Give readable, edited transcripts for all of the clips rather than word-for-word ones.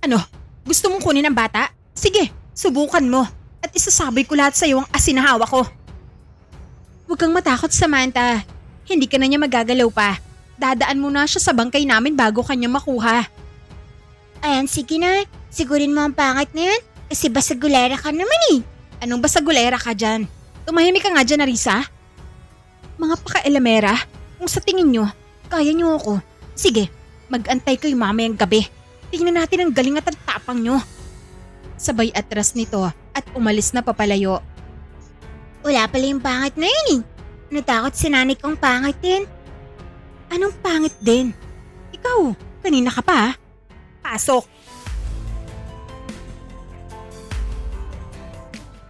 Ano? Gusto mong kunin ang bata? Sige, subukan mo. At isasabi ko lahat sa iyo ang asinahawa ko. Huwag kang matakot, Samantha. Hindi ka na niya magagalaw pa. Dadaan muna siya sa bangkay namin bago kanya makuha. Ayan, sige na. Sigurin mo ang pangit na yan. Kasi basagulera ka naman eh. Anong basagulera ka dyan? Tumahimik ka nga dyan, Arisa. Mga paka-elamera, kung sa tingin nyo, kaya nyo ako. Sige, mag-antay kayo mamayang gabi. Tingnan natin ang galing at ang tapang nyo. Sabay atras nito at umalis na papalayo. Wala pala yung pangit na yun eh. Natakot si nanay kong pangit din. Anong pangit din? Ikaw, kanina ka pa ha? Pasok!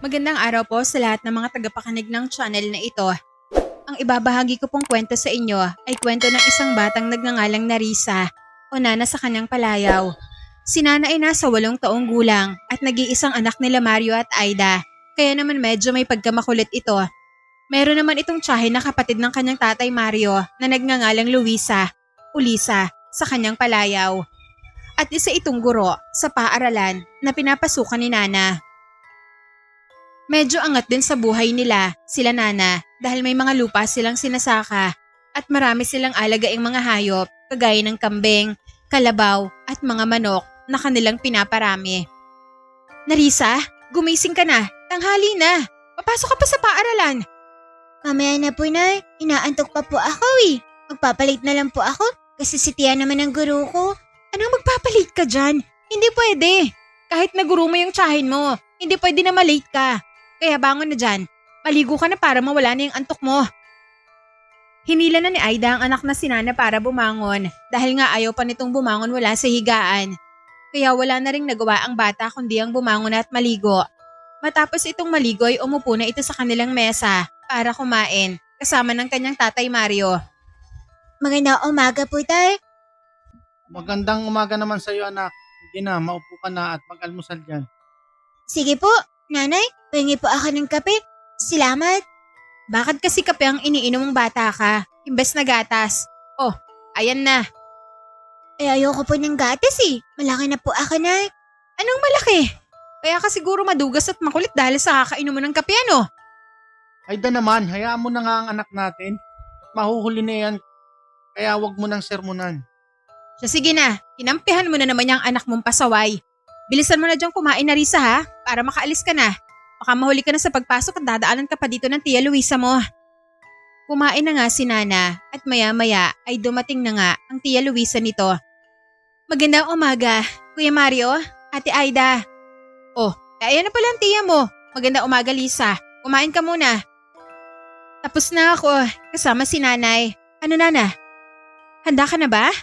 Magandang araw po sa lahat ng mga tagapakinig ng channel na ito. Ang ibabahagi ko pong kwento sa inyo ay kwento ng isang batang nagngangalang Narisa o Nana sa kanyang palayaw. Si Nana ay nasa 8 taong gulang at nag-iisang anak nila Mario at Aida, kaya naman medyo may pagkamakulit ito. Meron naman itong tiyahin na kapatid ng kanyang tatay Mario na nagngangalang Luisa o Lisa sa kanyang palayaw. At isa itong guro sa paaralan na pinapasukan ni Nana. Medyo angat din sa buhay nila, sila Nana, dahil may mga lupa silang sinasaka at marami silang alagaing mga hayop kagaya ng kambing, kalabaw at mga manok na kanilang pinaparami. Narisa, gumising ka na, tanghali na, papasok ka pa sa paaralan. Mamaya na po, Nay. Inaantok pa po ako eh. Magpapalit na lang po ako kasi si Tia naman ang guro ko. Anong magpapalit ka dyan? Hindi pwede. Kahit naguro mo yung tiyahin mo, hindi pwede na malate ka. Kaya bangon na dyan. Maligo ka na para mawala na yung antok mo. Hinila na ni Aida ang anak na si Nana para bumangon dahil nga ayaw pa nitong bumangon wala sa higaan. Kaya wala na ring nagawa ang bata kundi ang bumangon at maligo. Matapos itong maligo ay umupo na ito sa kanilang mesa para kumain kasama ng kanyang tatay Mario. Magandang umaga po, Tay. Magandang umaga naman sa iyo, anak. Sige na, maupo ka na at mag-almusal dyan. Sige po, Nanay. Pahingi po ako ng kape. Salamat. Bakit kasi kape ang iniinom mong bata ka, imbes na gatas? Oh, ayan na. Ayoko po ng gatas eh. Malaki na po ako, Nay. Anong malaki? Kaya ka siguro madugas at makulit dahil sa kakainom mo ng kape ano? Aida naman, hayaan mo na nga ang anak natin. At mahuhuli na yan. Kaya wag mo nang sermonan. Siya sige na, kinampihan mo na naman yung anak mong pasaway. Bilisan mo na diyang kumain na Risa ha, para makaalis ka na. Baka mahuli ka na sa pagpasok at dadaanan ka pa dito ng Tia Luisa mo. Kumain na nga si Nana at maya-maya ay dumating na nga ang Tia Luisa nito. Magandang umaga, Kuya Mario, Ate Aida. Oh, ayan na pala ang tiya mo. Magandang umaga Lisa, kumain ka muna. Tapos na ako, kasama si Nanay. Ano Nana? Handa ka na ba?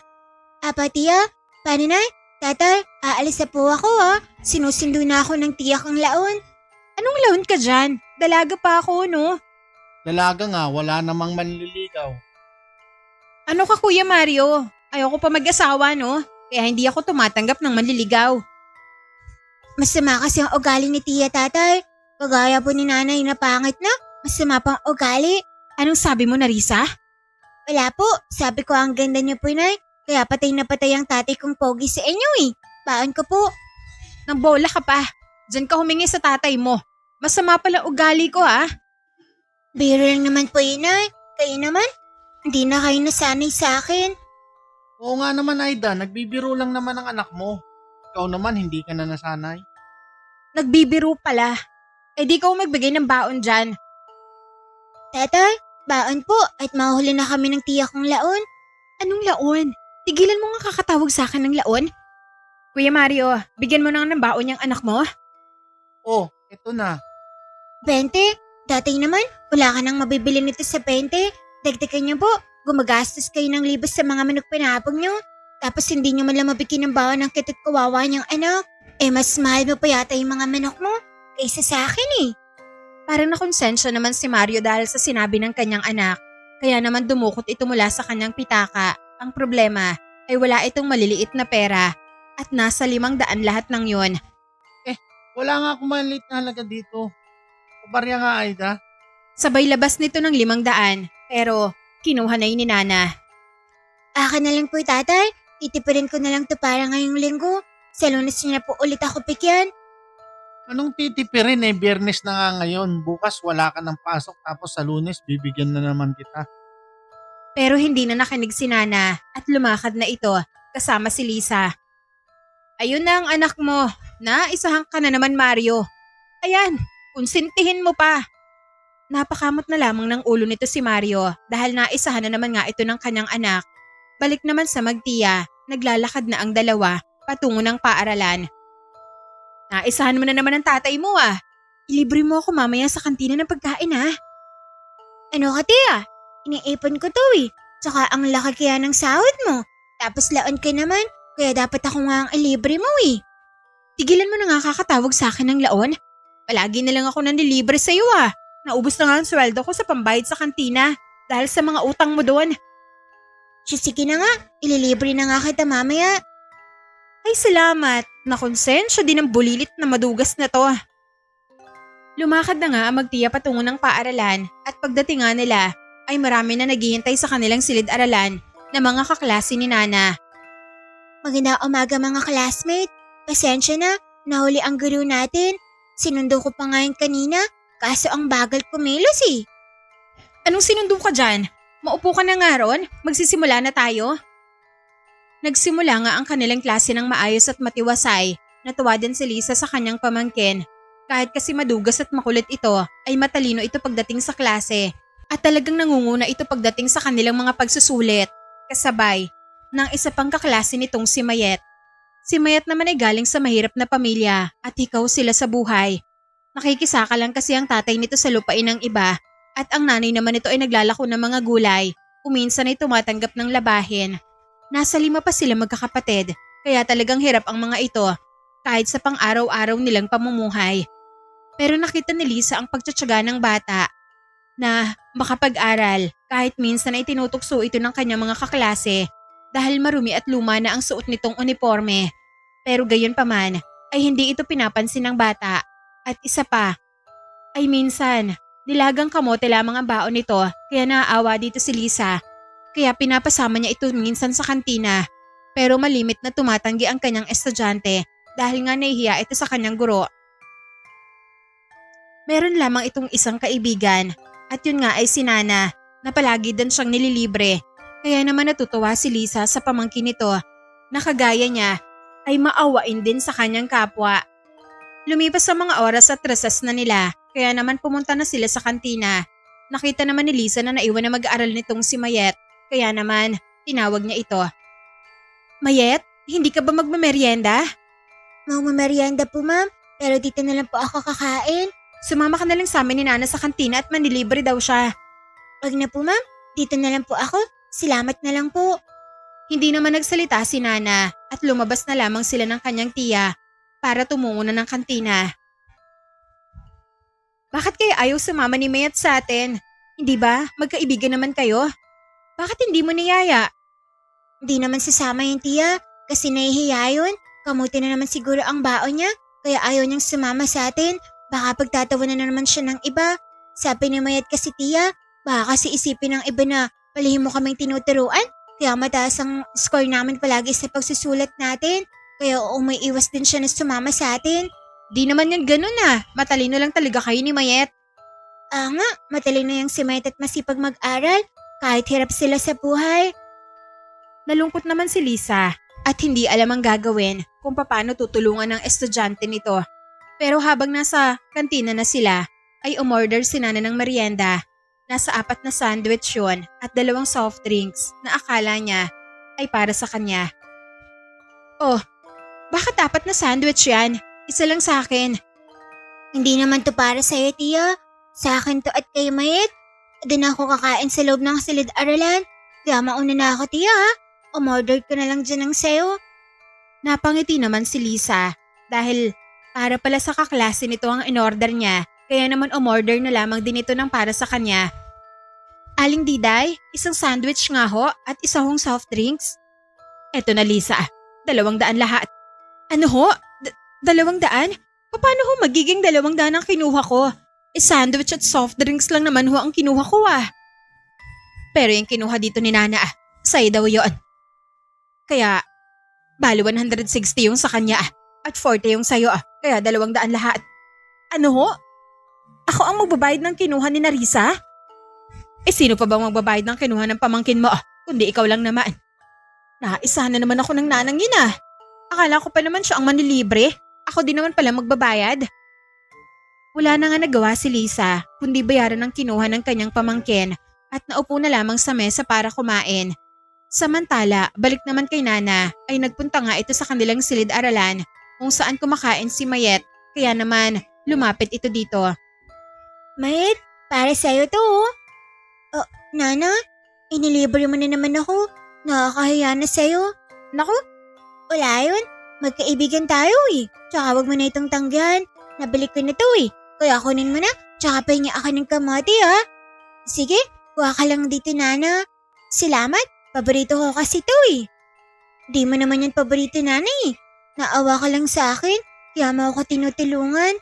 Apa, Tia? Paano, Nay? Tatay, aalis na po ako ha. Sinusundo na ako ng tiya kong laon. Anong laon ka dyan? Dalaga pa ako, no? Dalaga nga, wala namang manliligaw. Ano ka Kuya Mario? Ayoko pa mag-asawa, no? Kaya hindi ako tumatanggap ng manliligaw. Masama kasi ang ugali ni Tia, Tatay. Kagaya po ni Nanay na pangit na. Masama pang ugali. Anong sabi mo, Narisa? Wala po. Sabi ko ang ganda niyo po, Nay. Kaya patay na patay ang tatay kong pogi sa inyo eh. Baon ko po. Nang bola ka pa. Diyan ka humingi sa tatay mo. Masama pala ugali ko ha. Biro lang naman po yun, Nay. Kayo naman, hindi na kayo nasanay sa akin. Oo nga naman, Aida, nagbibiro lang naman ang anak mo. Ikaw naman, hindi ka na nasanay. Nagbibiro pala. Eh di ko magbigay ng baon dyan. Tatay, baon po at mahuli na kami ng tiya kong laon. Anong laon? Tigilan mo nga kakatawag sa akin ng laon. Kuya Mario, bigyan mo na ng baon yung anak mo. Oh, eto na. 20? Dati naman, wala ka nang mabibili nito sa 20. Dagdagan niyo po, gumagastos kayo ng libas sa mga manok pinapag niyo. Tapos hindi niyo man lang mabigyan ng baon ng kitit kawawa niyang anak. Eh mas mahal mo pa yata yung mga manok mo kaysa sa akin eh. Parang nakonsensya naman si Mario dahil sa sinabi ng kanyang anak. Kaya naman dumukot ito mula sa kanyang pitaka. Ang problema ay wala itong maliliit na pera at nasa 500 lahat ng yon. Wala nga akong maliit na halaga dito. Pabarya nga, Aida. Sabay labas nito ng 500 pero kinuha na yun ni Nana. Akin na lang po, Tatay. Titipirin ko na lang to para ngayong linggo. Sa Lunes niyo na po ulit ako bigyan. Anong titipirin eh, Biyernes na nga ngayon. Bukas wala ka ng pasok tapos sa Lunes bibigyan na naman kita. Pero hindi na nakinig si Nana at lumakad na ito kasama si Lisa. Ayun na ang anak mo. Naisahan ka na naman, Mario. Ayan, konsintihin mo pa. Napakamot na lamang ng ulo nito si Mario dahil naisahan na naman nga ito ng kanyang anak. Balik naman sa Magtiya, naglalakad na ang dalawa patungo ng paaralan. Naisahan mo na naman ang tatay mo ah. Ilibre mo ako mamaya sa kantina ng pagkain ah. Ano ka, tiya? Iniipon ko to eh. Tsaka ang laki kaya ng sahod mo. Tapos laon ka naman, kaya dapat ako nga ang ilibre mo eh. Tigilan mo na nga kakatawag sa akin ng laon. Palagi na lang ako nanlilibre sa iyo ah. Naubos na nga ang sweldo ko sa pambayad sa kantina dahil sa mga utang mo doon. Sige na nga, ililibre na nga kita mamaya. Ay salamat, nakonsensya din ang bulilit na madugas na to. Lumakad na nga ang Magtiya patungo ng paaralan at pagdating nga nila ay marami na naghihintay sa kanilang silid-aralan na mga kaklase ni Nana. Magandang umaga mga classmate. Pasensya na, nahuli ang guro natin. Sinundo ko pa ngayon kanina, kaso ang bagal kumilos eh. Anong sinundo ka dyan? Maupo ka na nga ron? Magsisimula na tayo? Nagsimula nga ang kanilang klase ng maayos at matiwasay. Natuwa din si Lisa sa kanyang pamangkin. Kahit kasi madugas at makulit ito, ay matalino ito pagdating sa klase. At talagang nangunguna ito pagdating sa kanilang mga pagsusulit. Kasabay ng isa pang kaklase nitong si Mayet. Si Mayet naman ay galing sa mahirap na pamilya at hikaw sila sa buhay. Nakikisaka lang kasi ang tatay nito sa lupain ng iba at ang nanay naman nito ay naglalako ng mga gulay. Kuminsan ay tumatanggap ng labahin. Nasa 5 pa sila magkakapatid kaya talagang hirap ang mga ito kahit sa pang-araw-araw nilang pamumuhay. Pero nakita ni Lisa ang pagtsatsaga ng bata na makapag-aral kahit minsan ay tinutukso ito ng kanyang mga kaklase dahil marumi at luma na ang suot nitong uniforme. Pero gayon pa man ay hindi ito pinapansin ng bata at isa pa ay minsan nilagang kamote lamang ang baon nito kaya naaawa dito si Lisa. Kaya pinapasama niya ito minsan sa kantina pero malimit na tumatanggi ang kanyang estudyante dahil nga nahihiya ito sa kanyang guro. Meron lamang itong isang kaibigan at yun nga ay si Nana na palagi din siyang nililibre. Kaya naman natutuwa si Lisa sa pamangkin nito na kagaya niya ay maawain din sa kanyang kapwa. Lumipas sa mga oras at recess na nila kaya naman pumunta na sila sa kantina. Nakita naman ni Lisa na naiwan na mag-aaral nitong si Mayet kaya naman tinawag niya ito. Mayet, hindi ka ba magmameryenda? Magmameryenda po ma'am, pero dito na lang po ako kakain. Sumama ka na lang sa amin ni Nana sa kantina at manilibre daw siya. Wag na po ma'am, dito na lang po ako. Salamat na lang po. Hindi naman nagsalita si Nana at lumabas na lamang sila ng kanyang tiya para tumungo na ng kantina. Bakit kaya ayaw sumama ni Mayet sa atin? Hindi ba? Magkaibigan naman kayo. Bakit hindi mo niyaya? Hindi naman sasama yung tiya kasi nahihiya yun. Kamuti na naman siguro ang baon niya kaya ayaw niyang sumama sa atin. Baka pagtatawanan na naman siya ng iba. Sabi ni Mayet kasi tiya, baka kasi isipin ng iba na palihim mo kaming tinuturuan. Kaya mataas ang score namin palagi sa pagsusulat natin. Kaya umiiwas din siya na sumama sa atin. Di naman yan ganun ah. Matalino lang talaga kayo ni Mayet. Nga, matalino yung si Mayet at masipag mag-aral. Kahit hirap sila sa buhay. Nalungkot naman si Lisa at hindi alam ang gagawin kung paano tutulungan ng estudyante nito. Pero habang nasa kantina na sila, ay umorder si Nana ng merienda. Nasa 4 na sandwich yun at 2 soft drinks na akala niya ay para sa kanya. Oh, bakit 4 na sandwich yan? Isa lang sa akin. Hindi naman to para sa'yo, tiya. Sa akin to at kay Mayet. Doon ako kakain sa loob ng silid-aralan. Kaya mauna na ako, tiya. Umorder ko na lang dyan ng sayo. Napangiti naman si Lisa dahil para pala sa kaklase nito ang in-order niya. Kaya naman umorder na lamang din ito ng para sa kanya. Aling Diday, isang sandwich nga ho at isa hong soft drinks. Eto na Lisa, 200 lahat. Ano ho? 200? Paano ho magiging 200 ang kinuha ko? Sandwich at soft drinks lang naman ho ang kinuha ko ah. Pero yung kinuha dito ni Nana, sa'yo daw yun. Kaya, Bali 160 yung sa kanya at 40 yung sa'yo kaya 200 lahat. Ano ho? Ako ang magbabayad ng kinuha ni Narisa? Sino pa bang magbabayad ng kinuha ng pamangkin mo kundi ikaw lang naman? Naisa na naman ako ng nanang yun Akala ko pa naman siya ang manlilibre. Ako din naman pala magbabayad. Wala na nga nagawa si Lisa kundi bayaran ng kinuha ng kanyang pamangkin at naupo na lamang sa mesa para kumain. Samantala, balik naman kay Nana ay nagpunta nga ito sa kanilang silid-aralan kung saan kumakain si Mayet kaya naman lumapit ito dito. Mayet, para sa'yo to Nana, inilibre mo na naman ako. Nakakahiya na sa'yo. Naku, Wala yun. Magkaibigan tayo Tsaka wag mo na itong tanggihan. Nabalik ko na to Kaya kunin mo na. Tsaka pahinga ka ng kamote Sige, kuha ka lang dito Nana. Salamat. Paborito ko kasi to Di mo naman yan paborito Nana Naawa ka lang sa akin. Kaya mo ako tinutulungan.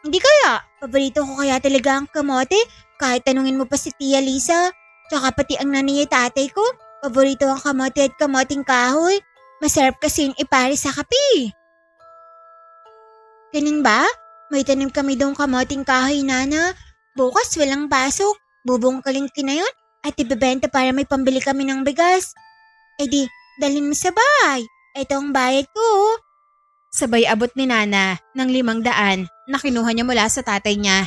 Hindi kaya. Paborito ko kaya talaga ang kamote. Kahit tanungin mo pa si Tia Lisa. Tsaka pati ang nanay at tatay ko. Paborito ang kamote at kamoting kahoy. Masarap kasi yung ipare sa kape. Ganun ba? May tanim kami doong kamoting kahoy, Nana. Bukas walang pasok. Bubungkalin ko na yun at ibebenta para may pambili kami ng bigas. Di, dalhin mo sa bahay. Ito ang bayad ko. sabay abot ni Nana ng 500 na kinuha niya mula sa tatay niya.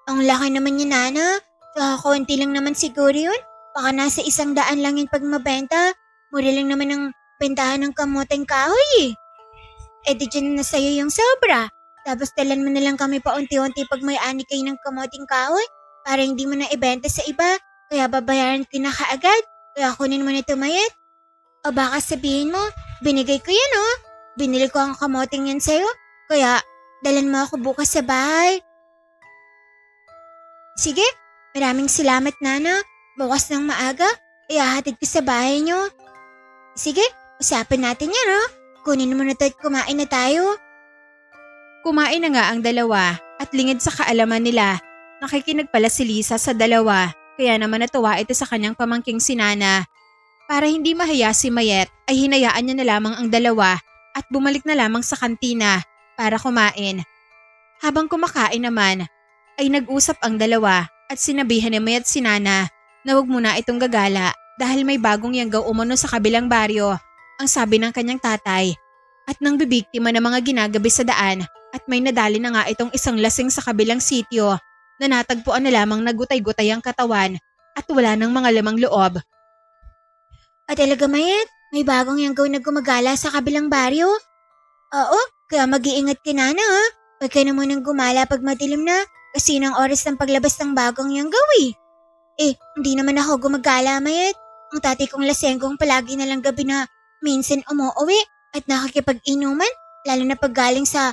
Ang laki naman niya, Nana. Tsaka konti lang naman siguro yun. Baka nasa 100 lang yun pag mabenta. Mura lang naman ang bentahan ng kamoteng kahoy di dyan na sa'yo yung sobra. Tapos dalan mo na lang kami pa unti-unti pag may ani kayo ng kamoting kahoy para hindi mo na ibenta sa iba. Kaya babayaran ko na kaagad. Kaya kunin mo na ito, Mayet. O baka sabihin mo, binigay ko yan Binili ko ang kamoting yan sa'yo. Kaya dalan mo ako bukas sa bahay. Sige, maraming salamat, Nana. Bukas ng maaga, ihahatid ko sa bahay niyo. Sige, usapan natin yan Kunin mo na ito at kumain na tayo. Kumain na nga ang dalawa at lingid sa kaalaman nila. Nakikinig pala si Lisa sa dalawa kaya naman natuwa ito sa kanyang pamangking si Nana. Para hindi mahiya si Mayet ay hinayaan niya na lamang ang dalawa at bumalik na lamang sa kantina para kumain. Habang kumakain naman ay nag-usap ang dalawa at sinabihan ni Mayet si Nana na huwag muna itong gagala dahil may bagong yanggaw umano sa kabilang baryo, ang sabi ng kanyang tatay. At nang bibiktima ng mga ginagabi sa daan at may nadali na nga itong isang lasing sa kabilang sityo na natagpuan na lamang nagutay-gutay ang katawan at wala ng mga lamang loob. At talaga, Mayet, may bagong yanggaw na gumagala sa kabilang baryo? Oo, kaya mag-iingat ka, Nana Huwag ka na munang gumala pag madilim na kasi ng oras ng paglabas ng bagong yanggaw hindi naman ako gumagala, Mayet. Ang tatay kong lasenggong palagi na lang gabi na minsan umuwi at nakakipag-inuman, lalo na pag galing sa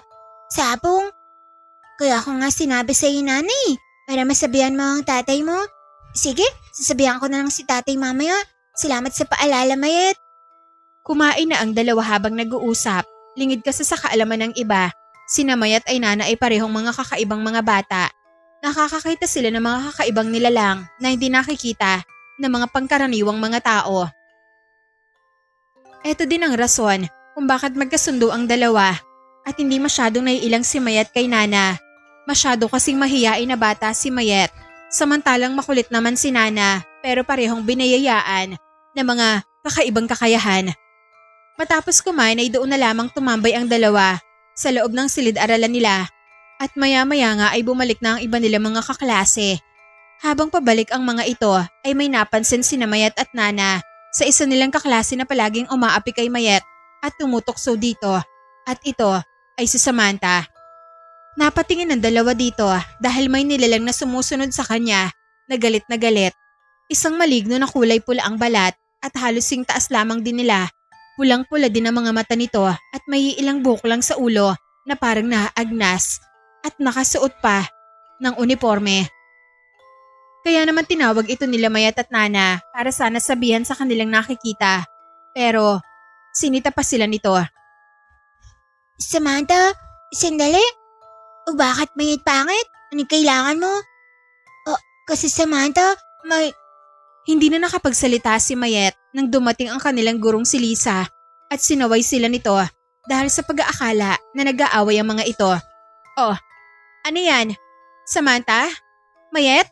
sabong. Kaya ako nga sinabi sa iyo, Nanay, para masabihan mo ang tatay mo. Sige, sasabihan ko na lang si tatay mamaya. Salamat sa paalala, Mayet. Kumain na ang dalawa habang nag-uusap. Lingid kasi sa kaalaman ng iba. Sina Mayet ay Nana ay parehong mga kakaibang mga bata. Nakakakita sila ng mga kakaibang nilalang na hindi nakikita ng mga pangkaraniwang mga tao. Ito din ang rason kung bakit magkasundo ang dalawa at hindi masyadong naiilang si Mayet kay Nana. Masyado kasing mahiyain na bata si Mayet, samantalang makulit naman si Nana pero parehong binayayaan ng mga kakaibang kakayahan. Matapos kumain ay doon na lamang tumambay ang dalawa sa loob ng silid-aralan nila at maya-maya nga ay bumalik na ang iba nila mga kaklase. Habang pabalik ang mga ito ay may napansin sina Mayet at Nana sa isa nilang kaklase na palaging umaapi kay Mayet at tumutokso dito at ito ay si Samantha. Napatingin ang dalawa dito dahil may nilalang na sumusunod sa kanya na galit na galit. Isang maligno na kulay pula ang balat at halos sing taas lamang din nila. Pulang-pula din ang mga mata nito at may ilang buhok lang sa ulo na parang naaagnas at nakasuot pa ng uniforme. Kaya naman tinawag ito nila Mayet at Nana para sana sabihan sa kanilang nakikita. Pero sinita pa sila nito. Samantha, sandali. O bakit Mayet pangit? Anong kailangan mo? Kasi Samantha, may... Hindi na nakapagsalita si Mayet nang dumating ang kanilang gurong si Lisa at sinaway sila nito dahil sa pag-aakala na nag-aaway ang mga ito. Oh, ano yan? Samantha? Mayet?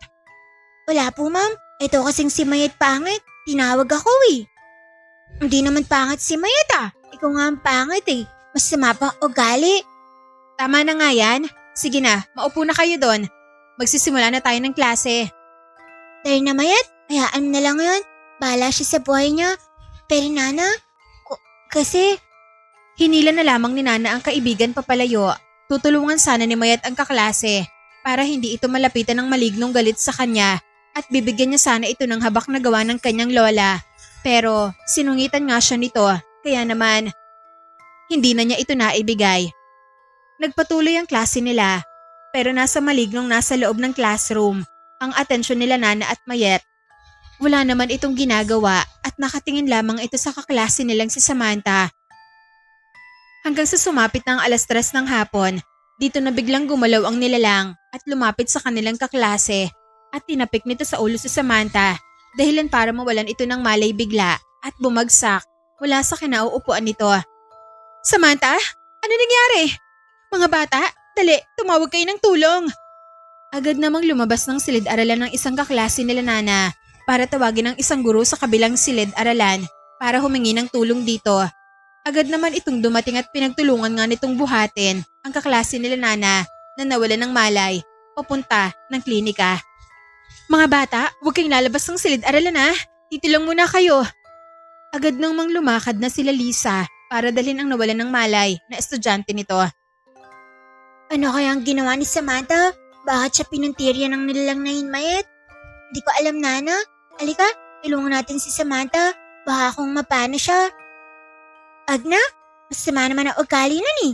Wala po ma'am, ito kasing si Mayet pangit, tinawag ako eh. Hindi naman pangit si Mayet ikaw nga ang pangit eh, mas sama pang ugali. Tama na nga yan. Sige na, maupo na kayo doon. Magsisimula na tayo ng klase. Tayo na Mayet, hayaan na lang yun, bahala siya sa buhay niya. Pero Nana, kasi Hinila na lamang ni Nana ang kaibigan papalayo. Tutulungan sana ni Mayet ang kaklase para hindi ito malapitan ng malignong galit sa kanya at bibigyan niya sana ito ng habak na gawa ng kanyang lola. Pero sinungitan nga siya nito kaya naman hindi na niya ito naibigay. Nagpatuloy ang klase nila pero nasa loob ng classroom ang atensyon nila Nana at Mayet. Wala naman itong ginagawa at nakatingin lamang ito sa kaklase nilang si Samantha. Hanggang sa sumapit ng 3:00 ng hapon, dito na biglang gumalaw ang nilalang at lumapit sa kanilang kaklase at tinapik nito sa ulo si Samantha dahilan para mawalan ito ng malay bigla at bumagsak mula sa kinauupuan nito. Samantha, ano nangyari? Mga bata, dali, tumawag kayo ng tulong. Agad namang lumabas ng silid-aralan ng isang kaklase nila Nana para tawagin ang isang guro sa kabilang silid-aralan para humingi ng tulong dito. Agad naman itong dumating at pinagtulungan nga nitong buhatin ang kaklase nila Nana na nawalan ng malay papunta ng klinika. Mga bata, huwag kayong lalabas ng silid-aralan Dito lang muna kayo. Agad nang lumakad na sila Lisa para dalhin ang nawalan ng malay na estudyante nito. ano kaya ang ginawa ni Samantha? Bakit siya pinuntirya ng nilalang na yun Mayet? Hindi ko alam Nana. Alika, tulungan natin si Samantha. Baka kung mapano siya. Agna, masama naman ang ugali nun eh.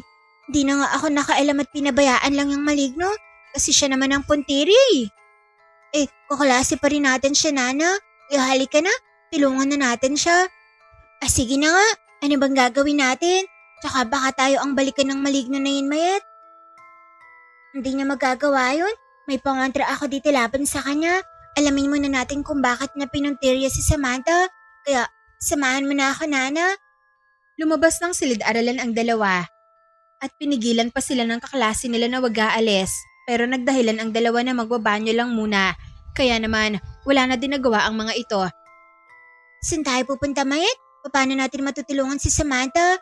Hindi na nga ako nakaalam at pinabayaan lang yung maligno kasi siya naman ang puntiri kukulasi pa rin natin siya Nana. Halika na, tulungan na natin siya. Sige na nga, ano bang gagawin natin? Tsaka baka tayo ang balikan ng maligno na yun Mayet. Hindi niya magagawa yun. May pangontra ako dito laban sa kanya. Alamin muna natin kung bakit na pinuntirya si Samantha. Kaya samahan mo na ako Nana. Lumabas ng silid-aralan ang dalawa at pinigilan pa sila ng kaklase nila na wag aalis pero nagdahilan ang dalawa na magbabanyo lang muna kaya naman wala na din nagawa ang mga ito. Saan tayo pupunta Mayet? Paano natin matutulungan si Samantha?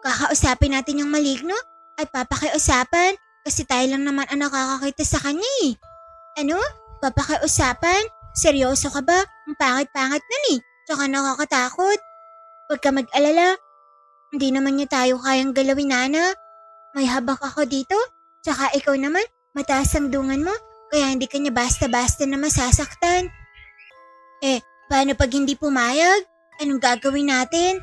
Kakausapin natin yung maligno at papakiusapan kasi tayo lang naman ang nakakakita sa kanya Ano? Papakiusapan? Seryoso ka ba? Ang pangit-pangit nun Tsaka nakakatakot. Huwag ka mag-alala. Hindi naman niya tayo kayang galawin Nana. May habak ako dito. Tsaka ikaw naman, mataas ang dungan mo. Kaya hindi ka niya basta-basta na masasaktan. Paano pag hindi pumayag? Anong gagawin natin?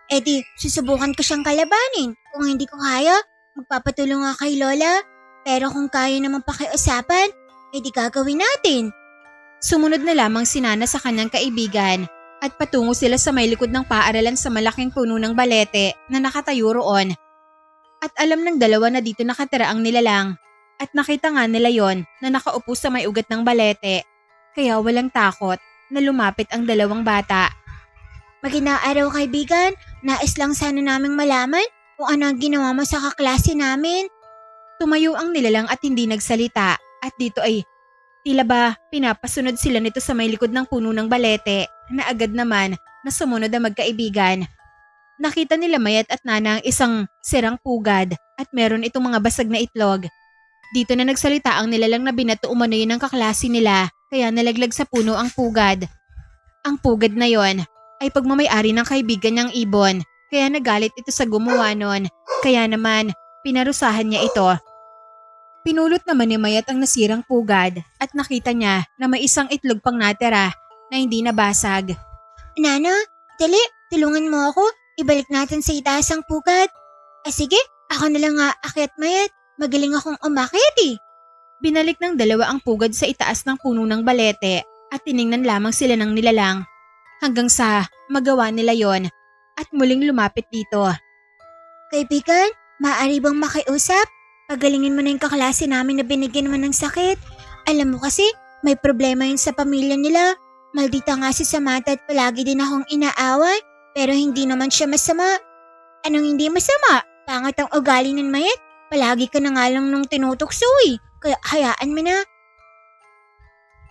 Di, susubukan ko siyang kalabanin. Kung hindi ko kaya, magpapatulong nga kay Lola. Pero kung kaya naman pakiusapan, di gagawin natin. Sumunod na lamang si Nana sa kanyang kaibigan at patungo sila sa may likod ng paaralan sa malaking puno ng balete na nakatayo roon. At alam ng dalawa na dito nakatira ang nilalang at nakita nga nila yon na nakaupo sa may ugat ng balete kaya walang takot na lumapit ang dalawang bata. Magandang araw kaibigan, nais lang sana naming malaman kung ano ang ginawa mo sa kaklase namin. Tumayo ang nilalang at hindi nagsalita at dito ay tila ba pinapasunod sila nito sa may likod ng puno ng balete na agad naman na sumunod ang magkaibigan. Nakita nila Mayet at Nana ang isang sirang pugad at meron itong mga basag na itlog. Dito na nagsalita ang nilalang na binato umano yun ng kaklase nila kaya nalaglag sa puno ang pugad. Ang pugad na yon ay pagmamayari ng kaibigan niyang ibon kaya nagalit ito sa gumawa nun kaya naman pinarusahan niya ito. Pinulot naman ni Mayet ang nasirang pugad at nakita niya na may isang itlog pang natira na hindi nabasag. Nana, dali, tulungan mo ako. Ibalik natin sa itaas ang pugad. Sige, ako na lang aakyat Mayet. Magaling akong umakyat Binalik ng dalawa ang pugad sa itaas ng puno ng balete at tiningnan lamang sila ng nilalang hanggang sa magawa nila yon at muling lumapit dito. Kaibigan, maaari bang makiusap? Pagalingin mo na yung kaklase namin na binigyan mo ng sakit. Alam mo kasi, may problema yun sa pamilya nila. Maldita nga si Samantha at palagi din akong inaaway. Pero hindi naman siya masama. Anong hindi masama? Pangit ang ugali ng Mayet. Palagi ka na nga lang nung tinutukso eh. Kaya hayaan mo na.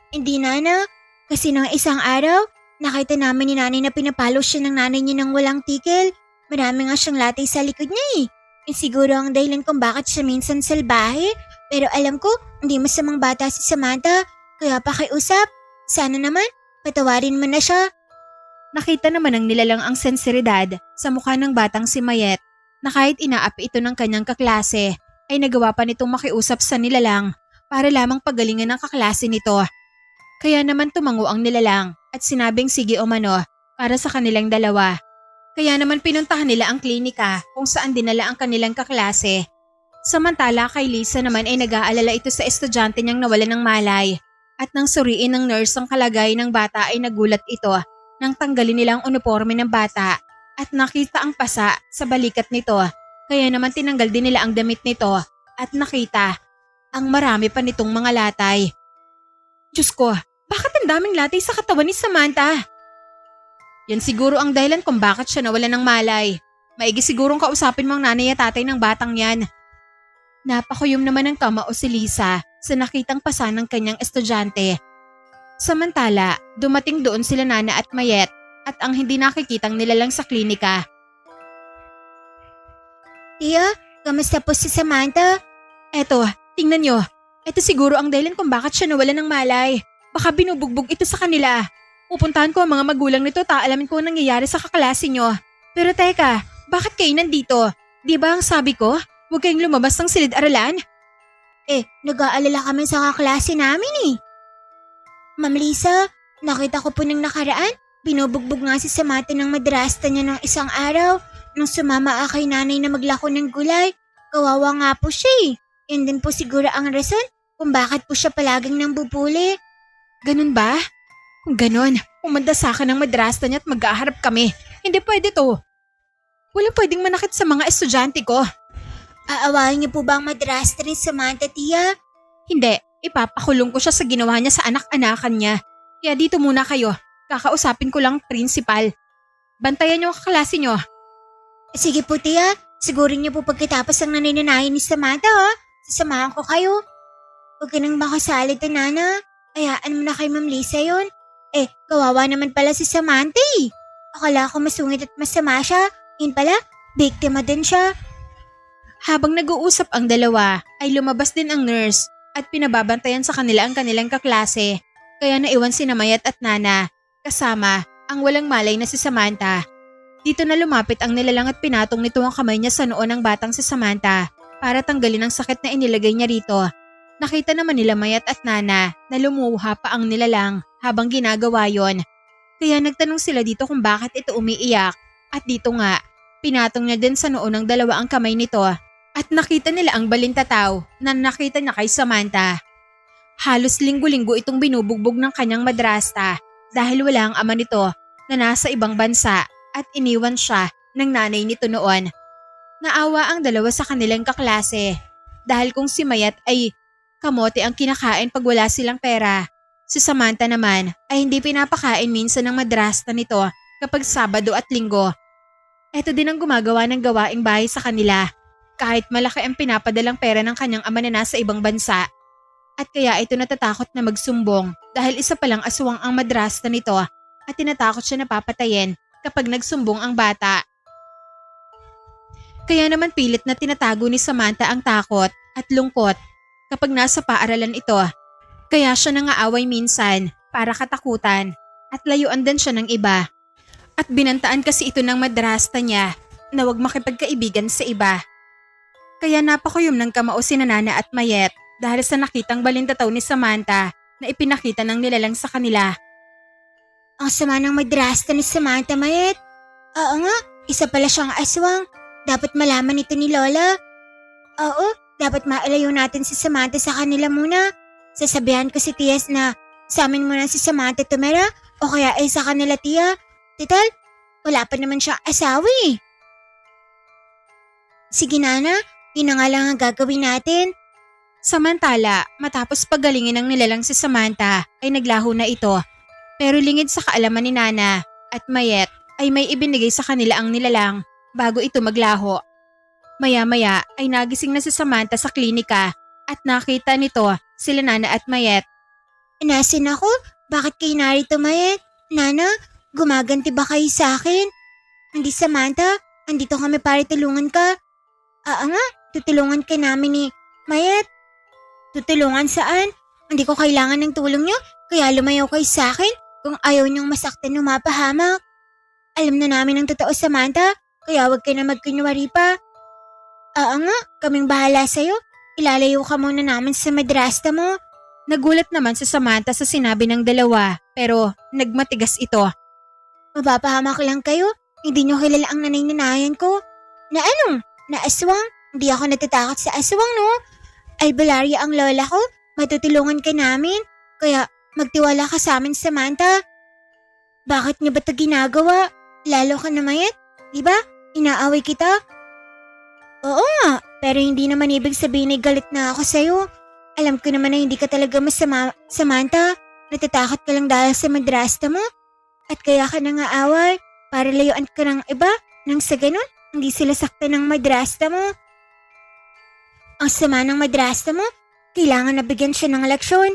Hindi Nana. Kasi nung isang araw, nakita namin ni nanay na pinapalo siya ng nanay niya ng walang tigil. Marami nga siyang latay sa likod niya eh. Siguro ang dahilan kung bakit siya minsan salbahe. Pero alam ko, hindi masamang bata si Samantha. Kaya pakiusap. Sana naman, patawarin mo na siya. Nakita naman ng nilalang ang sensiridad sa mukha ng batang si Mayet na kahit inaapi ito ng kanyang kaklase ay nagawa pa nitong makiusap sa nilalang para lamang pagalingan ng kaklase nito. Kaya naman tumango ang nilalang at sinabing sige o mano para sa kanilang dalawa. Kaya naman pinuntahan nila ang klinika kung saan dinala ang kanilang kaklase. Samantala kay Lisa naman ay nag-aalala ito sa estudyante niyang nawalan ng malay at nang suriin ng nurse ang kalagayan ng bata ay nagulat ito nang tanggalin nila ang uniforme ng bata at nakita ang pasa sa balikat nito. Kaya naman tinanggal din nila ang damit nito at nakita ang marami pa nitong mga latay. Diyos ko, bakit ang daming latay sa katawan ni Samantha? Yan siguro ang dahilan kung bakit siya nawalan ng malay. Maigi sigurong kausapin mo ang nanay at tatay ng batang yan. Napakuyom naman ng kamao si Lisa sa nakitang pasa ng kanyang estudyante. Samantala, dumating doon sila Nana at Mayet at ang hindi nakikitang nilalang sa klinika. Tia, kamusta po si Samantha? Eto, tingnan nyo. Ito siguro ang dahilan kung bakit siya nawalan ng malay. Baka binubugbog ito sa kanila. Pupuntahan ko ang mga magulang nito at alamin ko ang nangyayari sa kaklase nyo. Pero teka, bakit kayo nandito? Di ba ang sabi ko, huwag kayong lumabas ng silid-aralan? Nag-aalala kami sa kaklase namin eh. Ma'am Lisa, nakita ko po nang nakaraan. Binubugbog nga si Samantha ng madrasta niya ng isang araw. Nung sumama kay nanay na maglako ng gulay, kawawa nga po siya eh. Yan din po siguro ang rason kung bakit po siya palaging nambubuli. Ganun ba? Kung ganun, umanda sa akin ng madrasta niya at mag-aharap kami. Hindi pwede to. Walang pwedeng manakit sa mga estudyante ko. Aawahin niyo po ba ang madrasta ni Samantha, Tia? Hindi, ipapakulong ko siya sa ginawa niya sa anak-anakan niya. Kaya dito muna kayo, kakausapin ko lang principal. Bantayan niyo ang kaklase niyo. Sige po, Tia. Sigurin niyo po pagkatapos ang nanay-nanayin ni Samantha, ha? Sasamahan ko kayo. Huwag ka nang makasalit, Nana. Hayaan mo na kay Ma'am Lisa yun. Kawawa naman pala si Samantha eh. Akala ko masungit at masama siya. Yun pala, biktima din siya. Habang nag-uusap ang dalawa, ay lumabas din ang nurse at pinababantayan sa kanila ang kanilang kaklase. Kaya naiwan si Mayet at Nana, kasama ang walang malay na si Samantha. Dito na lumapit ang nilalang at pinatong nito ang kamay niya sa noo ng batang si Samantha para tanggalin ang sakit na inilagay niya rito. Nakita naman nila Mayet at Nana na lumuha pa ang nilalang habang ginagawa yon. Kaya nagtanong sila dito kung bakit ito umiiyak at dito nga, pinatong niya din sa noo ng dalawa ang kamay nito at nakita nila ang balintataw na nakita niya kay Samantha. Halos linggo-linggo itong binubugbog ng kanyang madrasta dahil wala ang ama nito na nasa ibang bansa at iniwan siya ng nanay nito noon. Naawa ang dalawa sa kanilang kaklase dahil kung si Mayet ay kamote ang kinakain pag wala silang pera, si Samantha naman ay hindi pinapakain minsan ng madrasta nito kapag Sabado at Linggo. Ito din ang gumagawa ng gawaing bahay sa kanila kahit malaki ang pinapadalang pera ng kanyang ama na nasa ibang bansa. At kaya ito natatakot na magsumbong dahil isa palang aswang ang madrasta nito at tinatakot siya na papatayin kapag nagsumbong ang bata. Kaya naman pilit na tinatago ni Samantha ang takot at lungkot kapag nasa paaralan ito. Kaya siya nangaaway minsan para katakutan at layuan din siya ng iba. At binantaan kasi ito ng madrasta niya na huwag makipagkaibigan sa iba. Kaya napakuyom ng kamao si Nana at Mayet dahil sa nakitang balintataw ni Samantha na ipinakita ng nilalang sa kanila. Ang sama ng madrasta ni Samantha, Mayet. Oo nga, isa pala siyang aswang. Dapat malaman ito ni Lola. Oo, dapat mailayo natin si Samantha sa kanila muna. Sasabihan ko si Tias na sa amin muna si Samantha tumira o kaya ay sa kanila, Tia. Tital, wala pa naman siyang asawa eh. Sige Nana, yun na nga lang ang gagawin natin. Samantala, matapos pagalingin ng nilalang si Samantha ay naglaho na ito. Pero lingid sa kaalaman ni Nana at Mayet ay may ibinigay sa kanila ang nilalang bago ito maglaho. Maya-maya ay nagising na si Samantha sa klinika at nakita nito sila Nana at Mayet. Nasaan ako? Bakit kayo narito, Mayet? Nana, gumaganti ba kayo sa akin? Hindi, Samantha. Andito kami para tulungan ka. Nga, tutulungan ka namin ni Mayet. Tutulungan saan? Hindi ko kailangan ng tulong niyo, kaya lumayo kayo sa akin kung ayaw niyong masaktan o mapahamak. Alam na namin ang totoo, Samantha, kaya huwag ka na magkunwari pa. Nga, kaming bahala sa'yo. Ilalayo ka muna namin sa madrasta mo. Nagulat naman si Samantha sa sinabi ng dalawa pero nagmatigas ito. Mapapahamak lang kayo. Hindi niyo kilala ang nanay-nanayan ko. Na ano? Na aswang? Hindi ako natatakot sa aswang, no? Albularia ang lola ko. Matutulungan ka namin. Kaya magtiwala ka sa amin, Samantha. Bakit niyo ba ito ginagawa? Lalo ka na Mayet. Diba? Inaaway kita. Oo nga, pero hindi naman ibig sabihin ay galit na ako sa'yo. Alam ko naman na hindi ka talaga masama, Samantha. Natatakot ka lang dahil sa madrasta mo. At kaya ka nangaaway para layuan ka ng iba nang sa ganun, hindi sila saktan ng madrasta mo. Ang sama ng madrasta mo, kailangan na bigyan siya ng leksyon.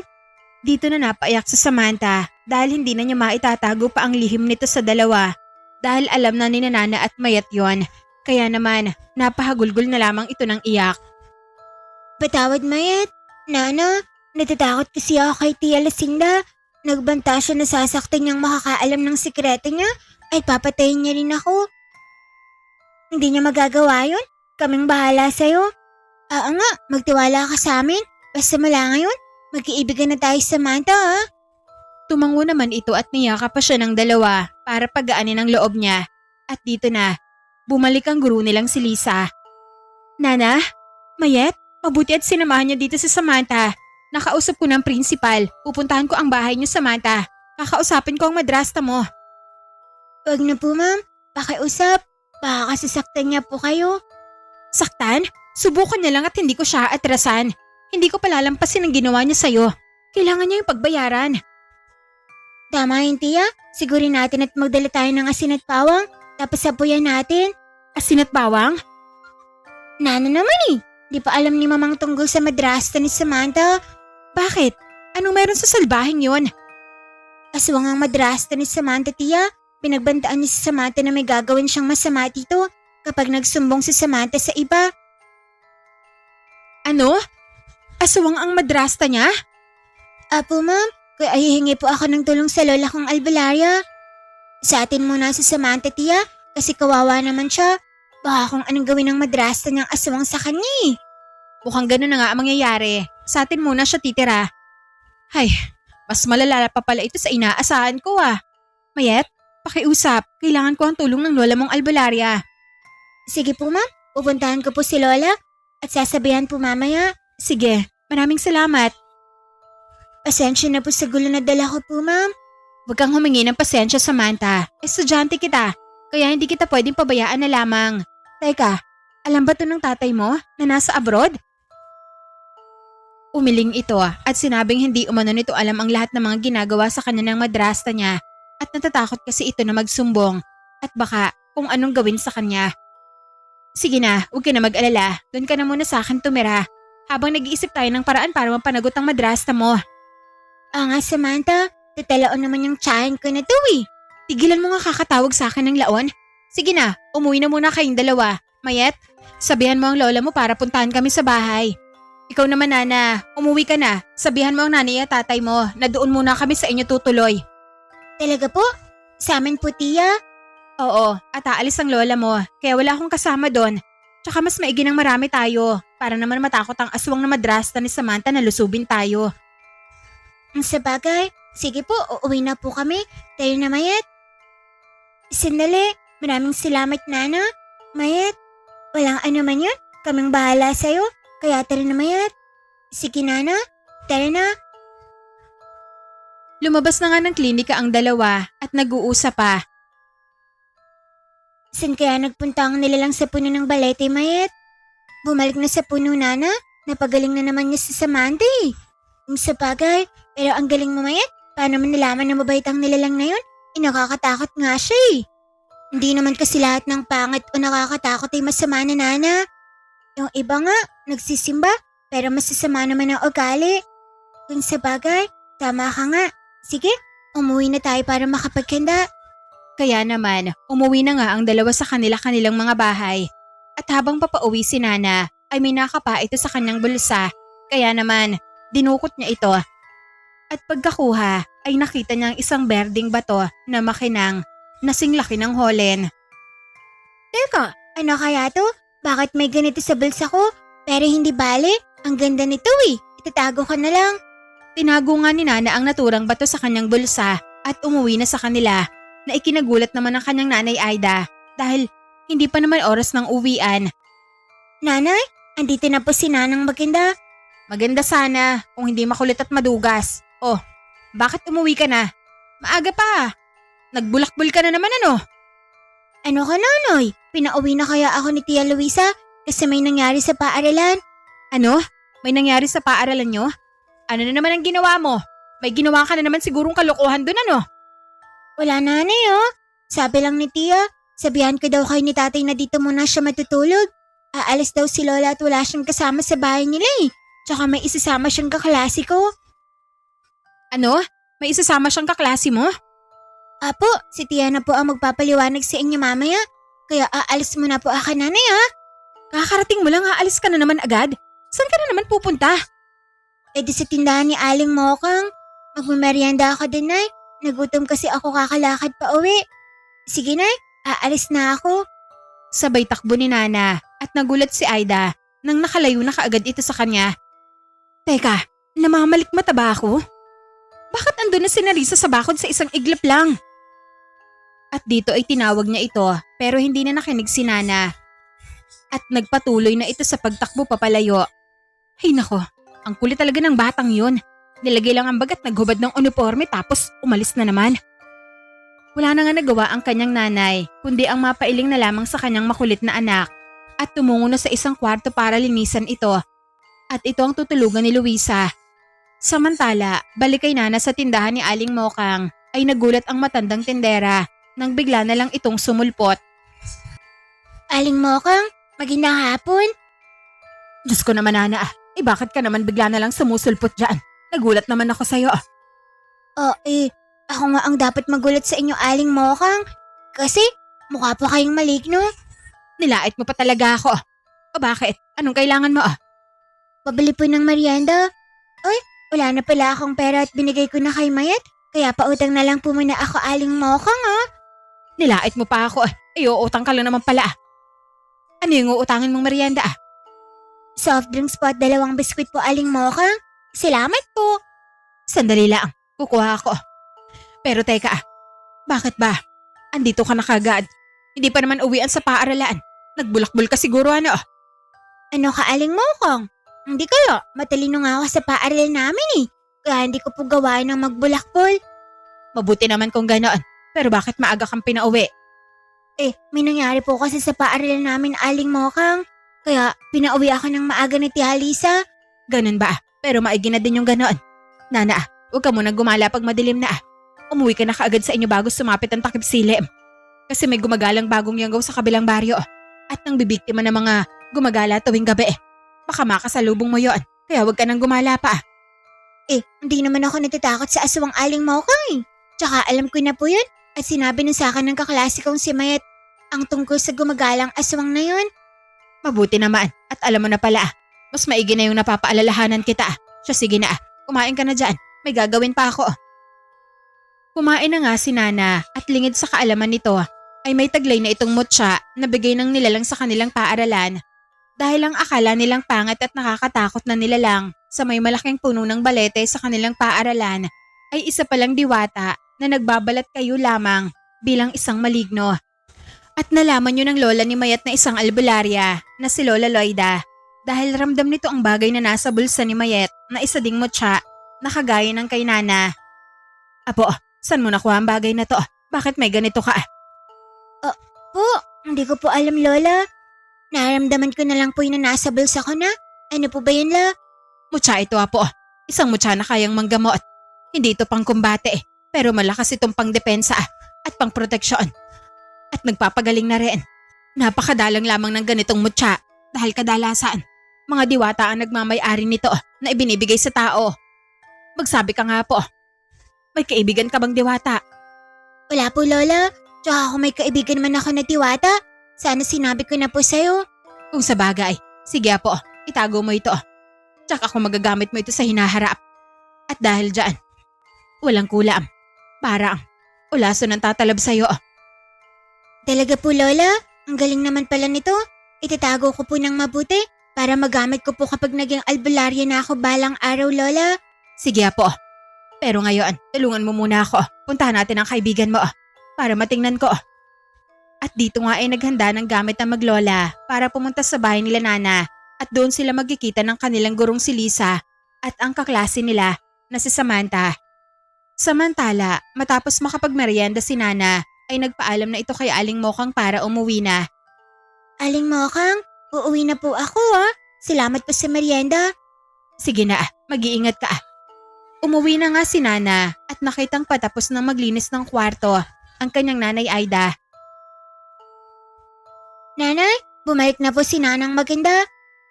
Dito na napaiyak si Samantha dahil hindi na niya maitatago pa ang lihim nito sa dalawa dahil alam na ni Nana at Mayet yon. Kaya naman, napahagulgol na lamang ito ng iyak. Patawad, Mayet. Nana, natatakot kasi ako kay Tia Lucinda. Nagbanta siya na sasaktan niyang makakaalam ng sikreto niya ay papatayin niya rin ako. Hindi niya magagawa yun. Kaming bahala sa'yo. Nga, magtiwala ka sa amin. Basta mula ngayon, magkiibigan na tayo, Samantha, ha? Tumango naman ito at niyaka pa siya ng dalawa para pagaanin ang loob niya. At dito na, bumalik ang guru nilang si Lisa. Nana, Mayet, mabuti at sinamahan niya dito si Samantha. Nakausap ko ng principal. Pupuntahan ko ang bahay niyo, Samantha. Kakausapin ko ang madrasta mo. Wag na po, ma'am. Pakiusap. Baka kasasaktan niya po kayo. Saktan? Subukan niya lang at hindi ko siya atrasan. Hindi ko palalampasin ang ginawa niya sa'yo. Kailangan niya yung pagbayaran. Tama yun, Tia. Sigurin natin at magdala tayo ng asin at bawang. Tapos sabuyan natin. Asin at bawang? Nana naman eh. Di pa alam ni Mamang tungkol sa madrasta ni Samantha. Bakit? Anong meron sa salbahing yun? Aswang ang madrasta ni Samantha, Tia. Pinagbantaan niya si Samantha na may gagawin siyang masama dito kapag nagsumbong si Samantha sa iba. Ano? Aswang ang madrasta niya? Apo, ma'am. Kaya hihingi po ako ng tulong sa lola kong Albularia. Sa atin muna si Samantha, Tia. Kasi kawawa naman siya. Baka kung anong gawin ng madrasta niyang aswang sa kanya eh. Mukhang ganun na nga ang mangyayari. Sa atin muna siya titira. Ay, mas malala pa pala ito sa inaasahan ko ah. Mayet, pakiusap. Kailangan ko ang tulong ng lola mong Albularia. Sige po, ma'am. Pupuntahan ko po si Lola at sasabihan po mamaya. Sige, maraming salamat. Pasensya na po sa gulo na dala ko po, ma'am. Huwag kang humingi ng pasensya, Samantha. Estudyante kita, kaya hindi kita pwedeng pabayaan na lamang. Teka, alam ba to ng tatay mo na nasa abroad? Umiling ito at sinabing hindi umano nito alam ang lahat ng mga ginagawa sa kanya ng madrasta niya at natatakot kasi ito na magsumbong at baka kung anong gawin sa kanya. Sige na, huwag ka na mag-alala. Doon ka na muna sa akin tumira habang nag-iisip tayo ng paraan para mapanagot ang madrasta mo. Nga, Samantha. Tatalaon naman yung tsahin ko na to eh. Tigilan mo nga kakatawag sa akin ng laon. Sige na, umuwi na muna kayong dalawa. Mayet, sabihan mo ang lola mo para puntahan kami sa bahay. Ikaw naman, Nana, umuwi ka na. Sabihan mo ang nanay at tatay mo na doon muna kami sa inyo tutuloy. Talaga po? Sa amin po, Tia? Oo, at aalis ang lola mo, kaya wala akong kasama doon. Tsaka mas maigi ng marami tayo, para naman matakot ang aswang na madrasta ni Samantha na lusubin tayo. Sa bagay, sige po, uuwi na po kami. Tayo na, Mayet. Sandali, maraming salamat, Nana. Mayet, walang ano man yun. Kaming bahala sa'yo, kaya tara na, Mayet. Sige, Nana, tara na. Lumabas na nga ng klinika ang dalawa at nag-uusap pa. San kaya nagpunta ang nilalang sa puno ng balete, Mayet? Bumalik na sa puno, Nana. Napagaling na naman niya sa Samantha eh. Sa bagay, pero ang galing mo, Mayet. Paano mo nalaman na mabait ang nilalang na yun? Nakakatakot nga siya eh. Hindi naman kasi lahat ng pangit o nakakatakot ay masama na, Nana. Yung iba nga, nagsisimba, pero masasama naman ang ugali. Kung sa bagay, tama ka nga. Sige, umuwi na tayo para makapagkanda. Kaya naman, umuwi na nga ang dalawa sa kanilang mga bahay. At habang papauwi si Nana, ay may nakapa ito sa kanyang bulsa. Kaya naman, dinukot niya ito. At pagkakuha, ay nakita niya ang isang berding bato na makinang, nasing laki ng holen. Teka, ano kaya to? Bakit may ganito sa bulsa ko? Pero hindi bale, ang ganda nito eh. Itatago ko na lang. Tinago nga ni Nana ang naturang bato sa kanyang bulsa at umuwi na sa kanila na ikinagulat naman ng kanyang nanay Aida dahil hindi pa naman oras ng uwian. Nanay, andito na po si Nanang Maganda. Maganda sana kung hindi makulit at madugas. Oh, bakit umuwi ka na? Maaga pa. Nagbulakbul ka na naman ano? Ano ka, Nanay? Pinauwi na kaya ako ni Tia Luisa kasi may nangyari sa paaralan. Ano? May nangyari sa paaralan nyo? Ano na naman ang ginawa mo? May ginawa ka na naman sigurong kalokohan doon ano? Wala, Nanay oh. Sabi lang ni Tia, sabihan ko daw kayo ni Tatay na dito muna siya matutulog. Aalis daw si Lola at wala siyang kasama sa bahay nila eh. Tsaka may isasama siyang kaklase ko. Ano? May isasama siyang kaklase mo? Apo, si Tia na po ang magpapaliwanag sa inyo mamaya. Kaya aalis muna po ako, Nanay ah. Kakarating mo lang, aalis ka na naman agad. Saan ka na naman pupunta? Eh di sa tindahan ni Aling Mokang. Magmamerienda ako din, Nay. Nagutom kasi ako kakalakad pa uwi. Sige, Nay. Aalis na ako. Sabay takbo ni Nana at nagulat si Aida nang nakalayo na kaagad ito sa kanya. Teka, namamalikmata ba ako? Bakit andun na si Narisa sa bakod sa isang iglap lang? At dito ay tinawag niya ito pero hindi na nakinig si Nana. At nagpatuloy na ito sa pagtakbo papalayo. Ay nako, ang kulit talaga ng batang yun. Nilagay lang ang bagat naghubad ng uniforme tapos umalis na naman. Wala na nga nagawa ang kanyang nanay kundi ang mapailing na lamang sa kanyang makulit na anak at tumungo na sa isang kwarto para linisan ito. At ito ang tutulugan ni Luisa. Samantala, balik kay Nana sa tindahan ni Aling Mokang ay nagulat ang matandang tindera nang bigla na lang itong sumulpot. Aling Mokang, magandang hapon. Diyos ko naman Nana, bakit ka naman bigla na lang sumusulpot dyan? Nagulat naman ako sa'yo. Ako nga ang dapat magulat sa inyo, Aling Mokang. Kasi mukha pa kayong maligno. Nilait mo pa talaga ako. O bakit? Anong kailangan mo? Pabili po ng merienda. Ay, wala na pala akong pera at binigay ko na kay Mayat. Kaya pautang na lang po muna ako, Aling Mokang ah. Nilait mo pa ako. Uutang ka lang naman pala. Ano yung uutangin mong merienda? Soft drinks po at 2 biskwit po, Aling Mokang. Salamat po. Sandali lang. Kukuha ako. Pero teka, bakit ba? Andito ka na kagad. Hindi pa naman uwian sa paaralan. Nagbulakbul ka siguro ano? Ano ka, Aling Mokang? Hindi kaya, matalino nga ako sa paaralan namin eh. Kaya hindi ko po gawain ng magbulakbol. Mabuti naman kung ganoon. Pero bakit maaga kang pinauwi? May nangyari po kasi sa paaralan namin, Aling Mokang. Kaya pinauwi ako ng maaga ni Tia Lisa. Ganun ba? Pero maigi na din yung ganoon. Nana, huwag ka munang gumala pag madilim na. Umuwi ka na kaagad sa inyo bago sumapit ang takip silim. Kasi may gumagalang bagong yanggaw sa kabilang baryo. At nang bibiktima ng mga gumagala tuwing gabi. Baka makasalubong mo yon. Kaya huwag ka nang gumala pa. Hindi naman ako natatakot sa aswang, Aling Mokang eh. Tsaka alam ko na po yun. At sinabi na sa akin ng kaklase kong si Mayat ang tungkol sa gumagalang aswang na yun. Mabuti naman. At alam mo na pala. Mas maigi na yung napapaalalahanan kita. Siya sige na. Kumain ka na dyan. May gagawin pa ako. Kumain na nga si Nana at lingid sa kaalaman nito ay may taglay na itong mutya na bigay ng nilalang sa kanilang paaralan. Dahil ang akala nilang pangat at nakakatakot na nilalang sa may malaking puno ng balete sa kanilang paaralan ay isa palang diwata na nagbabalat kayo lamang bilang isang maligno. At nalaman yun ng lola ni Mayat na isang albularya na si Lola Loida dahil ramdam nito ang bagay na nasa bulsa ni Mayat na isa ding mutya na kagaya ng kay Nana. Apo, saan mo nakuha ang bagay na to? Bakit may ganito ka? Po, hindi ko po alam, Lola. Naramdaman ko na lang po yung nasa bulsa ko na. Ano po ba yun, La? Mutya ito, Apo. Isang mutya na kayang manggamot. Hindi ito pang kumbate pero malakas itong pang depensa at pang proteksyon. At nagpapagaling na rin. Napakadalang lamang ng ganitong mutya dahil kadalasan, mga diwata ang nagmamay-ari nito na ibinibigay sa tao. Magsabi ka nga po, may kaibigan ka bang diwata? Wala po, Lola. Tsaka kung may kaibigan man ako na diwata, sana sinabi ko na po sa'yo. Kung sa bagay, sige po, itago mo ito. Tsaka kung magagamit mo ito sa hinaharap. At dahil dyan, walang kulam. Parang ulaso ng tatalab sa'yo. Talaga po, Lola? Ang galing naman pala nito. Itatago ko po ng mabuti para magamit ko po kapag naging albularya na ako balang araw, Lola. Sige po. Pero ngayon, tulungan mo muna ako. Puntahan natin ang kaibigan mo para matingnan ko. At dito nga ay naghanda ng gamit ng maglola para pumunta sa bahay nila Nana at doon sila magkikita ng kanilang gurong si Lisa at ang kaklase nila na si Samantha. Samantala, matapos makapagmerienda si Nana ay nagpaalam na ito kay Aling Mokang para umuwi na. Aling Mokang, uuwi na po ako Salamat po sa merienda. Sige na, mag-iingat ka. Umuwi na nga si Nana at nakitang patapos na maglinis ng kwarto ang kanyang nanay Aida. Nanay, bumalik na po si Nanang maganda.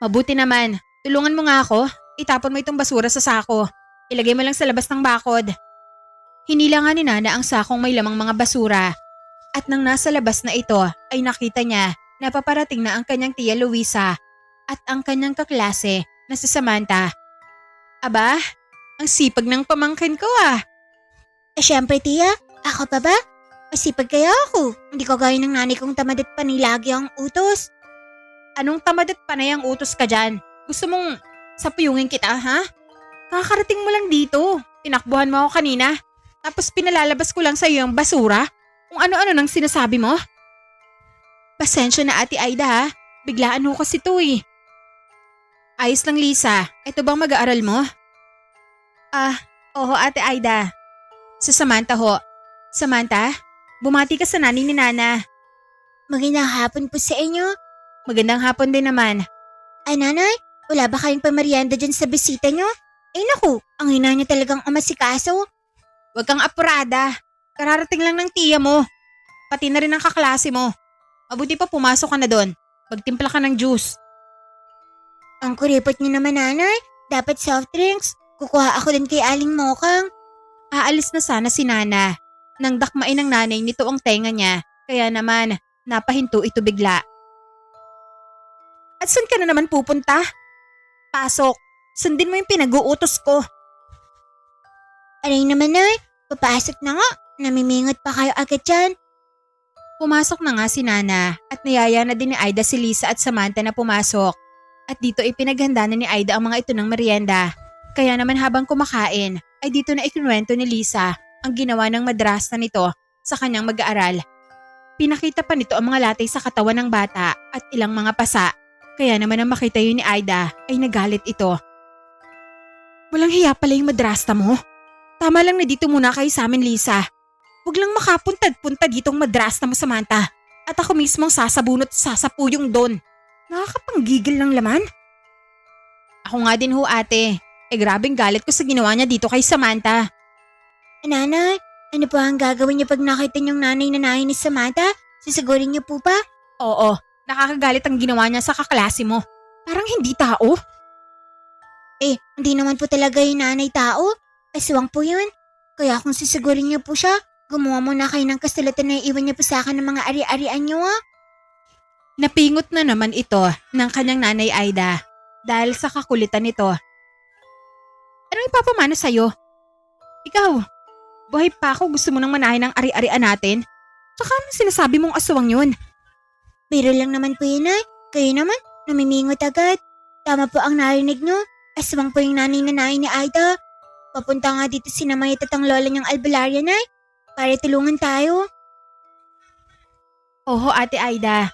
Mabuti naman, tulungan mo nga ako. Itapon mo itong basura sa sako. Ilagay mo lang sa labas ng bakod. Hinila nga ni Nana ang sakong may lamang mga basura. At nang nasa labas na ito ay nakita niya na paparating na ang kanyang tiya Luisa at ang kanyang kaklase na si Samantha. Aba, ang sipag ng pamangkin ko Syempre, tiya, ako pa ba? Masipag kaya ako. Hindi ko gaya ng nanay kong tamad at panilagi ang utos. Anong tamad at panay ang utos ka dyan? Gusto mong sapuyungin kita, ha? Kakarating mo lang dito. Tinakbuhan mo ako kanina. Tapos pinalalabas ko lang sa iyo ang basura. Kung ano-ano nang sinasabi mo. Pasensya na Ate Aida ha. Biglaan ho kasi ito Ayos lang Lisa. Ito bang mag-aaral mo? Oo Ate Aida. Sa Samantha ho. Samantha, bumati ka sa nanay ni Nana. Magandang hapon po sa inyo. Magandang hapon din naman. Ay nanay, wala ba kayong pamerienda dyan sa bisita nyo? Ay naku, ang ina niya talagang umasikaso. Huwag kang apurada. Kararating lang ng tiya mo. Pati na rin ang kaklase mo. Mabuti pa pumasok ka na doon. Magtimpla ka ng juice. Ang kuripot niyo naman nanay, dapat soft drinks. Kukuha ako din kay Aling Mokang. Aalis na sana si Nana. Nang dakmain ng nanay nito ang tenga niya. Kaya naman, napahinto ito bigla. At saan ka na naman pupunta? Pasok. Sundin mo yung pinag-uutos ko. Aray naman nay, papasok na nga. Namimingot pa kayo agad dyan. Pumasok na nga si Nana at niyaya na din ni Aida si Lisa at Samantha na pumasok. At dito ipinaghanda na ni Aida ang mga ito ng merienda. Kaya naman habang kumakain ay dito na ikinuwento ni Lisa ang ginawa ng madrasta nito sa kanyang mag-aaral. Pinakita pa nito ang mga latay sa katawan ng bata at ilang mga pasa. Kaya naman nang makita yun ni Aida ay nagalit ito. Walang hiya pala yung madrasta mo. Tama lang na dito muna kayo sa amin Lisa. Huwag lang makapuntad-punta ditong madrasta mo Samantha. At ako mismo sasabunot sasapuyong doon. Nakakapanggigil ng laman. Ako nga din ho ate. Grabing galit ko sa ginawa niya dito kay Samantha. Nanay, ano po ang gagawin niyo pag nakita niyong nanay na nahin ni Samantha? Sisigurin niyo po ba? Oo, nakakagalit ang ginawa niya sa kaklase mo. Parang hindi tao. Hindi naman po talaga yung nanay tao. Aswang po yun. Kaya kung sisigurin niyo po siya, gumawa muna kayo ng kasulatan na iiwan niyo po sa akin ng mga ari-arian niyo Napingot na naman ito ng kanyang nanay Aida dahil sa kakulitan nito. Ano ipapamana sa'yo? Ikaw, buhay pa ako gusto mo nang manahin ng ari-arian natin? Tsaka anong sinasabi mong aswang yun? Pero lang naman po yun ay. Kayo naman, namimingot agad. Tama po ang narinig niyo. Aswang po yung nanay na nahin ni Aida. Papunta nga dito si Namayat at ang lola niyang albularya nay. Para tulungan tayo. Oho Ate Aida.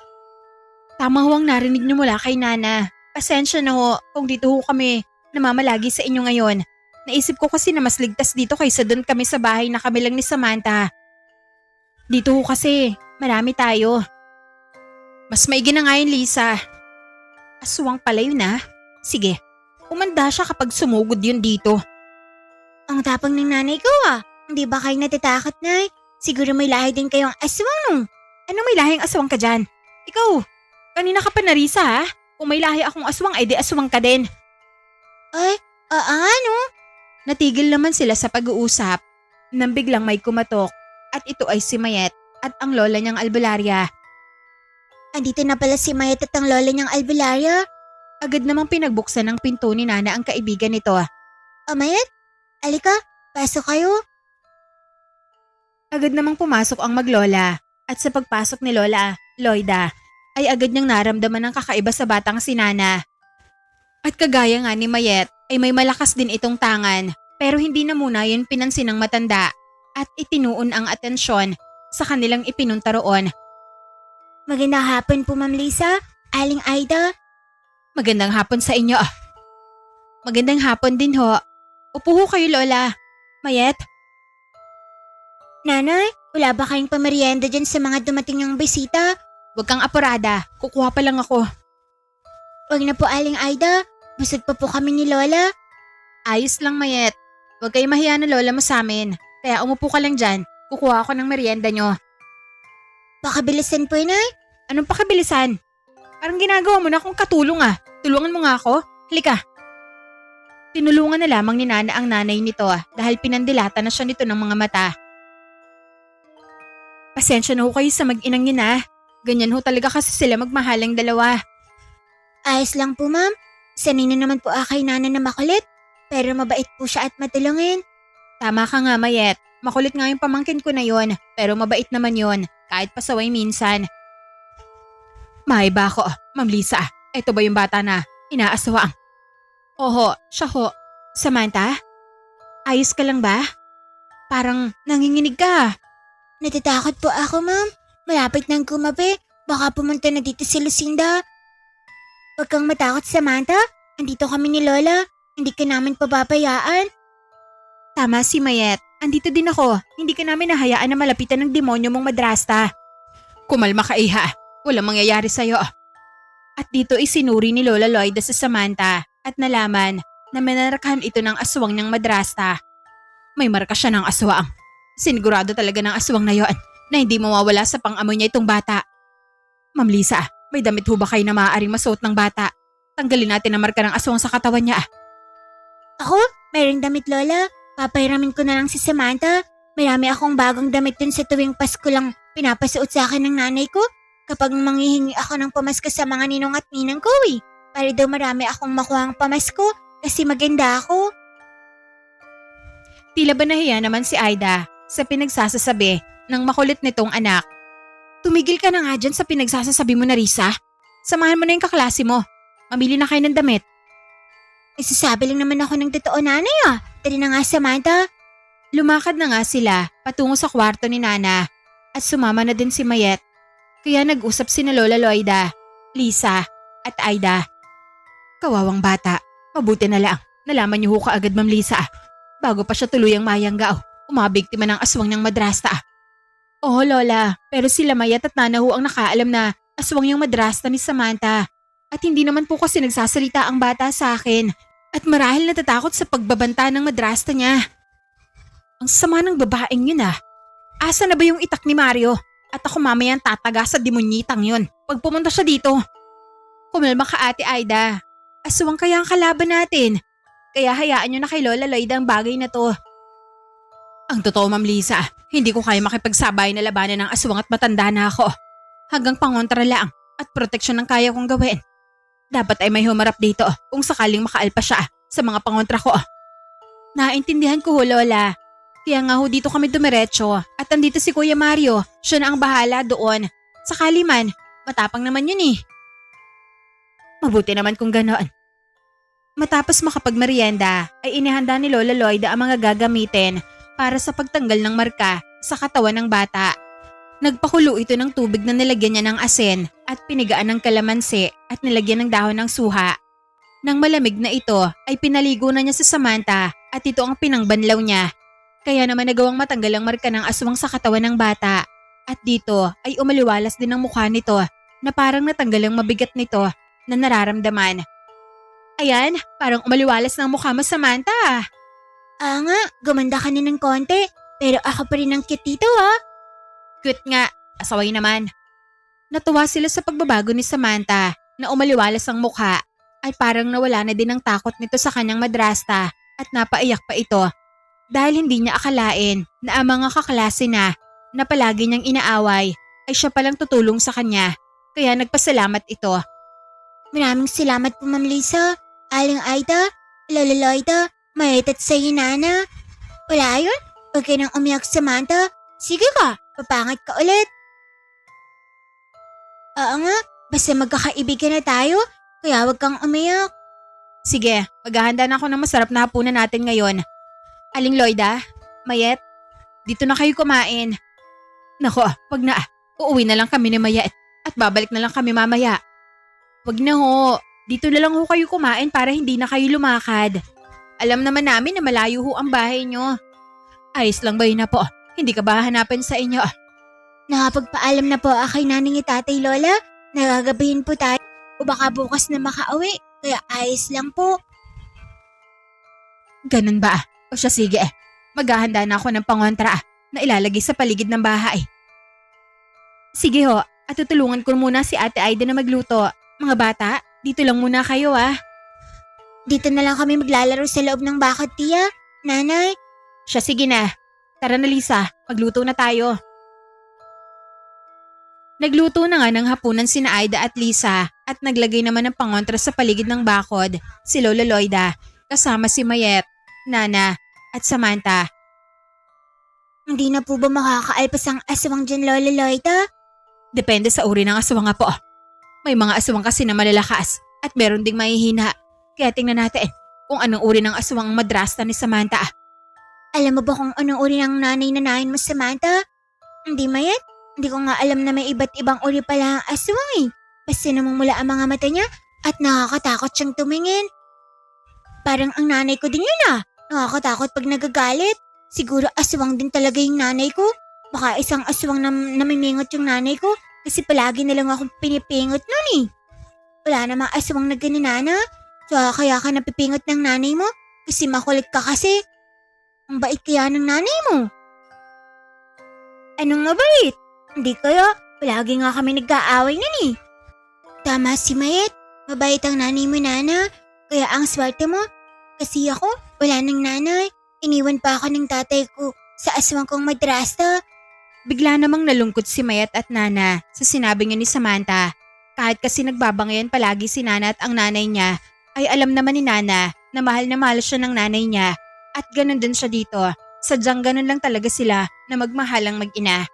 Tama ho ang narinig niyo mula kay Nana. Pasensya na ho kung dito ho kami namamalagi sa inyo ngayon. Naisip ko kasi na mas ligtas dito kaysa doon kami sa bahay na kami lang ni Samantha. Dito ho kasi marami tayo. Mas maigi na nga yun Lisa. Aswang pala yun Sige, umanda siya kapag sumugod yun dito. Ang tapang ng nanay ko Hindi ba kayo natatakot nay? Siguro may lahi din kayong aswang Anong may lahing aswang ka dyan? Ikaw, kanina ka pa narisa ha? Kung may lahi akong aswang ay di aswang ka din. Ay, ano? Natigil naman sila sa pag-uusap nang biglang may kumatok at ito ay si Mayet at ang lola niyang albularya. Andito na pala si Mayet at ang lola niyang albularya. Agad namang pinagbuksan ng pinto ni Nana ang kaibigan nito. O Mayet, alika, pasok kayo. Agad namang pumasok ang maglola at sa pagpasok ni Lola Loida ay agad niyang naramdaman ng kakaiba sa batang si Nana. At kagaya nga ni Mayet ay may malakas din itong tangan pero hindi na muna yun pinansin ng matanda at itinuon ang atensyon sa kanilang ipinunta roon. Magandang hapon po Ma'am Lisa, Aling Aida. Magandang hapon sa inyo. Magandang hapon din ho. Upo ho kayo Lola. Mayet? Nanay, wala ba kayong pamerienda dyan sa mga dumating ng bisita? Huwag kang apurada. Kukuha pa lang ako. Huwag na po Aling Aida, busog pa po kami ni Lola. Ayos lang Mayet. Huwag kayo mahiya na lola mo sa amin. Kaya umupo ka lang dyan. Kukuha ako ng merienda nyo. Pakabilisan po Nay. Anong pakabilisan? Parang ginagawa mo na akong katulong ah. Tulungan mo nga ako. Halika. Tinulungan na lamang ni Nana ang nanay nito dahil pinandilata na siya nito ng mga mata. Pasensya na ho kayo sa mag-inang yun ah. Ganyan ho talaga kasi sila magmahalang dalawa. Ayos lang po Ma'am. Sanay na naman po kay Nana na makulit. Pero mabait po siya at matulungin. Tama ka nga Mayet. Makulit nga yung pamangkin ko na yon. Pero mabait naman yon. Kahit pasaway minsan. Mahay ba ako, Ma'am Lisa? Ito ba yung bata na inaasawang? Oho, siya ho. Samantha? Ayos ka lang ba? Parang nanginginig ka. Natatakot po ako Ma'am. Malapit nang gumabi. Baka pumunta na dito si Lucinda. Huwag kang matakot Samantha. Andito kami ni Lola. Hindi ka namin pababayaan. Tama si Mayet. Andito din ako. Hindi ka namin nahayaan na malapitan ng demonyo mong madrasta. Kumalma ka iha. Walang mangyayari sa'yo. At dito isinuri ni Lola Loida sa Samantha at nalaman na manarakahan ito ng aswang niyang madrasta. May marka siya ng aswang. Sinigurado talaga ng aswang na yon na hindi mawawala sa pang-amoy niya itong bata. Ma'am Lisa, may damit ho ba kayo na maaaring masuot ng bata? Tanggalin natin ang marka ng aswang sa katawan niya. Ako? Mayroong damit Lola. Papairamin ko na lang si Samantha. Marami akong bagong damit dun sa tuwing Pasko lang pinapasuot sa akin ng nanay ko. Kapag manghihingi ako ng pamasko sa mga ninong at ninang ko Para daw marami akong makuhang pamasko kasi maganda ako. Tila ba nahiya naman si Aida sa pinagsasasabi ng makulit nitong anak. Tumigil ka na nga dyan sa pinagsasasabi mo na Risa. Samahan mo na yung kaklase mo. Mamili na kayo ng damit. Isasabi lang naman ako ng totoo nanay Tari na nga Samantha. Lumakad na nga sila patungo sa kwarto ni Nana at sumama na din si Mayet. Kaya nag-usap si Lola Loida, Lisa at Aida. Kawawang bata, mabuti na lang. Nalaman niyo ho kaagad Ma'am Lisa. Bago pa siya tuluyang mayangga umabiktima ng aswang niyang madrasta. Oo Lola, pero sila Mayet at Nana ho ang nakaalam na aswang yung madrasta ni Samantha. At hindi naman po kasi nagsasalita ang bata sa akin. At marahil natatakot sa pagbabanta ng madrasta niya. Ang sama ng babaeng yun Asa na ba yung itak ni Mario? At ako mamayang tataga sa demonyitang yun pag pumunta siya dito. Kumalma ka Ate Aida. Aswang kaya ang kalaban natin. Kaya hayaan nyo na kay Lola Loida ang bagay na to. Ang totoo Ma'am Lisa, hindi ko kaya makipagsabay na labanan ng aswang at matanda na ako. Hanggang pangontra lang at proteksyon ang kaya kong gawin. Dapat ay may humarap dito kung sakaling makaalpa siya sa mga pangontra ko. Naintindihan ko ho Lola. Kaya nga ho dito kami dumiretso at andito si Kuya Mario. Siya na ang bahala doon. Sakali man, matapang naman yun Mabuti naman kung ganoon. Matapos makapagmerienda ay inihanda ni Lola Loida ang mga gagamitin para sa pagtanggal ng marka sa katawan ng bata. Nagpakulo ito ng tubig na nilagyan niya ng asin at pinigaan ng kalamansi at nilagyan ng dahon ng suha. Nang malamig na ito ay pinaligo na niya sa Samantha at ito ang pinangbanlaw niya. Kaya naman nagawang matanggal ang marka ng aswang sa katawan ng bata. At dito ay umaliwalas din ang mukha nito na parang natanggal ang mabigat nito na nararamdaman. Ayan, parang umaliwalas ng mukha mo Samantha. Nga, gumanda ka na ng konti. Pero ako pa rin ang cute dito Cute nga, asaway naman. Natuwa sila sa pagbabago ni Samantha na umaliwalas ang mukha ay parang nawala na din ang takot nito sa kanyang madrasta at napaiyak pa ito dahil hindi niya akalain na ang mga kaklase na palagi niyang inaaway ay siya palang tutulong sa kanya kaya nagpasalamat ito. Maraming salamat po Ma'am Lisa, Aling Aida, Lola Loida, Mayet at sa'yo Nana. Wala yun, huwag ka nang umiyak Samantha. Sige ka, papangit ka ulit. Oo nga, basta magkakaibigan na tayo, kaya huwag kang umiyak. Sige, maghahanda na ako ng masarap na hapunan natin ngayon. Aling Loida, Mayet, dito na kayo kumain. Nako, wag na. Uuwi na lang kami ni Mayet at babalik na lang kami mamaya. Wag na ho, dito na lang ho kayo kumain para hindi na kayo lumakad. Alam naman namin na malayo ho ang bahay nyo. Ayos lang ba yun na po? Hindi ka ba hanapin sa inyo? Nakapagpaalam na po kay nanay ni tatay Lola, nagagabihin po tayo o baka bukas na makauwi, kaya ayos lang po. Ganun ba? O siya sige, maghahanda na ako ng pangontra na ilalagay sa paligid ng bahay. Sige ho, at tutulungan ko muna si Ate Aida na magluto. Mga bata, dito lang muna kayo Dito na lang kami maglalaro sa loob ng bakod, tiya. Nanay. Siya sige na. Tara na Lisa, magluto na tayo. Nagluto na nga ng hapunan sina Aida at Lisa at naglagay naman ng pangontra sa paligid ng bakod si Lola Loida kasama si Mayet, Nana at Samantha. Hindi na po ba makakaalpas ang aswang dyan, Lola Loida? Depende sa uri ng aswang nga po. May mga aswang kasi na malalakas at meron ding mahihina. Kaya tingnan natin kung anong uri ng aswang ang madrasta ni Samantha. Alam mo ba kung anong uri ng nanay mo, Samantha? Hindi, Mayet. Hindi ko nga alam na may iba't ibang uri pala ang aswang Basta namumula ang mga mata niya at nakakatakot siyang tumingin. Parang ang nanay ko din yun Nakakatakot pag nagagalit. Siguro aswang din talaga yung nanay ko. Baka isang aswang na namimingot yung nanay ko kasi palagi na lang akong pinipingot nun Wala namang aswang na ganinana. So kaya ka napipingot ng nanay mo kasi makulit ka kasi. Ang bait kaya ng nanay mo. Anong mabait? Hindi kaya, palagi nga kami nag-aaway nun Tama si Mayet, mabait ang nanay mo Nana. Kaya ang swerte mo, kasi ako, wala nang nanay. Iniwan pa ako ng tatay ko sa aswang kong madrasta. Bigla namang nalungkot si Mayet at Nana sa sinabi niya ni Samantha. Kahit kasi nagbabangayan palagi si Nana at ang nanay niya, ay alam naman ni Nana na mahal siya ng nanay niya at ganun din siya dito. Sadyang ganun lang talaga sila na magmahalang mag-ina.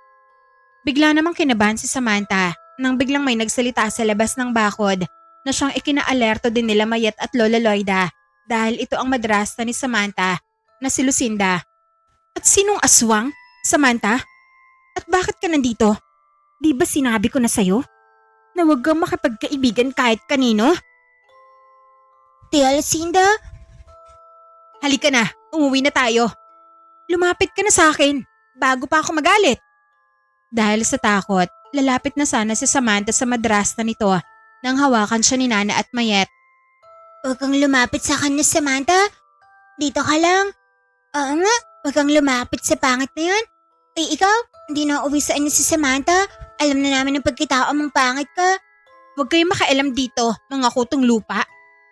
Bigla namang kinabahan si Samantha nang biglang may nagsalita sa labas ng bakod na siyang ikinaalerto din nila Mayet at Lola Loida dahil ito ang madrasta ni Samantha na si Lucinda. At sinong aswang? Samantha? At bakit ka nandito? Di ba sinabi ko na sa'yo? Na huwag kang makipagkaibigan kahit kanino? Tia Lucinda? Halika na, umuwi na tayo. Lumapit ka na sa akin, bago pa ako magalit. Dahil sa takot, lalapit na sana si Samantha sa madrasta nito nang hawakan siya ni Nana at Mayet. Huwag kang lumapit sa kanya, Samantha. Dito ka lang. Oo nga, huwag kang lumapit sa pangit na yun. Ikaw, hindi na uwi sa inyo si Samantha. Alam na namin ang pagkitao mong pangit ka. Huwag kayong makailam dito, mga kutong lupa.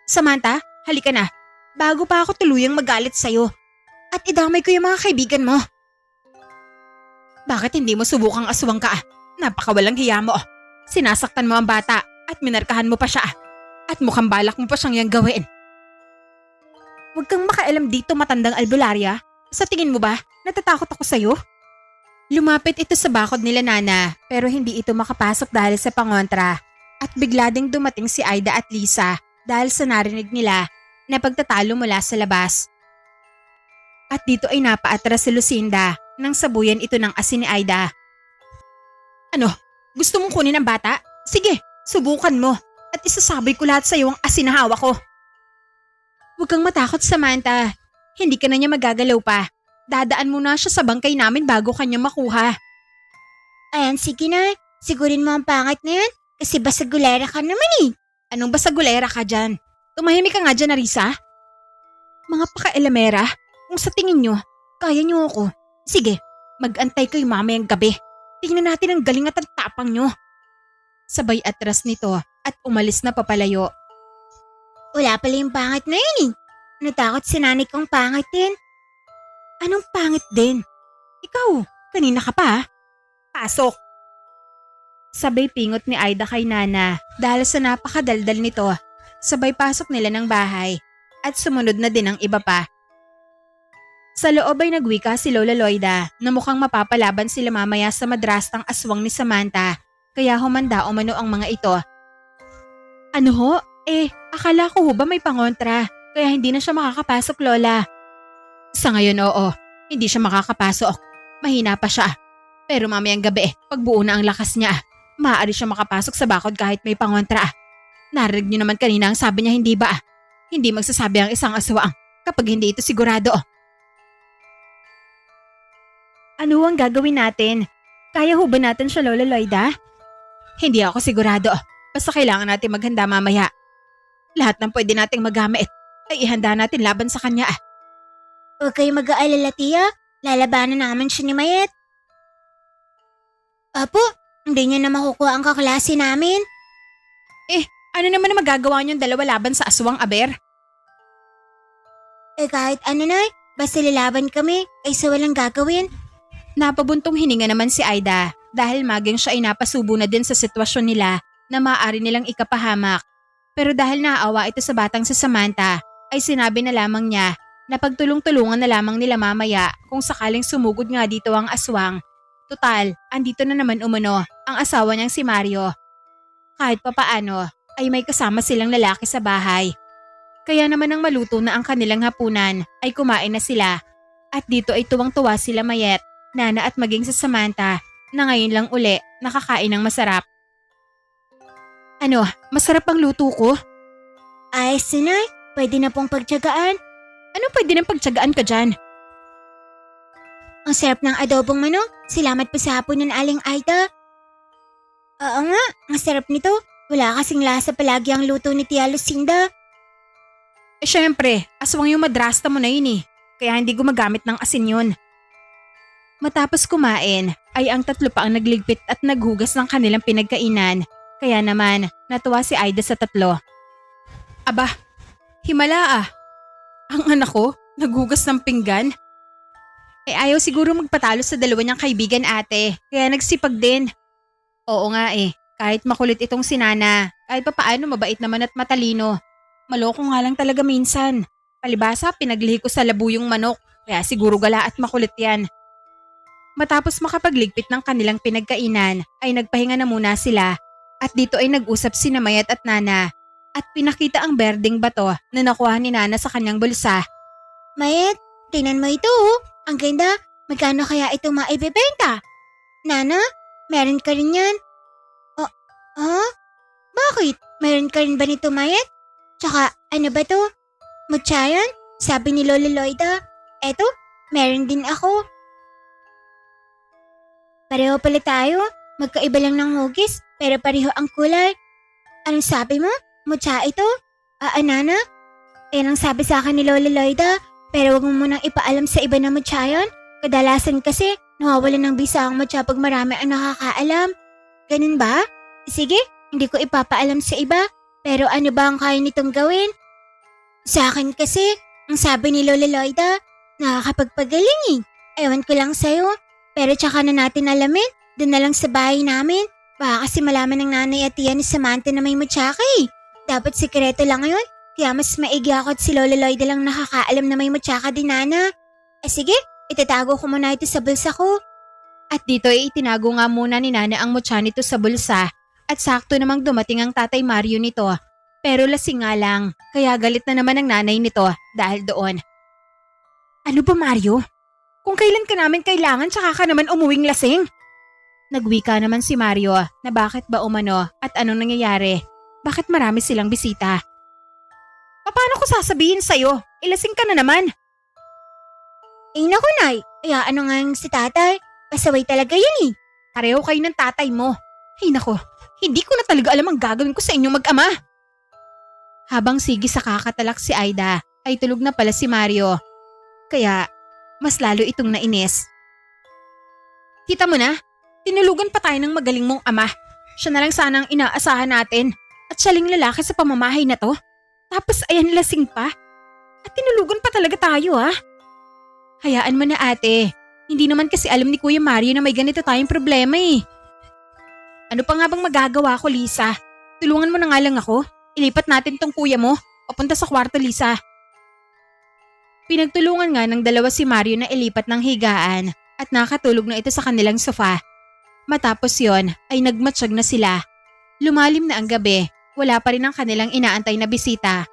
Samantha, halika na. Bago pa ako tuluyang magalit sa'yo. At idamay ko yung mga kaibigan mo. Bakit hindi mo subukang aswang ka? Napakawalang hiya mo. Sinasaktan mo ang bata at minarkahan mo pa siya. At mukhang balak mo pa siyang yang gawin. Huwag kang makailam dito, matandang albularya. Sa tingin mo ba, natatakot ako sa'yo? Lumapit ito sa bakod nila Nana pero hindi ito makapasok dahil sa pangontra. At bigla ding dumating si Aida at Lisa dahil sa narinig nila na pagtatalo mula sa labas. At dito ay napaatras si Lucinda nang sabuyan ito ng asin ni Aida. Ano? Gusto mong kunin ang bata? Sige, subukan mo. At isasaboy ko lahat sa iyo ang asin na hawak ko. Huwag kang matakot, Samantha. Hindi ka na niya magagalaw pa. Dadaan muna siya sa bangkay namin bago kanya makuha. Ayan, sige na. Sigurin mo ang pangit na yan kasi basagulera ka naman Anong basagulera ka dyan? Tumahimik ka nga dyan, Arisa. Mga pakailamera, kung sa tingin nyo, kaya nyo ako. Sige, mag-antay kayo mamayang gabi. Tingnan natin ang galing at ang tapang nyo. sabay atras nito at umalis na papalayo. Wala pala yung pangit na yun eh. Natakot si nanay kong pangit din. Anong pangit din? Ikaw, kanina ka pa. Pasok! Sabay pingot ni Aida kay Nana dahil sa napakadaldal nito. Sabay pasok nila ng bahay at sumunod na din ang iba pa. Sa loob ay nagwika si Lola Loida na mukhang mapapalaban sila mamaya sa madrastang aswang ni Samantha kaya humanda umano ang mga ito. Ano ho? Akala ko ho ba may pangontra kaya hindi na siya makakapasok, Lola? Sa ngayon oo, hindi siya makakapasok. Mahina pa siya. Pero mamayang gabi, pagbuo na ang lakas niya, maaari siya makapasok sa bakod kahit may pangontra. Narinig niyo naman kanina ang sabi niya, hindi ba? Hindi magsasabi ang isang aswang kapag hindi ito sigurado. Ano ang gagawin natin? Kaya ho ba natin siya, Lola Loida? Hindi ako sigurado. Basta kailangan natin maghanda mamaya. Lahat ng pwede nating magamit ay ihanda natin laban sa kanya. Huwag kayo mag-aalala, tiya. Lalabanan naman siya ni Mayet. Apo, hindi niya na makukuha ang kaklase namin. Ano naman ang magagawa niyong dalawa laban sa aswang, Aber? Kahit ano na, basta lalaban kami, ay sa walang gagawin. Napabuntong hininga naman si Aida dahil maging siya ay napasubo na din sa sitwasyon nila na maaari nilang ikapahamak. Pero dahil naawa ito sa batang si Samantha, ay sinabi na lamang niya na pagtulong-tulungan na lamang nila mamaya kung sakaling sumugod nga dito ang aswang. Tutal, andito na naman umano ang asawa niyang si Mario. Kahit papaano ay may kasama silang lalaki sa bahay. Kaya naman nang maluto na ang kanilang hapunan ay kumain na sila. At dito ay tuwang-tuwa sila Mayet, Nana at maging sa Samantha na ngayon lang uli nakakain ng masarap. Ano, masarap ang luto ko? Ay, sinay, pwede na pong pagtyagaan. Ano pwede nang pagtyagaan ka dyan? Ang sarap ng adobong manok. Salamat po sa hapon ng Aling Aida. Oo nga, ang sarap nito. Wala kasing lasa palagi ang luto ni Tia Lucinda. Syempre, aswang yung madrasta mo na yun eh. Kaya hindi gumagamit ng asin yun. Matapos kumain, ay ang tatlo pa ang nagligpit at naghugas ng kanilang pinagkainan. Kaya naman, natuwa si Aida sa tatlo. Aba, himala ah. Ang anak ko, naghugas ng pinggan? Ayaw siguro magpatalo sa dalawa niyang kaibigan ate, kaya nagsipag din. Oo nga kahit makulit itong si Nana, kahit papaano mabait naman at matalino. Maloko nga lang talaga minsan. Palibasa, pinaglihi ko sa labo yung manok, kaya siguro gala at makulit yan. Matapos makapagligpit ng kanilang pinagkainan, ay nagpahinga na muna sila. At dito ay nag-usap si Mayet at Nana. At pinakita ang berdeng bato na nakuha ni Nana sa kanyang bulsa. Mayet, tingnan mo ito oh. Ang ganda. Magkano kaya ito maibebenta? Nana, meron ka rin yan? Bakit? Meron ka rin ba nito, Mayet? Tsaka, ano ba to? Mutya yan? Sabi ni Lola Loida. Eto, meron din ako. Pareho pala tayo. Magkaiba lang ng hugis, pero pareho ang kulay. Anong sabi mo? Mutya ito? Nana? Yan ang sabi sa akin ni Lola Loida. Pero wag mo munang ipaalam sa iba na mutya yan. Kadalasan kasi, nawawalan ng bisa ang mutya pag marami ang nakakaalam. Ganun ba? Sige, hindi ko ipapaalam sa iba. Pero ano ba ang kaya nitong gawin? Sa akin kasi, ang sabi ni Lola Loida, nakakapagpagaling Ewan ko lang sa'yo. Pero tsaka na natin alamin, doon na lang sa bahay namin. Baka kasi malaman ng nanay at tiya ni Samantha na may mutya ka Dapat sikreto lang yun. Kaya mas maigi ako at si Lola Loida lang nakakaalam na may mutya ka din, Nana. Sige, itatago ko muna ito sa bulsa ko. At dito ay itinago nga muna ni Nana ang mutya nito sa bulsa. At sakto namang dumating ang tatay Mario nito. Pero lasing nga lang, kaya galit na naman ang nanay nito dahil doon. Ano ba Mario? Kung kailan ka namin kailangan tsaka ka naman umuwing lasing? Nagwika naman si Mario na bakit ba umano at anong nangyayari? Bakit marami silang bisita? Paano ko sasabihin sa'yo? Ilasing ka na naman. Naku, Nay. Kaya ano nga yung si tatay? Pasaway talaga yan Pareho kayo ng tatay mo. Ay nako, hindi ko na talaga alam ang gagawin ko sa inyong mag-ama. Habang sige sa kakatalak si Aida, ay tulog na pala si Mario. Kaya, mas lalo itong nainis. Kita mo na, tinulugan pa tayo ng magaling mong ama. Siya na lang sanang inaasahan natin. At siya lang lalaki sa pamamahay na to. Tapos ayan lasing pa. At tinulugan pa talaga tayo ha. Hayaan mo na ate. Hindi naman kasi alam ni Kuya Mario na may ganito tayong problema eh. Ano pa nga bang magagawa ko, Lisa? Tulungan mo na nga lang ako. Ilipat natin tong kuya mo. Papunta sa kwarto, Lisa. Pinagtulungan nga ng dalawa si Mario na ilipat ng higaan at nakatulog na ito sa kanilang sofa. Matapos yon ay nagmatsyag na sila. Lumalim na ang gabi. Wala pa rin ang kanilang inaantay na bisita.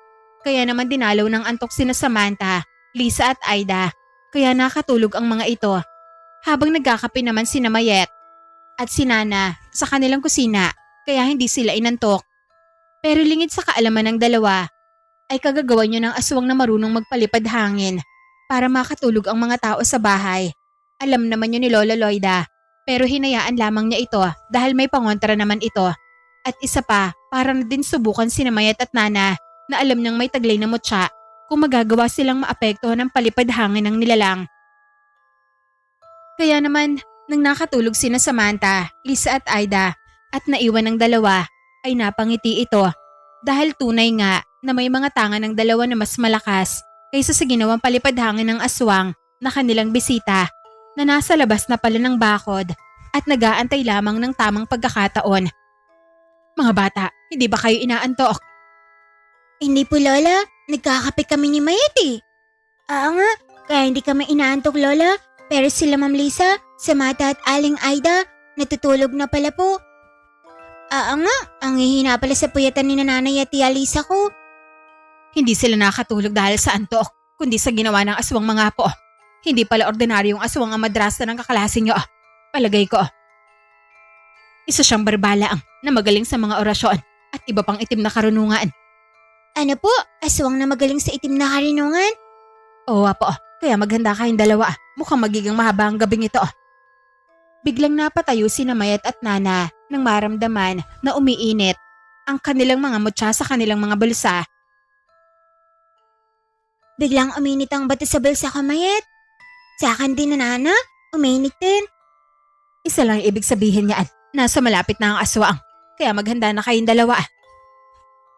Kaya naman dinalaw ng antok sina Samantha, Lisa at Aida. Kaya nakatulog ang mga ito. Habang nagkakape naman si Mayet at si Nana sa kanilang kusina kaya hindi sila inantok. Pero lingid sa kaalaman ng dalawa ay kagagawa niyo ng aswang na marunong magpalipad hangin para makatulog ang mga tao sa bahay. Alam naman yun ni Lola Loida pero hinayaan lamang niya ito dahil may pangontra naman ito. At isa pa, para na din subukan si Mayet at Nana na alam niyang may taglay na mutya kung magagawa silang maapektuhan ng palipad hangin ng nilalang. Kaya naman, nang nakatulog sina Samantha, Lisa at Aida at naiwan ng dalawa, ay napangiti ito dahil tunay nga na may mga tanga ng dalawa na mas malakas kaysa sa ginawang palipad hangin ng aswang na kanilang bisita na nasa labas na pala ng bakod at nag-aantay lamang ng tamang pagkakataon. Mga bata, hindi ba kayo inaantok? Hindi po, Lola. Nagkakape kami ni Mayet eh. Nga, kaya hindi kami inaantok, Lola. Pero sila Ma'am Lisa, Samantha at Aling Aida, natutulog na pala po. Nga, ang hihina pala sa puyatan ni Nanay at Tia Lisa ko. Hindi sila nakatulog dahil sa antok, kundi sa ginawa ng aswang mga po. Hindi pala ordinaryong aswang ang madrasta ng kaklase nyo. Palagay ko. Isa siyang barbalaang na magaling sa mga orasyon at iba pang itim na karunungan. Ano po? Aswang na magaling sa itim na karunungan? Oo po, kaya maghanda kayong dalawa. Mukhang magiging mahaba ang gabing ito. Biglang napatayo si Mayet at Nana nang maramdaman na umiinit ang kanilang mga mutya sa kanilang mga bulsa. Biglang uminit ang bato sa bulsa ko, Mayet. Sa akin din na Nana, uminit din. Isa lang ibig sabihin niyan, nasa malapit na ang aswang. Kaya maghanda na kayong dalawa.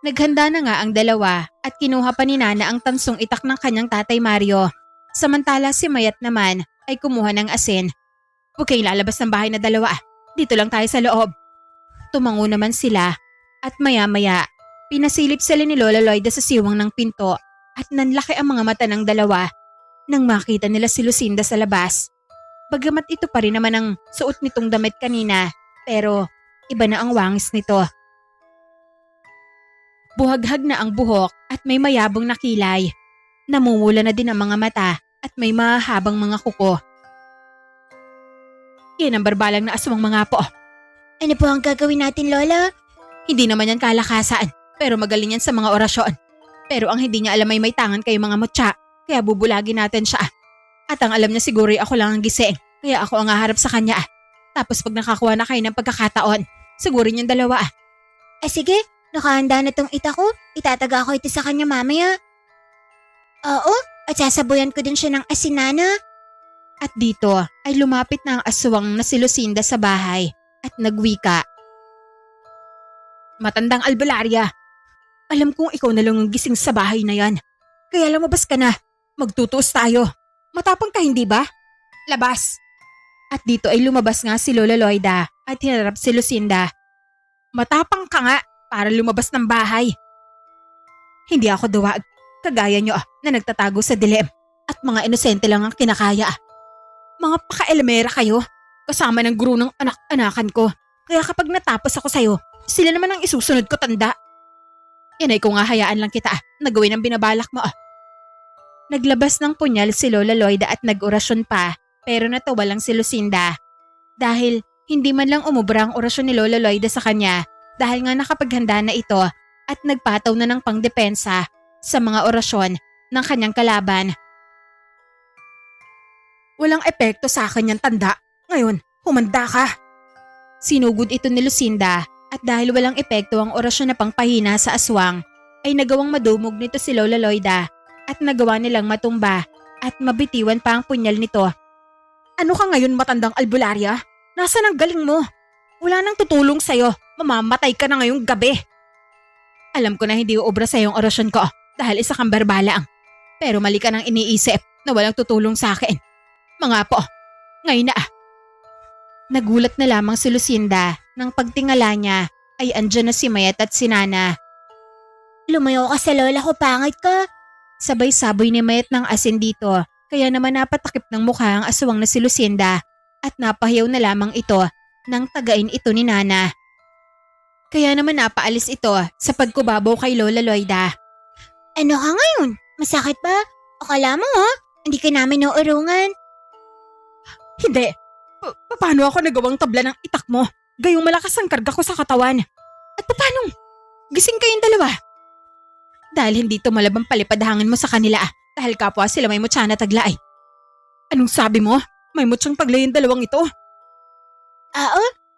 Naghanda na nga ang dalawa at kinuha pa ni Nana ang tansong itak ng kanyang tatay Mario. Samantala si Mayet naman ay kumuha ng asin. Huwag kayong lalabas ng bahay na dalawa. Dito lang tayo sa loob. Tumango naman sila at maya-maya pinasilip sila ni Lola Loida sa siwang ng pinto at nanlaki ang mga mata ng dalawa nang makita nila si Lucinda sa labas. Bagamat ito pa rin naman ang suot nitong damit kanina pero iba na ang wangis nito. Buhaghag na ang buhok at may mayabong na kilay. Namumula na din ang mga mata at may mahabang mga kuko. Yan ang barbalang na aswang mga po. Ano po ang gagawin natin, Lola? Hindi naman yan kalakasan pero magaling yan sa mga orasyon. Pero ang hindi niya alam ay may tangan kayo mga mutya kaya bubulagin natin siya. At ang alam niya siguro ay ako lang ang gising kaya ako ang haharap sa kanya. Tapos pag nakakuha na kayo ng pagkakataon, sigurin yung dalawa. Sige. Nakahanda na tong ita ko. Itataga ko ito sa kanya mamaya. Oo, at sasabuyan ko din siya ng asin, Nana. At dito ay lumapit na ang aswang na si Lucinda sa bahay at nagwika. Matandang albularya, alam kong ikaw na lang ang gising sa bahay na yan. Kaya lumabas ka na. Magtutuos tayo. Matapang ka hindi ba? Labas! At dito ay lumabas nga si Lola Loida at hinarap si Lucinda. Matapang ka nga! Para lumabas ng bahay. Hindi ako duwag. Kagaya nyo na nagtatago sa dilim at mga inosente lang ang kinakaya. Mga paka-elemera kayo. Kasama ng guro ng anak-anakan ko. Kaya kapag natapos ako sayo, sila naman ang isusunod ko tanda. Yan ay kung nga hayaan lang kita na gawin ang binabalak mo. Naglabas ng punyal si Lola Loida at nag-orasyon pa pero natawa lang si Lucinda. Dahil hindi man lang umubra ang orasyon ni Lola Loida sa kanya. Dahil nga nakapaghanda na ito at nagpataw na ng pangdepensa sa mga orasyon ng kanyang kalaban. Walang epekto sa akin yung tanda. Ngayon, humanda ka. Sinugod ito ni Lucinda at dahil walang epekto ang orasyon na pangpahina sa aswang, ay nagawang madumog nito si Lola Loida at nagawa nilang matumba at mabitiwan pa ang punyal nito. Ano ka ngayon matandang albularya? Nasaan ang galing mo? Wala nang tutulong sa'yo. Mamamatay ka na ngayong gabi. Alam ko na hindi uubra sa yung orasyon ko dahil isa kang barbalang. Pero mali ka nang iniisip na walang tutulong sa akin. Mga po, ngayon na. Nagulat na lamang si Lucinda nang pagtingala niya ay andyan na si Mayet at si Nana. Lumayo ka sa lola ko, pangit ka. Sabay saboy ni Mayet ng asin dito, kaya naman napatakip ng mukha ang aswang na si Lucinda at napahiyaw na lamang ito nang tagain ito ni Nana. Kaya naman napaalis ito sa pagkubabaw kay Lola Loida. Ano ka ngayon? Masakit ba? Akala mo hindi ka namin nauurungan. Hindi. Paano ako nagawang tabla ng itak mo? Gayong malakas ang karga ko sa katawan. At paano? Gising kayong dalawa. Dahil hindi tumalab ang palipadahangan mo sa kanila dahil kapwa sila may mutya na taglay. Anong sabi mo? May mutyang taglay yung dalawang ito.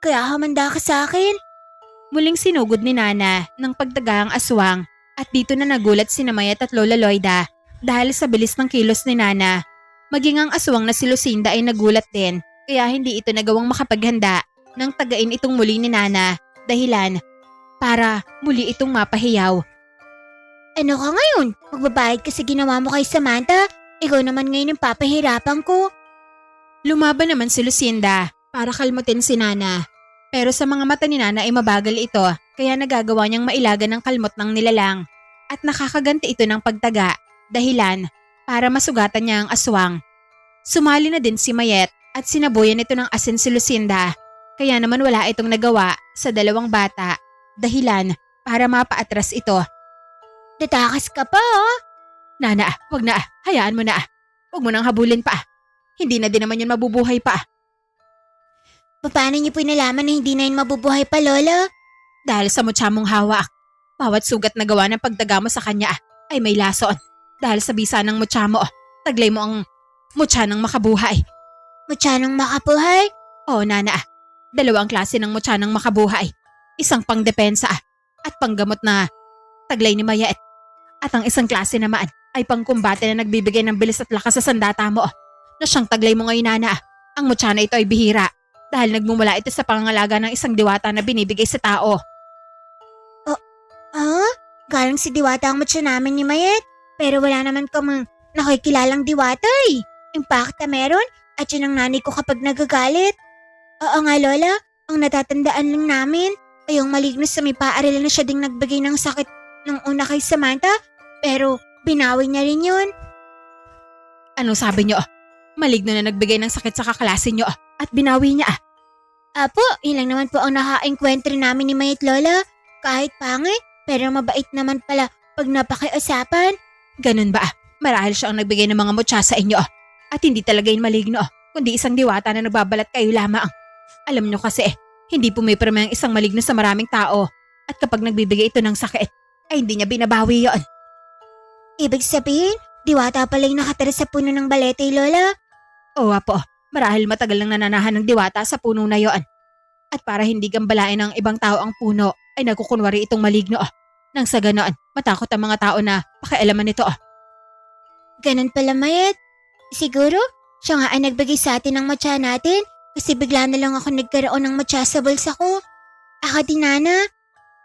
Kaya hamanda ka sa akin. Muling sinugod ni Nana ng pagtaga ang aswang at dito na nagulat si Mayet at Lola Loida dahil sa bilis ng kilos ni Nana. Maging ang aswang na si Lucinda ay nagulat din kaya hindi ito nagawang makapaghanda nang tagain itong muli ni Nana dahilan para muli itong mapahiyaw. Ano ka ngayon? Magbabayad ka sa ginawa mo kay Samantha? Ikaw naman ngayon ang papahirapan ko. Lumaban naman si Lucinda para kalmutin si Nana. Pero sa mga mata ni Nana ay mabagal ito kaya nagagawa niyang mailagan ng kalmot ng nilalang at nakakaganti ito ng pagtaga dahilan para masugatan niya ang aswang. Sumali na din si Mayet at sinaboyan ito ng asin si Lucinda kaya naman wala itong nagawa sa dalawang bata dahilan para mapaatras ito. Tatakas ka pa Nana, wag na, hayaan mo na. Wag mo nang habulin pa. Hindi na din naman yun mabubuhay pa. Paano niyo po nalaman na hindi na yun mabubuhay pa, Lola? Dahil sa mutya mong hawak. Bawat sugat na gawa ng pagdaga mo sa kanya ay may lason. Dahil sa bisa ng mutya mo, taglay mo ang mutya ng makabuhay. Mutya ng makabuhay? Oo, Nana. Dalawang klase ng mutya ng makabuhay. Isang pangdepensa at panggamot na taglay ni Mayet. At ang isang klase naman ay pangkumbate na nagbibigay ng bilis at lakas sa sandata mo. Na siyang taglay mo ngayon, Nana. Ang mutya na ito ay bihira dahil nagmumula ito sa pangangalaga ng isang diwata na binibigay sa tao. Galing si diwata ang mutya namin ni Mayet. Pero wala naman kamang nakikilalang diwata eh. Impakta meron at yun ang nanay ko kapag nagagalit. Oo nga, Lola. Ang natatandaan lang namin ay yung maligno sa may paaralan na siya ding nagbigay ng sakit ng una kay Samantha. Pero binawi niya rin yun. Anong sabi niyo? Maligno na nagbigay ng sakit sa kaklase niyo at binawi niya. Apo, yun lang naman po ang nakaengkwentro namin ni Mayet, Lola. Kahit pangit, pero mabait naman pala pag napakiusapan. Ganun ba? Marahil siya ang nagbigay ng mga mutya sa inyo at hindi talaga yun maligno, kundi isang diwata na nagbabalat kayo lamang. Alam niyo kasi, hindi pumipirma ang isang maligno sa maraming tao at kapag nagbibigay ito ng sakit, ay hindi niya binabawi yon. Ibig sabihin, diwata pala yung nakatira sa puno ng balete, Lola. Oo po, marahil matagal nang nananahan ng diwata sa puno na yon. At para hindi gambalain ng ibang tao ang puno, ay nagkukunwari itong maligno. Nang sa ganoon, matakot ang mga tao na pakialaman nito. Ganun pala, Mayet. Siguro, siya nga ay nagbigay sa atin ng matya natin kasi bigla na lang ako nagkaroon ng matya sa bulsa ko. Ako din, Nana.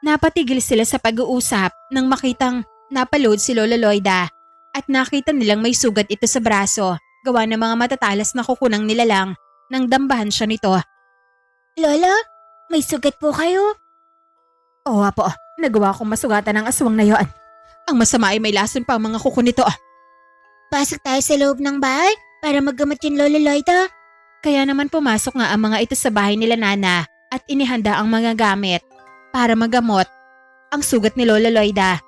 Napatigil sila sa pag-uusap nang makitang napalood si Lola Loida at nakita nilang may sugat ito sa braso gawa ng mga matatalas na kukunang nilalang nang dambahan siya nito. Lola, may sugat po kayo? Oo po, nagawa kong masugatan ng aswang na yon. Ang masama ay may lason pa ang mga kuko nito. Pasok tayo sa loob ng bahay para maggamot yung Lola Loida. Kaya naman pumasok nga ang mga ito sa bahay nila Nana at inihanda ang mga gamit para magamot ang sugat ni Lola Loida.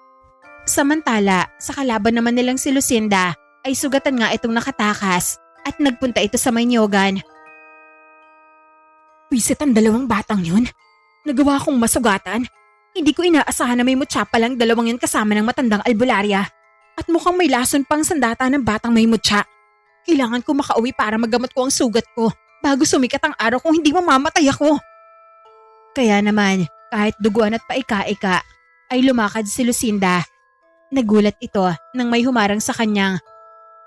Samantala, sa kalaban naman nilang si Lucinda ay sugatan nga itong nakatakas at nagpunta ito sa may nyogan. Wisit ang dalawang batang yun. Nagawa kong masugatan. Hindi ko inaasahan na may mutya palang dalawang yun kasama ng matandang albularya. At mukhang may lason pang sandata ng batang may mutya. Kailangan ko makauwi para magamot ko ang sugat ko bago sumikat ang araw kung hindi mamamatay ako. Kaya naman, kahit duguan at paika-ika, ay lumakad si Lucinda. Nagulat ito nang may humarang sa kanyang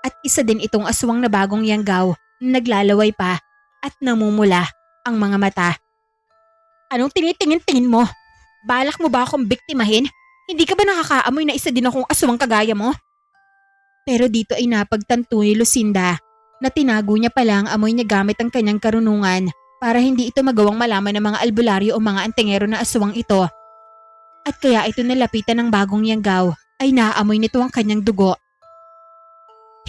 at isa din itong aswang na bagong yanggaw na naglalaway pa at namumula ang mga mata. Anong tinitingin-tingin mo? Balak mo ba akong biktimahin? Hindi ka ba nakakaamoy na isa din akong aswang kagaya mo? Pero dito ay napagtanto ni Lucinda na tinago niya pala ang amoy niya gamit ang kanyang karunungan para hindi ito magawang malaman ng mga albularyo o mga antingero na aswang ito. At kaya ito nalapitan ng bagong yanggaw ay naaamoy nito ang kanyang dugo.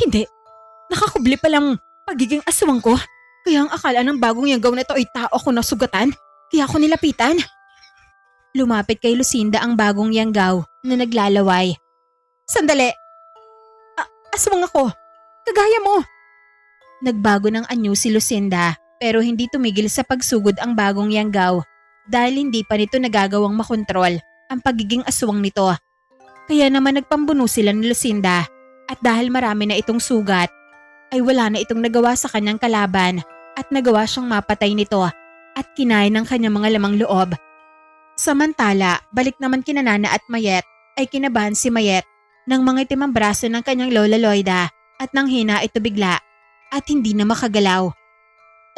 Hindi, nakakubli palang pagiging aswang ko. Kaya ang akala ng bagong yanggaw na ito ay tao ko na sugatan, kaya ako nilapitan. Lumapit kay Lucinda ang bagong yanggaw na naglalaway. Sandali! Aswang ako! Kagaya mo! Nagbago ng anyo si Lucinda pero hindi tumigil sa pagsugod ang bagong yanggaw dahil hindi pa nito nagagawang makontrol ang pagiging aswang nito. Kaya naman nagpambuno sila ni Lucinda at dahil marami na itong sugat ay wala na itong nagawa sa kanyang kalaban at nagawa siyang mapatay nito at kinain ng kanyang mga lamang loob. Samantala, balik naman kina Nana at Mayet ay kinabahan si Mayet ng mga itim ang braso ng kanyang Lola Loida at nang hina ito bigla at hindi na makagalaw.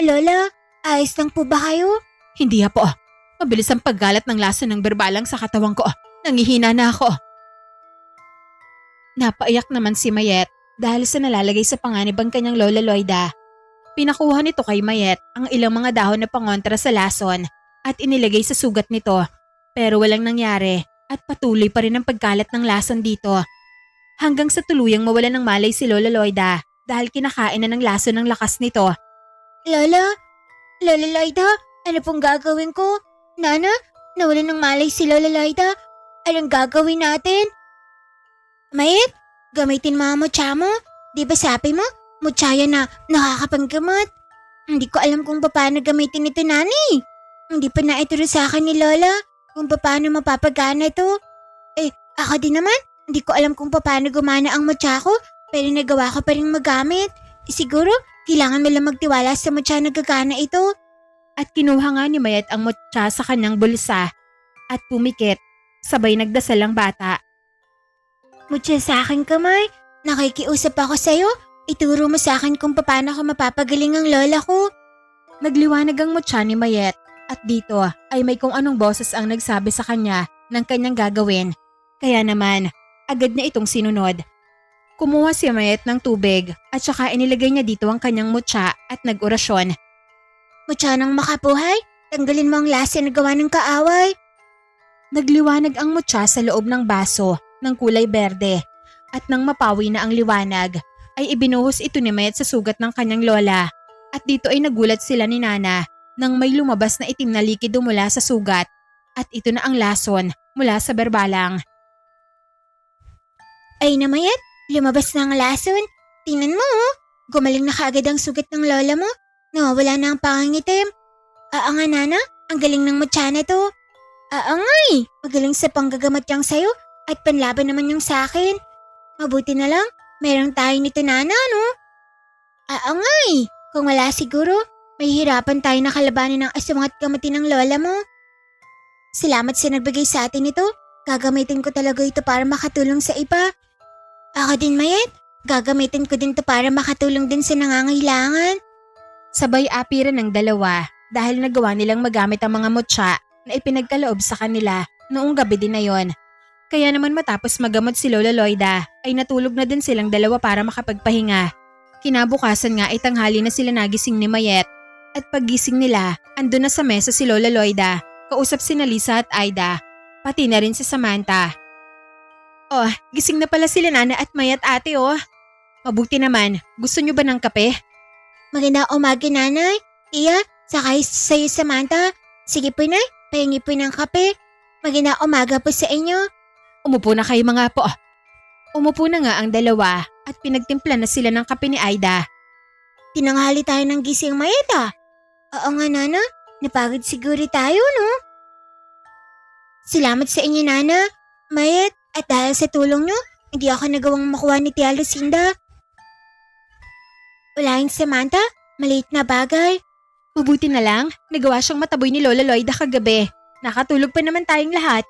Lola, ayos lang po ba kayo? Hindi po. Mabilis ang paggalat ng laso ng berbalang sa katawan ko. Nangihina na ako. Napaiyak naman si Mayet dahil sa nalalagay sa panganib ang kanyang Lola Loida. Pinakuha nito kay Mayet ang ilang mga dahon na pangontra sa lason at inilagay sa sugat nito pero walang nangyari at patuloy pa rin ang pagkalat ng lason dito. Hanggang sa tuluyang mawalan ng malay si Lola Loida dahil kinakain na ng lason ng lakas nito. Lola Loida, ano pong gagawin ko? Nana, nawalan ng malay si Lola Loida. Anong gagawin natin? Mayet, gamitin mga mutya mo. Di ba sabi mo, mutsaya na nakakapanggamot? Hindi ko alam kung paano gamitin ito, Nani. Hindi pa naituro sa akin ni Lola kung paano mapapagana ito. Ako din naman, hindi ko alam kung paano gumana ang mutya ko pero nagawa ko pa rin magamit. Siguro, kailangan mo lang magtiwala sa mutya na gagana ito. At kinuha nga ni Mayet ang mutya sa kanyang bulsa at pumikit, sabay nagdasal ang bata. Mutya sa akin, kamay. Nakikiusap ako sa'yo. Ituro mo sa akin kung paano ako mapapagaling ang lola ko. Nagliwanag ang mutya ni Mayet at dito ay may kung anong boses ang nagsabi sa kanya ng kanyang gagawin. Kaya naman, agad na itong sinunod. Kumuha si Mayet ng tubig at saka inilagay niya dito ang kanyang mutya at nag-orasyon. Mutya ng makabuhay, tanggalin mo ang lasa na gawa ng kaaway. Nagliwanag ang mutya sa loob ng baso ng kulay berde at nang mapawi na ang liwanag ay ibinuhos ito ni Mayet sa sugat ng kanyang lola at dito ay nagulat sila ni Nana nang may lumabas na itim na likido mula sa sugat at ito na ang lason mula sa berbalang. Ay na Mayet, lumabas na ang lason. Tingnan mo, gumaling na kaagad ang sugat ng lola mo. Nawawala na ang pangangitim. Nga Nana, ang galing ng mutya na to. Ngay, magaling sa panggagamat yang sayo at panlaban naman yung sa akin. Mabuti na lang, merong tayo nito Nana, no? Ngay, kung wala siguro, may hirapan tayo na kalabanin ng aswang at gamatin ng lola mo. Salamat sa nagbigay sa atin ito. Gagamitin ko talaga ito para makatulong sa iba. Ako din Mayet, gagamitin ko din ito para makatulong din sa nangangailangan. Sabay apiran ng dalawa dahil nagawa nilang magamit ang mga mutya na ipinagkaloob sa kanila noong gabi din na yon. Kaya naman matapos magamot si Lola Loida ay natulog na din silang dalawa para makapagpahinga. Kinabukasan nga ay tanghali na sila nagising ni Mayet at paggising nila andun na sa mesa si Lola Loida, kausap si Lisa at Aida, pati na rin si Samantha. Oh, gising na pala sila Nana at Mayet ate oh. Mabuti naman, gusto nyo ba ng kape? Magandang umaga Nanay, Tia, sakay sa'yo Samantha. Sige po Nay, pahingi po ng kape. Magandang umaga po sa inyo. Umupo na kayo mga po. Umupo na nga ang dalawa at pinagtimpla na sila ng kape ni Aida. Tinanghali tayo ng gising Mayet ah. Oo nga Nana, napagod siguro tayo no? Salamat sa inyo Nana, Mayet, at dahil sa tulong nyo, hindi ako nagawang makuha ni Tia Lucinda. Wala yung Samantha, maliit na bagay. Mabuti na lang, nagawa siyang mataboy ni Lola Loida kagabi. Nakatulog pa naman tayong lahat.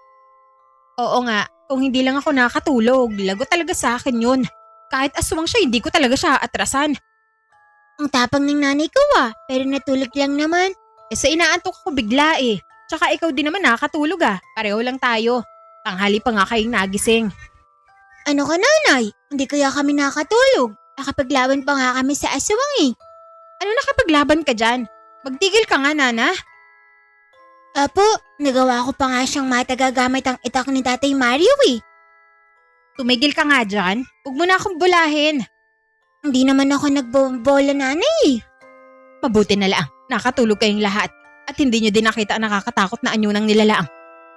Oo nga, kung hindi lang ako nakatulog, lago talaga sa akin yun. Kahit aswang siya, hindi ko talaga siya atrasan. Ang tapang ng nanay ko pero natulog lang naman. Sa inaantok ako bigla eh. Tsaka ikaw din naman nakakatulog Pareho lang tayo. Tanghali pa nga kayong nagising. Ano ka nanay? Hindi kaya kami nakatulog. Nakapaglaban pa nga kami sa aswang Ano nakapaglaban ka dyan? Magtigil ka nga, Nana. Apo, nagawa ko pa nga siyang matagagamit ang itak ni Tatay Mario Tumigil ka nga dyan. Huwag mo na akong bulahin. Hindi naman ako nagbobola nanay Mabuti na lang. Nakatulog kayong lahat. At hindi nyo din nakita ang nakakatakot na anyo ng nilalaang.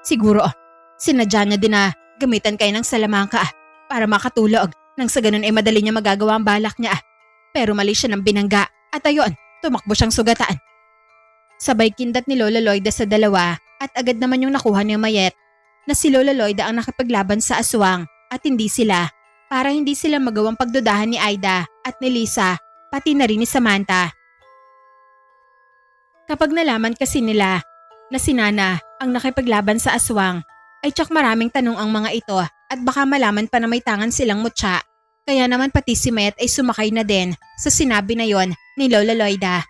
Siguro, sinadya niya din na gamitan kayo ng salamangka para makatulog. Nang sa ganun ay madali niya magagawa ang balak niya Pero mali siya ng binangga. At ayon, tumakbo siyang sugataan. Sabay kindat ni Lola Loida sa dalawa at agad naman yung nakuha ni Mayet na si Lola Loida ang nakipaglaban sa aswang at hindi sila para hindi sila magawang pagdudahan ni Aida at ni Lisa pati na rin ni Samantha. Kapag nalaman kasi nila na si Nana ang nakipaglaban sa aswang ay tsak maraming tanong ang mga ito at baka malaman pa na may tangan silang mutya. Kaya naman pati si Mayet ay sumakay na din sa sinabi na yon ni Lola Loida.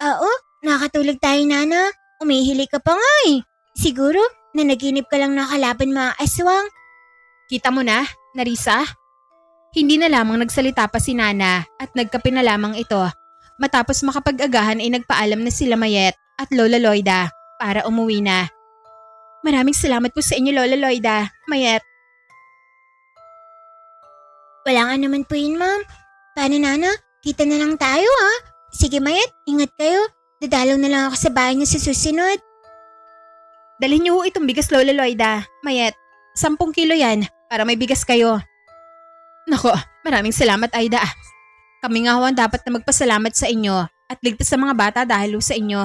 Oo, nakatulog tayo nana. Umihili ka pa nga Siguro, nanaginip ka lang nakalaban mga aswang. Kita mo na, Narisa? Hindi na lamang nagsalita pa si Nana at nagkape na lamang ito. Matapos makapag-agahan ay nagpaalam na sila Mayet at Lola Loida para umuwi na. Maraming salamat po sa inyo Lola Loida, Mayet. Wala nga naman po yun, ma'am. Paano, Nana? Kita na lang tayo, Sige, Mayet. Ingat kayo. Dadalaw na lang ako sa bahay niyo sa susunod. Dalhin niyo ho itong bigas Lola Loida, Mayet. 10 kilo yan para may bigas kayo. Nako, maraming salamat Aida. Kami nga ho ang dapat na magpasalamat sa inyo at ligtas sa mga bata dahil ho sa inyo.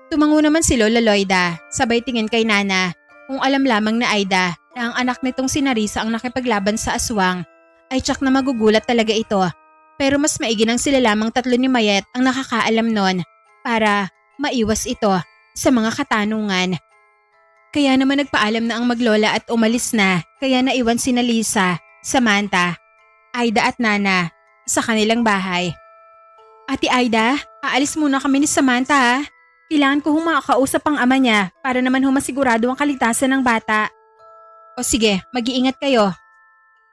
Tumango naman si Lola Loida, sabay tingin kay Nana. Kung alam lamang na Aida na ang anak nitong si Narisa ang nakipaglaban sa aswang, ay tsak na magugulat talaga ito. Pero mas maigi nang sila lamang tatlo ni Mayet ang nakakaalam nun para maiwas ito sa mga katanungan. Kaya naman nagpaalam na ang maglola at umalis na kaya naiwan sina Lisa, Samantha, Aida at Nana sa kanilang bahay. Ate Aida, aalis muna kami ni Samantha Kailangan ko makakausap ang ama niya para naman masigurado ang kaligtasan ng bata. O sige, mag-iingat kayo.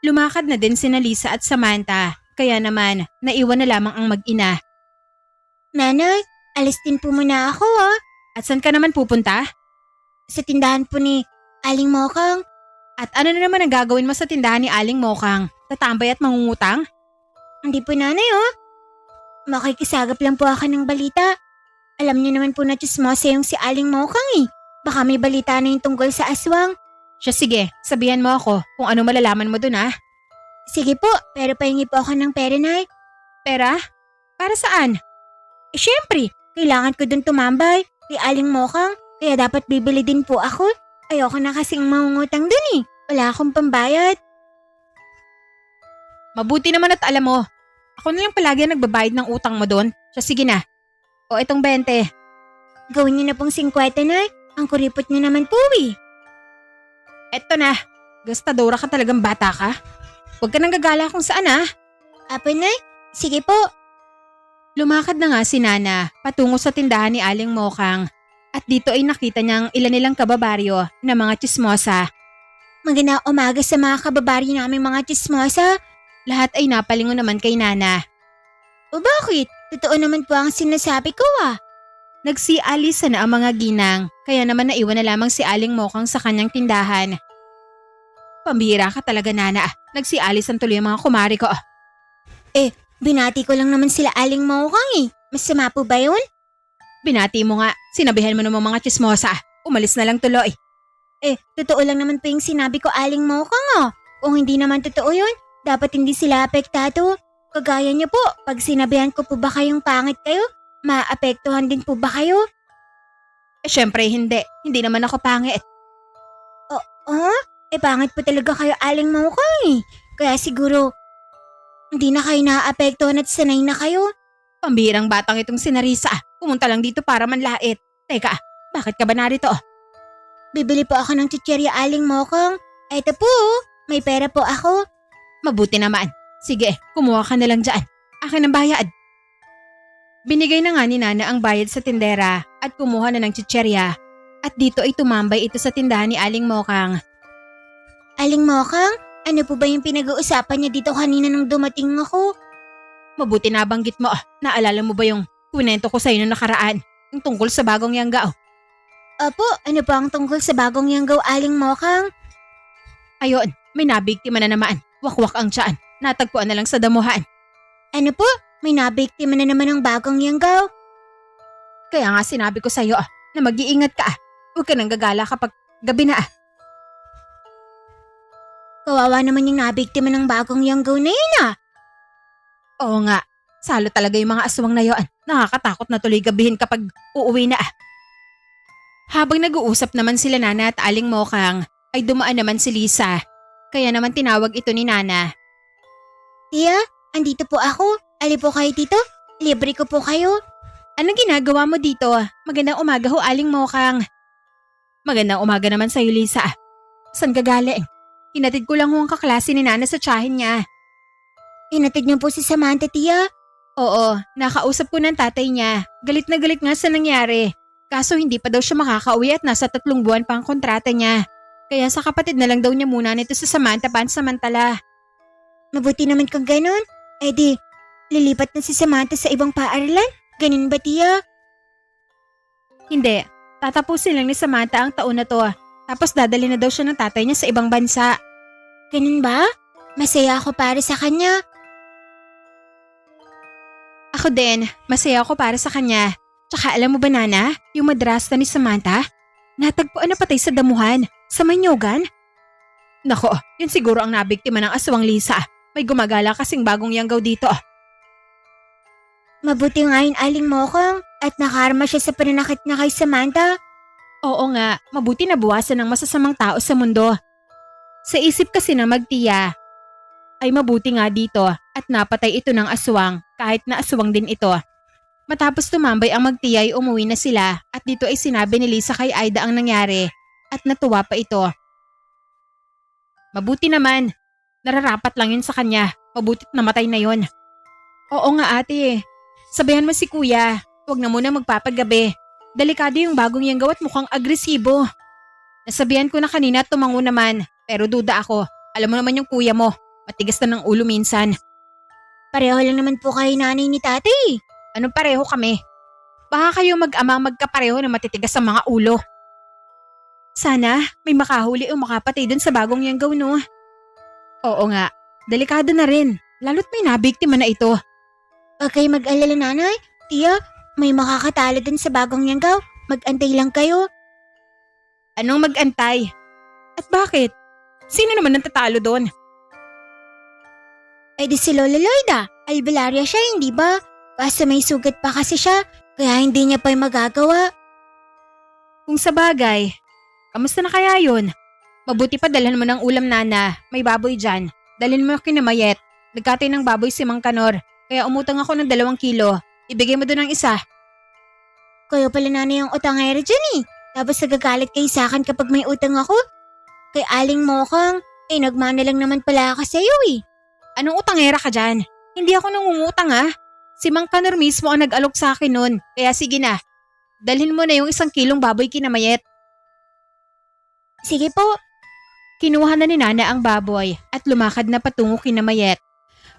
Lumakad na din sina Lisa at Samantha, kaya naman naiwan na lamang ang mag-ina. Nanay, alis din po muna ako At saan ka naman pupunta? Sa tindahan po ni Aling Mokang. At ano na naman ang gagawin mo sa tindahan ni Aling Mokang? Tatambay at mangungutang? Hindi po nanay Makikisagap lang po ako ng balita. Alam niyo naman po na chismosa yung si Aling Mokang Baka may balita na yung tungkol sa aswang. Siya sige, sabihan mo ako kung ano malalaman mo dun Sige po, pero pahingi po ako ng pera, Nay. Pera? Para saan? Syempre, kailangan ko dun tumambay kay Aling Mokang, kaya dapat bibili din po ako. Ayoko na kasing mangungutang dun Wala akong pambayad. Mabuti naman at alam mo. Ako na lang palagi ang nagbabayad ng utang mo doon. Siya sige na. O itong 20. Gawin niyo na pong 50, Nay. Ang kuripot niyo naman po Eto na. Gastadora ka talagang bata ka. Huwag ka nang gagala kung saan Apo, Nay? Sige po. Lumakad na nga si Nana patungo sa tindahan ni Aling Mokang. At dito ay nakita niyang ilan nilang kababaryo na mga chismosa. Magandang umaga sa mga kababaryo naming mga chismosa. Lahat ay napalingon naman kay Nana. O bakit? Totoo naman po ang sinasabi ko Nagsialisa na ang mga ginang, kaya naman naiwan na lamang si Aling Mokang sa kanyang tindahan. Pambihira ka talaga Nana Nagsialisan tuloy ang mga kumari ko. Binati ko lang naman sila Aling Mokang Masama po ba yun? Binati mo nga, sinabihan mo naman mga chismosa. Umalis na lang tuloy. Totoo lang naman po yung sinabi ko Aling Mokang Kung hindi naman totoo yun, dapat hindi sila apektado. Kagaya niyo po, pag sinabihan ko po ba kayong pangit kayo, maapektuhan din po ba kayo? Syempre hindi. Hindi naman ako pangit. Pangit po talaga kayo Aling Mokang Kaya siguro, hindi na kayo naapektuhan at sanay na kayo. Pambihirang batang itong si Narisa. Pumunta lang dito para manlait. Teka, bakit ka ba narito? Bibili po ako ng chichirya Aling Mokang. Eto po, may pera po ako. Mabuti naman. Sige, kumuha ka na lang dyan. Akin ang bayad. Binigay na nga ni Nana ang bayad sa tindera at kumuha na ng chicherya. At dito ay tumambay ito sa tindahan ni Aling Mokang. Aling Mokang, ano po ba yung pinag-uusapan niya dito kanina nung dumating ako? Mabuti nabanggit mo. Naalala mo ba yung kunento ko sa'yo noong nakaraan? Yung tungkol sa bagong yanggaw. Opo, ano po ang tungkol sa bagong yanggaw, Aling Mokang? Ayun, may nabiktima na naman. Wakwak ang tiyan. Natagpuan na lang sa damuhan. Ano po? May nabiktima na naman ng bagong yanggaw? Kaya nga sinabi ko sa'yo na mag-iingat ka. Huwag ka nang gagala kapag gabi na. Kawawa naman yung nabiktima ng bagong yanggaw na yun Oo nga, salo talaga yung mga aswang na yon. Nakakatakot na tuloy gabihin kapag uuwi na. Habang nag-uusap naman sila Nana at Aling Mokang, ay dumaan naman si Lisa. Kaya naman tinawag ito ni Nana. Tia, andito po ako. Ali po kayo dito. Libre ko po kayo. Anong ginagawa mo dito? Magandang umaga ho, Aling Mokang. Magandang umaga naman sa'yo, Lisa. Saan ka galing? Hinatid ko lang ho ang kaklase ni Nana sa tiyahin niya. Hinatid niyo po si Samantha, Tia? Oo, nakausap ko ng tatay niya. Galit na galit nga sa nangyari. Kaso hindi pa daw siya makakauwi at nasa 3 buwan pa ang kontrata niya. Kaya sa kapatid na lang daw niya muna nito sa Samantha pansamantala. Mabuti naman kang ganon. Eh di, lilipat na si Samantha sa ibang paaralan? Ganun ba, Tia? Hindi, tatapusin lang ni Samantha ang taon na to. Tapos dadali na daw siya ng tatay niya sa ibang bansa. Ganun ba? Masaya ako para sa kanya. Ako din, masaya ako para sa kanya. Tsaka alam mo ba Nana, yung madrasta ni Samantha, natagpuan na patay sa damuhan, sa Manyogan. Nako, yun siguro ang nabiktima ng aswang Lisa. May gumagala kasing bagong yanggaw dito. Mabuti nga yun, Aling Mokang, at nakarma siya sa pananakit niya kay Samantha. Oo nga, mabuti na buwasan ng masasamang tao sa mundo. Sa isip kasi na magtiya, ay mabuti nga dito at napatay ito ng aswang kahit na aswang din ito. Matapos tumambay ang magtiya ay umuwi na sila at dito ay sinabi ni Lisa kay Aida ang nangyari at natuwa pa ito. Mabuti naman, nararapat lang yun sa kanya, mabutit namatay na yun. Oo nga ate, sabihan mo si kuya, huwag na muna magpapagabi. Delikado yung bagong yanggaw at mukhang agresibo. Nasabihan ko na kanina at tumango naman, pero duda ako. Alam mo naman yung kuya mo, matigas na ng ulo minsan. Pareho lang naman po kayo nanay ni tatay. Anong pareho kami? Baka kayo mag-ama magkapareho na matitigas ang mga ulo. Sana may makahuli o makapatay dun sa bagong yanggaw no. Oo nga, delikado na rin, lalo't may nabiktima na ito. Huwag kayo mag-alala nanay. Tia, may makakatalo dun sa bagong yanggaw. Mag-antay lang kayo. Anong mag-antay? At bakit? Sino naman ang tatalo doon? Eh di si Lola Lloyda. Albilaria siya, hindi ba? Kaso may sugat pa kasi siya, kaya hindi niya pa magagawa. Kung sa bagay, kamusta na kaya yun? Mabuti pa dalhan mo ng ulam Nana, may baboy dyan. Dalhin mo kina Mayet. Nagkatay ng baboy si Mang Kanor, kaya umutang ako ng 2 kilo. Ibigay mo doon ng isa. Kayo pala nanay ang utangero dyan eh. Tapos nagagalit kayo sa akin kapag may utang ako. Kay Aling Mokang, nagmana lang naman pala ako sa'yo eh. Anong utangera ka dyan? Hindi ako nangungutang Si Mang Kanor mismo ang nag-alok sa akin nun, kaya sige na. Dalhin mo na yung 1 kilong baboy kina Mayet. Sige po. Kinuha na ni Nana ang baboy at lumakad na patungo kina Mayet.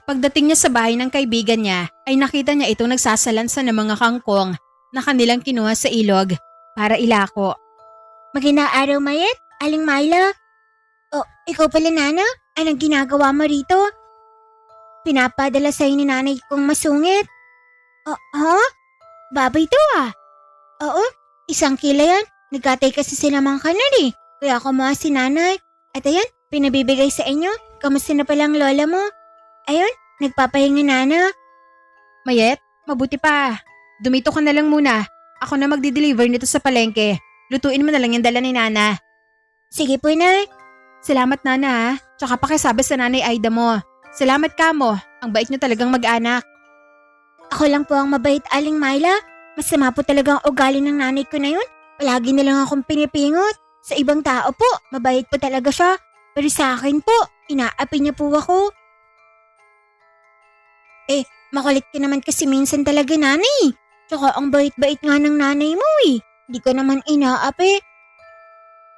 Pagdating niya sa bahay ng kaibigan niya ay nakita niya itong nagsasalansa ng mga kangkong na kanilang kinuha sa ilog para ilako. Magandang araw, Mayet. Aling Myla. Oh, ikaw pala, Nana? Anong ginagawa mo rito? Pinapadala sa'yo ni nanay kong masungit. Oh, ha? Baboy to Oo, 1 kilo yan. Nagkatay kasi sila Mang Kanor eh. Kaya kumuha si nanay. At ayan, pinabibigay sa inyo. Kamusta na palang lola mo? Ayun, nagpapahinga Nana. Mayet, mabuti pa. Dumito ka na lang muna. Ako na magdi-deliver nito sa palengke. Lutuin mo na lang yung dala ni Nana. Sige po, Nay. Salamat Nana Tsaka pakisabi sa nanay Aida mo. Salamat ka mo. Ang bait niyo talagang mag-anak. Ako lang po ang mabait, Aling Myla. Masama po talaga ang ugali ng nanay ko na yun. Palagi na lang akong pinipingot. Sa ibang tao po, mabait po talaga siya. Pero sa akin po, inaapi niya po ako. Makulit ka naman kasi minsan talaga nanay. Tsaka ang bait-bait nga ng nanay mo eh. Hindi ka naman inaapi.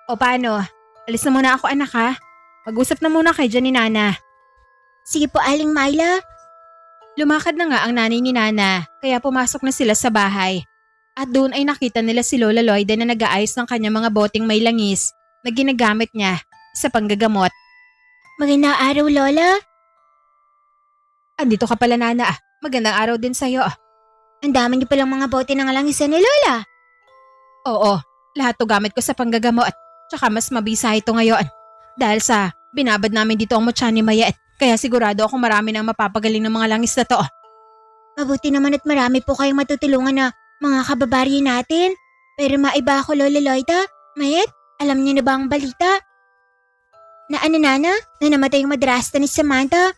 O paano? Alis na muna ako anak ha. Mag-usap na muna kay dyan ni Nana. Sige po, Aling Myla. Lumakad na nga ang nanay ni Nana, kaya pumasok na sila sa bahay. At doon ay nakita nila si Lola Loida na nag-aayos ng kanyang mga boteng may langis na ginagamit niya sa panggagamot. Magandang araw, Lola. Andito ka pala Nana. Magandang araw din sa'yo. Ang dami niyo palang mga bote ng langisan ni Lola. Oo, lahat to gamit ko sa panggagamot. Tsaka mas mabisa ito ngayon. Dahil sa binabad namin dito ang mutya ni Mayet. Kaya sigurado ako marami nang mapapagaling ng mga langis na to. Mabuti naman at marami po kayong matutulungan na mga kababaryo natin. Pero maiba ako, Lola Loida. Mayet, alam niyo na ba ang balita? Na ano, Nana? Na namatay yung madrasta ni Samantha?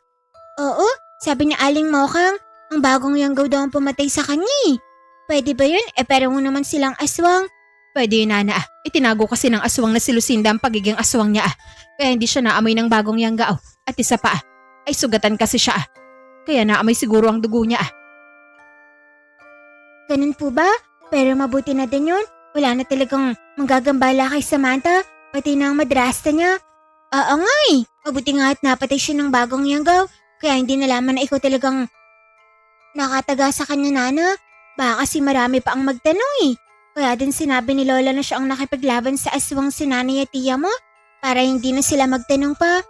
Oo, sabi ni Aling Mokang, ang bagong yanggaw daw ang pumatay sa kanya eh. Pwede ba yun? Pero mo naman silang aswang. Pwede yun Nana. Itinago kasi ng aswang na si Lucinda ang pagiging aswang niya. Kaya hindi siya naamoy ng bagong yanggao. At isa pa, ay sugatan kasi siya. Kaya naamoy siguro ang dugo niya. Ganun po ba? Pero mabuti na din yun. Wala na talagang manggagambala kay Samantha, pati na ang madrasta niya. Oo nga eh. Mabuti nga at napatay siya ng bagong yanggaw. Kaya hindi nalaman na ikaw talagang nakataga sa kanya, Nana. Baka kasi marami pa ang magtanong eh. Kaya din sinabi ni Lola na siya ang nakipaglaban sa aswang si nanay at tiya mo para hindi na sila magtanong pa.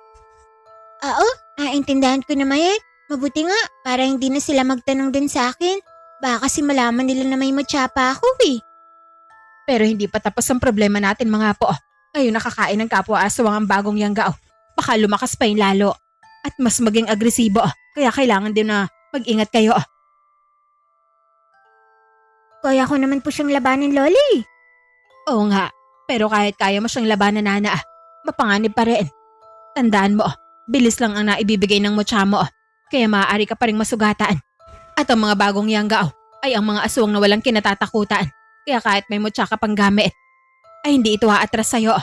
Oo, naintindihan ko na Mayet. Mabuti nga para hindi na sila magtanong din sa akin. Baka kasi malaman nila na may matsapa ako eh. Pero hindi pa tapos ang problema natin mga po. Ngayon nakakain ng kapwa aswang ang bagong yanggao. Baka lumakas pa yung lalo. At mas maging agresibo. Kaya kailangan din na mag-ingat kayo. Kaya ko naman po siyang labanin, Loli. Oo nga. Pero kahit kaya mo siyang labanan Nana, mapanganib pa rin. Tandaan mo, bilis lang ang naibibigay ng mutya mo. Kaya maaari ka pa rin masugatan. At ang mga bagong yanggao ay ang mga aswang na walang kinatatakutan. Kaya kahit may mutya ka pang gamit, ay hindi ito aatras sa'yo.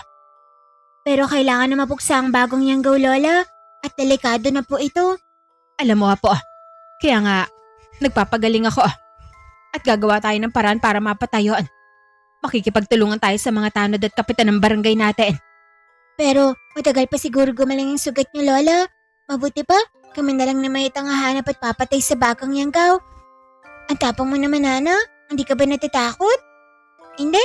Pero kailangan na mapuksa ang bagong yanggaw, Lola. At delikado na po ito. Alam mo po, kaya nga nagpapagaling ako. At gagawa tayo ng paraan para mapatayon. Makikipagtulungan tayo sa mga tanod at kapitan ng barangay natin. Pero matagal pa siguro gumaling yung sugat niyo, Lola. Mabuti pa, kami na lang na may hahanap at papatay sa bagong yanggaw. Ang tapang mo naman, Nana. Hindi ka ba natatakot? Hindi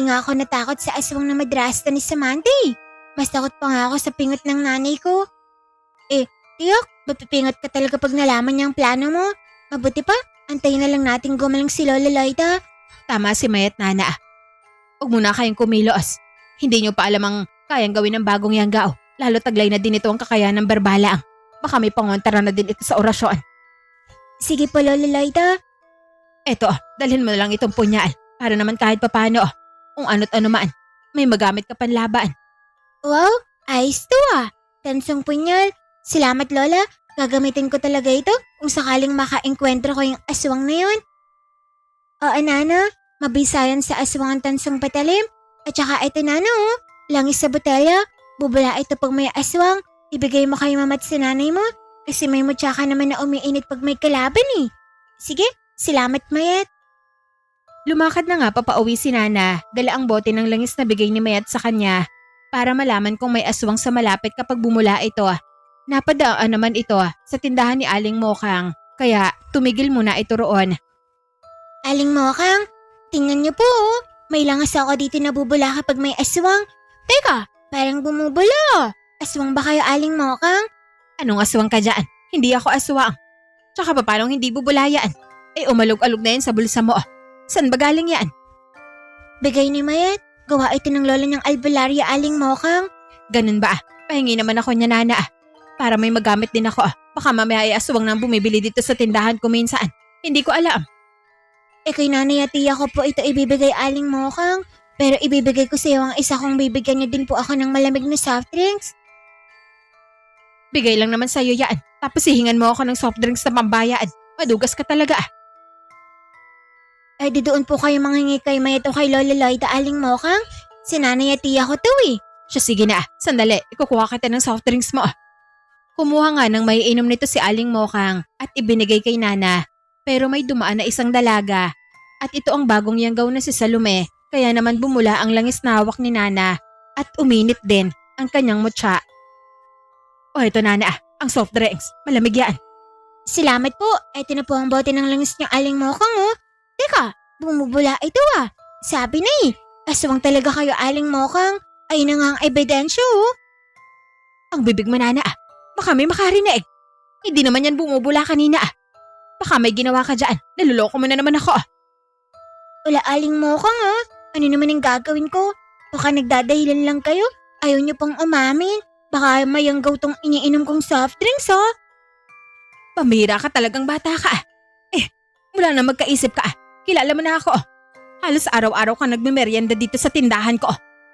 nga ako natakot sa aswang na madrasta ni Samantha eh. Mas takot pa nga ako sa pingot ng nanay ko. Tiyak, mapipingot ka talaga pag nalaman niya ang plano mo. Mabuti pa, antayin na lang natin gumaling si Lola Loida. Tama si Mayet Nana. Huwag muna kayong kumilos. Hindi nyo pa alam ang kayang gawin ng bagong yanggao. Lalo taglay na din ito ang kakayahan ng barbalaang. Baka may pangontara na din ito sa orasyon. Sige po, Lola Loida. Eto, dalhin mo na lang itong punyal. Para naman kahit papano, kung ano't ano man, may magamit ka panlaban. Wow, ayos to ah. Tansong punyal. Salamat, Lola. Gagamitin ko talaga ito kung sakaling makaengkwentro ko yung aswang na yun. Oo, Nana. Mabisayan sa aswang ang tansong patalim. At saka ito, Nana, oh. Langis sa botelya. Bubula ito pag may aswang. Ibigay mo kay mamat sa nanay mo. Kasi may mutya ka naman na umiinit pag may kalaban eh. Sige, salamat, Mayet. Lumakad na nga papauwi si Nana. Dala ang bote ng langis na bigay ni Mayat sa kanya. Para malaman kung may aswang sa malapit kapag bumula ito. Napadaan naman ito sa tindahan ni Aling Mokang. Kaya tumigil muna ito roon. Aling Mokang, tingnan niyo po oh. May langas ako dito na bubula kapag may aswang. Teka, parang bumubula. Aswang ba kayo, Aling Mokang? Anong aswang ka dyan? Hindi ako aswang. Tsaka pa paano hindi bubula yan? Umalog-alog na yan sa bulsa mo. Saan ba galing yan? Bigay ni Mayet. Gawa ito ng lola niyang albularya, Aling Mokang. Ganun ba? Pahingi naman ako niya Nana. Para may magamit din ako. Baka mamaya ay aswang nang bumibili dito sa tindahan ko minsan. Hindi ko alam. Kay nanay at tiya ko po ito ibibigay, Aling Mokang. Pero ibibigay ko sa iyo ang isa kung bibigyan niyo din po ako ng malamig na soft drinks. Bigay lang naman sa'yo yan. Tapos hihingan mo ako ng soft drinks na pambayad. Madugas ka talaga. Di doon po kayo manghingi kay Mayet o kay Lola Loida, Aling Mokang. Si nanay at tiya ko to eh. Siya sige na. Sandali. Ikukuha kita ng soft drinks mo. Kumuha nga ng may inom nito si Aling Mokang at ibinigay kay Nana. Pero may dumaan na isang dalaga. At ito ang bagong yanggaw na si Salome, kaya naman bumula ang langis na hawak ni Nana at uminit din ang kanyang mutya. O ito Nana, ang soft drinks. Malamig yan. Salamat po. Ito na po ang bote ng langis niyang Aling Mokang oh. Teka, bumubula ito ah. Sabi na aswang talaga kayo Aling Mokang. Ayun na nga ang ebidensya oh. Ang bibig mo Nana baka may makarinig. Hindi naman yan bumubula kanina Baka may ginawa ka dyan. Naluloko mo na naman ako Wala Aling Mokang ah. Ano naman ang gagawin ko? Baka nagdadahilan lang kayo. Ayaw niyo pang umamin. Baka mayanggaw tong iniinom kong soft drinks oh. Pamira ka talagang bata ka mula na magkaisip ka kilala mo na ako Halos araw-araw ka nagmemeryenda dito sa tindahan ko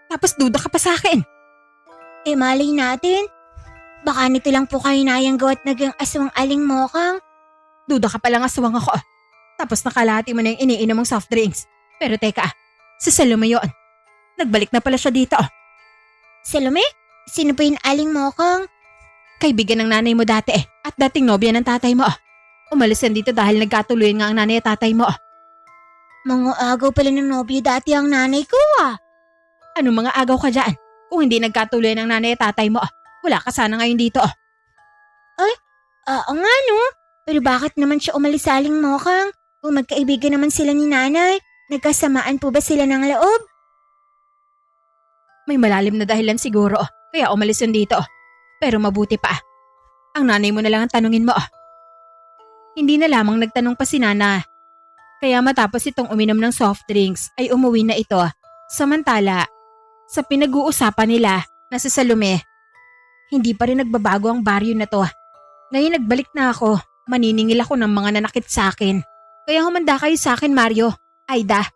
Tapos duda ka pa sa akin Malay natin. Baka nito lang po kayo nayanggaw at naging aswang Aling Mokang. Duda ka palang aswang ako Tapos nakalahati mo na yung iniinom mong soft drinks Pero teka si Salome yun Nagbalik na pala siya dito Salome? Sino po yung Aling Mokang? Kaibigan ng nanay mo dati at dating nobya ng tatay mo Umalis yan dito dahil nagkatuluyan nga ang nanay at tatay mo Mga agaw pala ng nobyo dati ang nanay ko ah. Anong mga agaw ka dyan? Kung hindi nagkatuluyan ng nanay at tatay mo wala ka sana ngayon dito Oo nga no. Pero bakit naman siya umalis sa Aling Mokang? Kung magkaibigan naman sila ni nanay, nagkasamaan po ba sila ng loob? May malalim na dahilan siguro kaya umalis yan dito Pero mabuti pa ang nanay mo na lang ang tanungin mo Hindi na lamang nagtanong pa si Nana Kaya matapos itong uminom ng soft drinks ay umuwi na ito Samantala sa pinag-uusapan nila na si Salome Hindi pa rin nagbabago ang baryo na to Ngayon nagbalik na ako Maniningil ako ng mga nanakit sa akin Kaya humanda kayo sa akin Mario Aida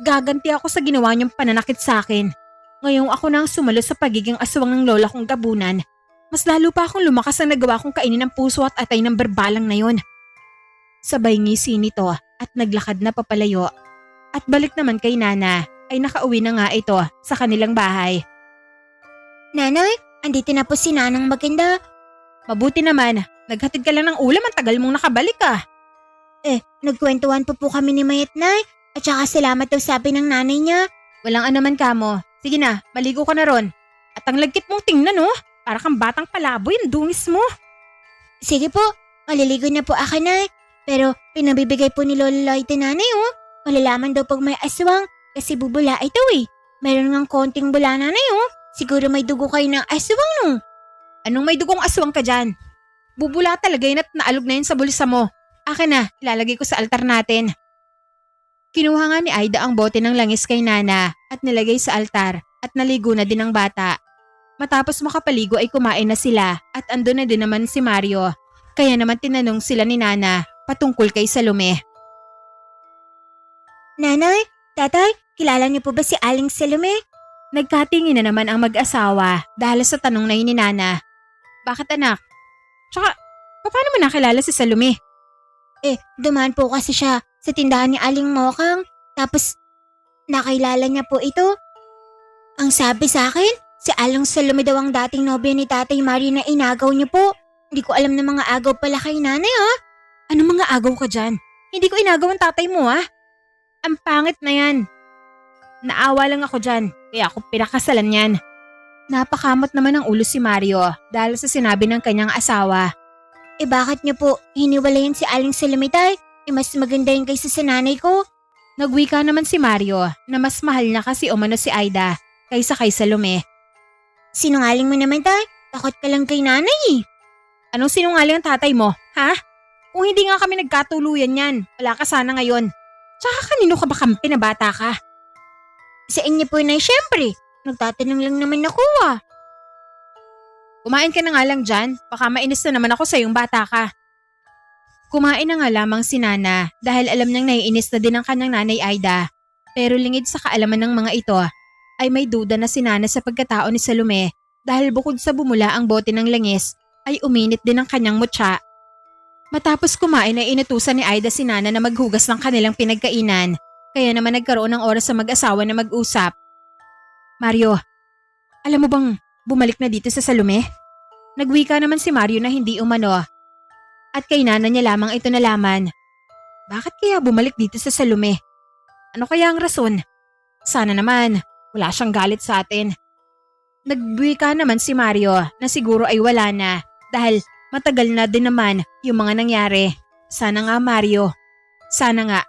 Gaganti ako sa ginawa niyong pananakit sa akin Ngayong ako na ang sumalo sa pagiging aswang ng lola kong gabunan Mas lalo pa akong lumakas na nagawa kong kainin ng puso at atay ng berbalang na yon. Sabay ngisi nito at naglakad na papalayo. At balik naman kay Nana ay nakauwi na nga ito sa kanilang bahay. Nanay, andito na po si Nanang Maganda. Mabuti naman, naghatid ka lang ng ulam ang tagal mong nakabalik Nagkwentuhan po kami ni Mayat Nay. At saka salamat daw sabi ng nanay niya. Walang anuman kamo. Sige na, maligo ka na ron. At ang lagkit mong tingnan para kang batang palaboy ang dungis mo. Sige po, maliligo na po ako Nay. Pero pinabibigay po ni Lola Loite nanay Malalaman daw pag may aswang kasi bubula ito Meron ngang konting bula nanay Siguro may dugo kayo ng aswang no. Anong may dugong aswang ka dyan? Bubula talaga yun at naalog na yun sa bulsa mo. Akin na, ilalagay ko sa altar natin. Kinuha nga ni Aida ang bote ng langis kay Nana at nilagay sa altar at naligo na din ang bata. Matapos makapaligo ay kumain na sila at andun na din naman si Mario. Kaya naman tinanong sila ni Nana patungkol kay Salome. Nanay, tatay, kilala niyo po ba si Aling Salome? Nagkatingin na naman ang mag-asawa dahil sa tanong na yun ni Nana. Bakit anak? Tsaka, paano mo nakilala si Salome? Dumaan po kasi siya sa tindahan ni Aling Mokang. Tapos, nakilala niya po ito. Ang sabi sa akin, si Aling Salome daw ang dating nobya ni Tatay Mario na inagaw niyo po. Hindi ko alam na mga agaw pala kay nanay Ano mga agaw ka dyan? Hindi ko inagaw ang tatay mo Ang pangit na yan. Naawa lang ako dyan, kaya ako pinakasalan yan. Napakamot naman ng ulo si Mario dahil sa sinabi ng kanyang asawa. Bakit niyo po hiniwalayan si Aling Salome tay? Mas maganda yun kaysa sa nanay ko. Nagwika naman si Mario na mas mahal na kasi umano si Aida kaysa kay Salome. Sinungaling mo naman tay, takot ka lang kay nanay Anong sinungaling ang tatay mo, ha? Kung hindi nga kami nagkatuluyan yan, wala ka sana ngayon. Tsaka kanino ka ba kampi na bata ka? Sa inyo po na syempre, nagtatanong lang naman ako Kumain ka na nga lang dyan, baka mainis na naman ako sa iyong bata ka. Kumain na nga lamang si Nana dahil alam niyang naiinis na din ang kanyang nanay Aida. Pero lingid sa kaalaman ng mga ito ay may duda na si Nana sa pagkatao ni Salome dahil bukod sa bumula ang bote ng langis ay uminit din ang kanyang mutya. Matapos kumain ay inutusan ni Aida si Nana na maghugas ng kanilang pinagkainan kaya naman nagkaroon ng oras sa mag-asawa na mag-usap. Mario, alam mo bang bumalik na dito sa Salome? Nagwika naman si Mario na hindi umano. At kay Nana niya lamang ito nalaman. Bakit kaya bumalik dito sa Salome? Ano kaya ang rason? Sana naman, wala siyang galit sa atin. Nagbuwika naman si Mario na siguro ay wala na dahil matagal na din naman yung mga nangyari. Sana nga Mario. Sana nga.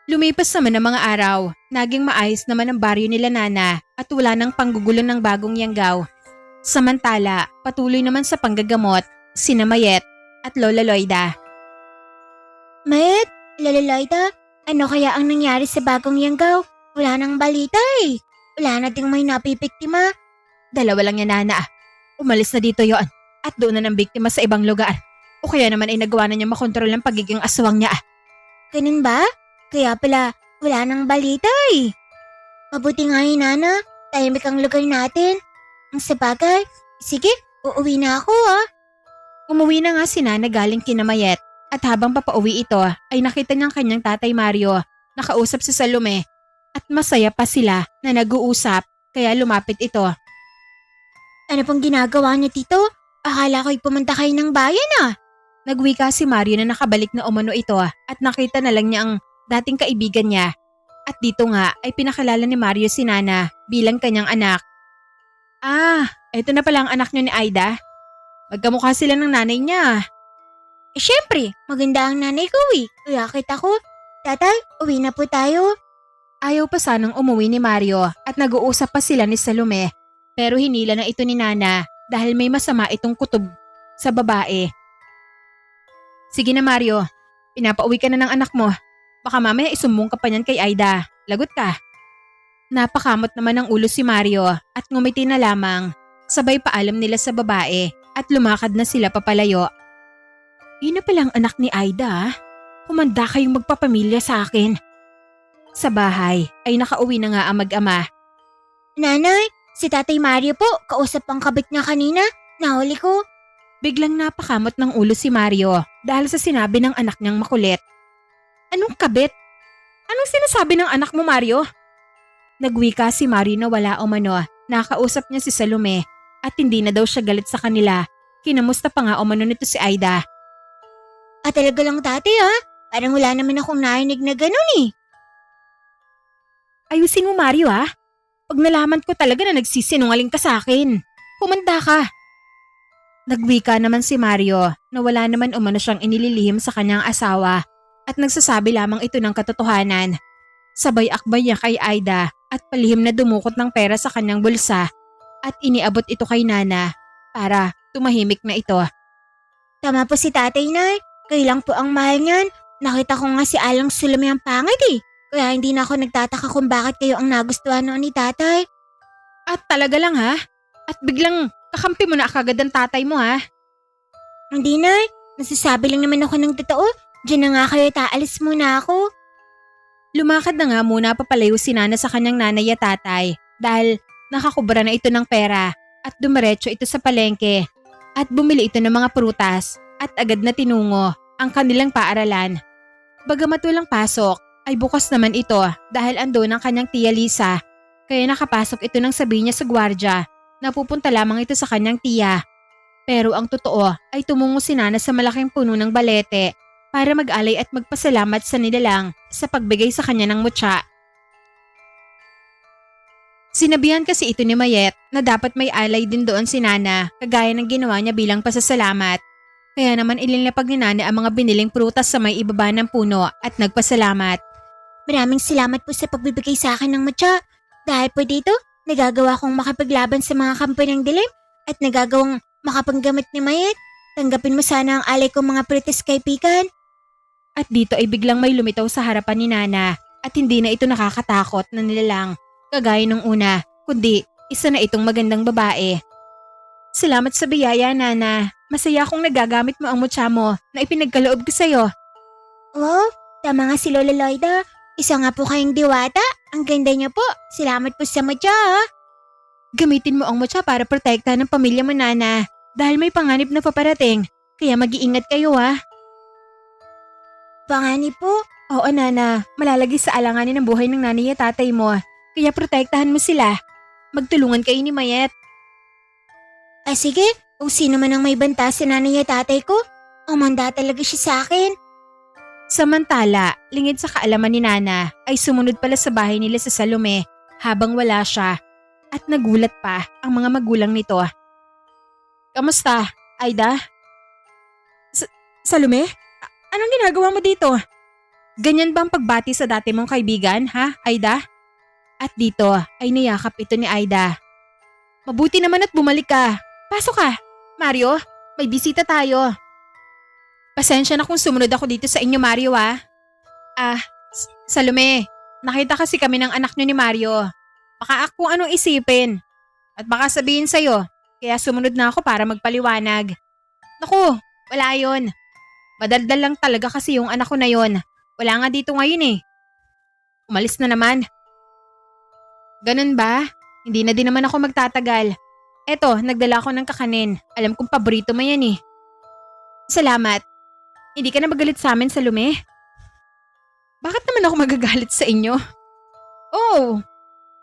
Lumipas naman ang mga araw. Naging maayos naman ang baryo nila Nana at wala nang panggugulo ng bagong yanggaw. Samantala, patuloy naman sa panggagamot sina Mayet at Lola Loida. Mayet, Lola Loida, ano kaya ang nangyari sa bagong yanggaw? Wala nang balita eh. Wala na ding may napipiktima. Dalawa lang yan Nana. Umalis na dito yon at doon na ng biktima sa ibang lugar. O kaya naman ay nagawa na niya makontrol ang pagiging aswang niya. Ganun ba? Kaya pala, wala nang balita eh. Mabuti nga yun, Nana. Tahimik ang lugar natin. Ang sabagay, sige, uuwi na ako ah. Umuwi na nga si Nana galing kina Mayet at habang papauwi ito ay nakita niyang kanyang tatay Mario nakausap si Salome at masaya pa sila na nag-uusap kaya lumapit ito. Ano pong ginagawa niyo, Tito? Akala ko'y pumunta kayo ng bayan ah. Nagwika si Mario na nakabalik na umano ito at nakita na lang niya ang dating kaibigan niya. At dito nga ay pinakilala ni Mario si Nana bilang kanyang anak. Ah, ito na pala ang anak niyo ni Aida. Magkamukha sila ng nanay niya. Eh syempre, maganda ang nanay ko eh. Kaya kita ko. Tatay, uwi na po tayo. Ayaw pa sanang umuwi ni Mario at nag-uusap pa sila ni Salome. Pero hinila na ito ni Nana dahil may masama itong kutob sa babae. Sige na Mario, pinapauwi ka na ng anak mo. Baka mamaya isumbong ka pa niyan kay Aida. Lagot ka. Napakamot naman ng ulo si Mario at ngumiti na lamang. Sabay paalam nila sa babae at lumakad na sila papalayo. Yun na palang anak ni Aida. Humanda kayong magpapamilya sa akin. Sa bahay ay nakauwi na nga ang mag-ama. Nanay, si Tatay Mario po, kausap ang kabit niya kanina. Nahuli ko. Biglang napakamot ng ulo si Mario dahil sa sinabi ng anak niyang makulit. Anong kabit? Anong sinasabi ng anak mo Mario? Nagwika si Mario na wala o mano. Nakausap niya si Salome at hindi na daw siya galit sa kanila. Kinamusta pa nga o mano nito si Aida. Ah, talaga lang tatay ha? Parang wala naman akong narinig na ganun eh. Ayusin mo Mario ha? Pag nalaman ko talaga na nagsisinungaling ka sa akin. Humanda ka. Nagwika naman si Mario na wala naman umano siyang inililihim sa kanyang asawa at nagsasabi lamang ito ng katotohanan. Sabay akbay niya kay Aida at palihim na dumukot ng pera sa kanyang bulsa at iniabot ito kay Nana para tumahimik na ito. Tama po si tatay, Nay. Kayo lang po ang mahal niyan. Nakita ko nga si Alang Salome ang pangit eh. Kaya hindi na ako nagtataka kung bakit kayo ang nagustuhan noon ni tatay. At talaga lang ha? At biglang kakampi mo na kagad ang tatay mo ha? Hindi, Nay. Nasasabi lang naman ako ng totoo. Diyan na nga kayo, taalis muna ako. Lumakad na nga muna papalayo si Nana sa kanyang nanay at tatay dahil nakakubra na ito ng pera at dumiretso ito sa palengke at bumili ito ng mga prutas at agad na tinungo ang kanilang paaralan. Bagamat walang pasok ay bukas naman ito dahil andun ang kanyang tiya Lisa kaya nakapasok ito nang sabihin niya sa gwardya na pupunta lamang ito sa kanyang tiya. Pero ang totoo ay tumungo si Nana sa malaking puno ng balete para mag-alay at magpasalamat sa nilalang sa pagbigay sa kanya ng mutya. Sinabihan kasi ito ni Mayet na dapat may alay din doon si Nana kagaya ng ginawa niya bilang pasasalamat. Kaya naman ilinlapag ni Nana ang mga biniling prutas sa may ibaba ng puno at nagpasalamat. Maraming salamat po sa pagbibigay sa akin ng mutya. Dahil po dito, nagagawa kong makapaglaban sa mga kampo ng dilim at nagagawang makapanggamit ni Mayet. Tanggapin mo sana ang alay kong mga prutas kaibigan. At dito ay biglang may lumitaw sa harapan ni Nana at hindi na ito nakakatakot na nilalang kagaya nung una, kundi isa na itong magandang babae. Salamat sa biyaya, Nana. Masaya akong nagagamit mo ang mutya mo na ipinagkaloob ko sa'yo. Wow, tama nga si Lola Loida. Isa nga po kayong diwata. Ang ganda niyo po. Salamat po sa mutya ha. Gamitin mo ang mutya para protektahan ng pamilya mo, Nana. Dahil may panganib na paparating. Kaya mag-iingat kayo ha. Panganib po? Oo, Nana. Malalagay sa alanganin ng buhay ng nanay at tatay mo. Kaya protektahan mo sila. Magtulungan kayo ni Mayet. Ah sige, kung sino man ang may banta sa nanay at tatay ko, umanda talaga siya sa akin. Samantala, lingid sa kaalaman ni Nana ay sumunod pala sa bahay nila sa Salome habang wala siya at nagulat pa ang mga magulang nito. Kamusta, Aida? Salome? Anong ginagawa mo dito? Ganyan bang pagbati sa dati mong kaibigan, ha, Aida? At dito ay niyakap ito ni Aida. Mabuti naman at bumalik ka. Pasok ka. Mario, may bisita tayo. Pasensya na kung sumunod ako dito sa inyo, Mario, ah. Salome, nakita kasi kami ng anak nyo ni Mario. Baka kung anong isipin. At baka sabihin sa'yo, kaya sumunod na ako para magpaliwanag. Naku, wala yun. Madaldal lang talaga kasi yung anak ko na yon. Wala nga dito ngayon eh. Umalis na naman. Ganun ba? Hindi na din naman ako magtatagal. Eto, nagdala ako ng kakanin. Alam kong paborito mo yan eh. Salamat. Hindi ka na magalit sa amin, Salome? Bakit naman ako magagalit sa inyo? Oh,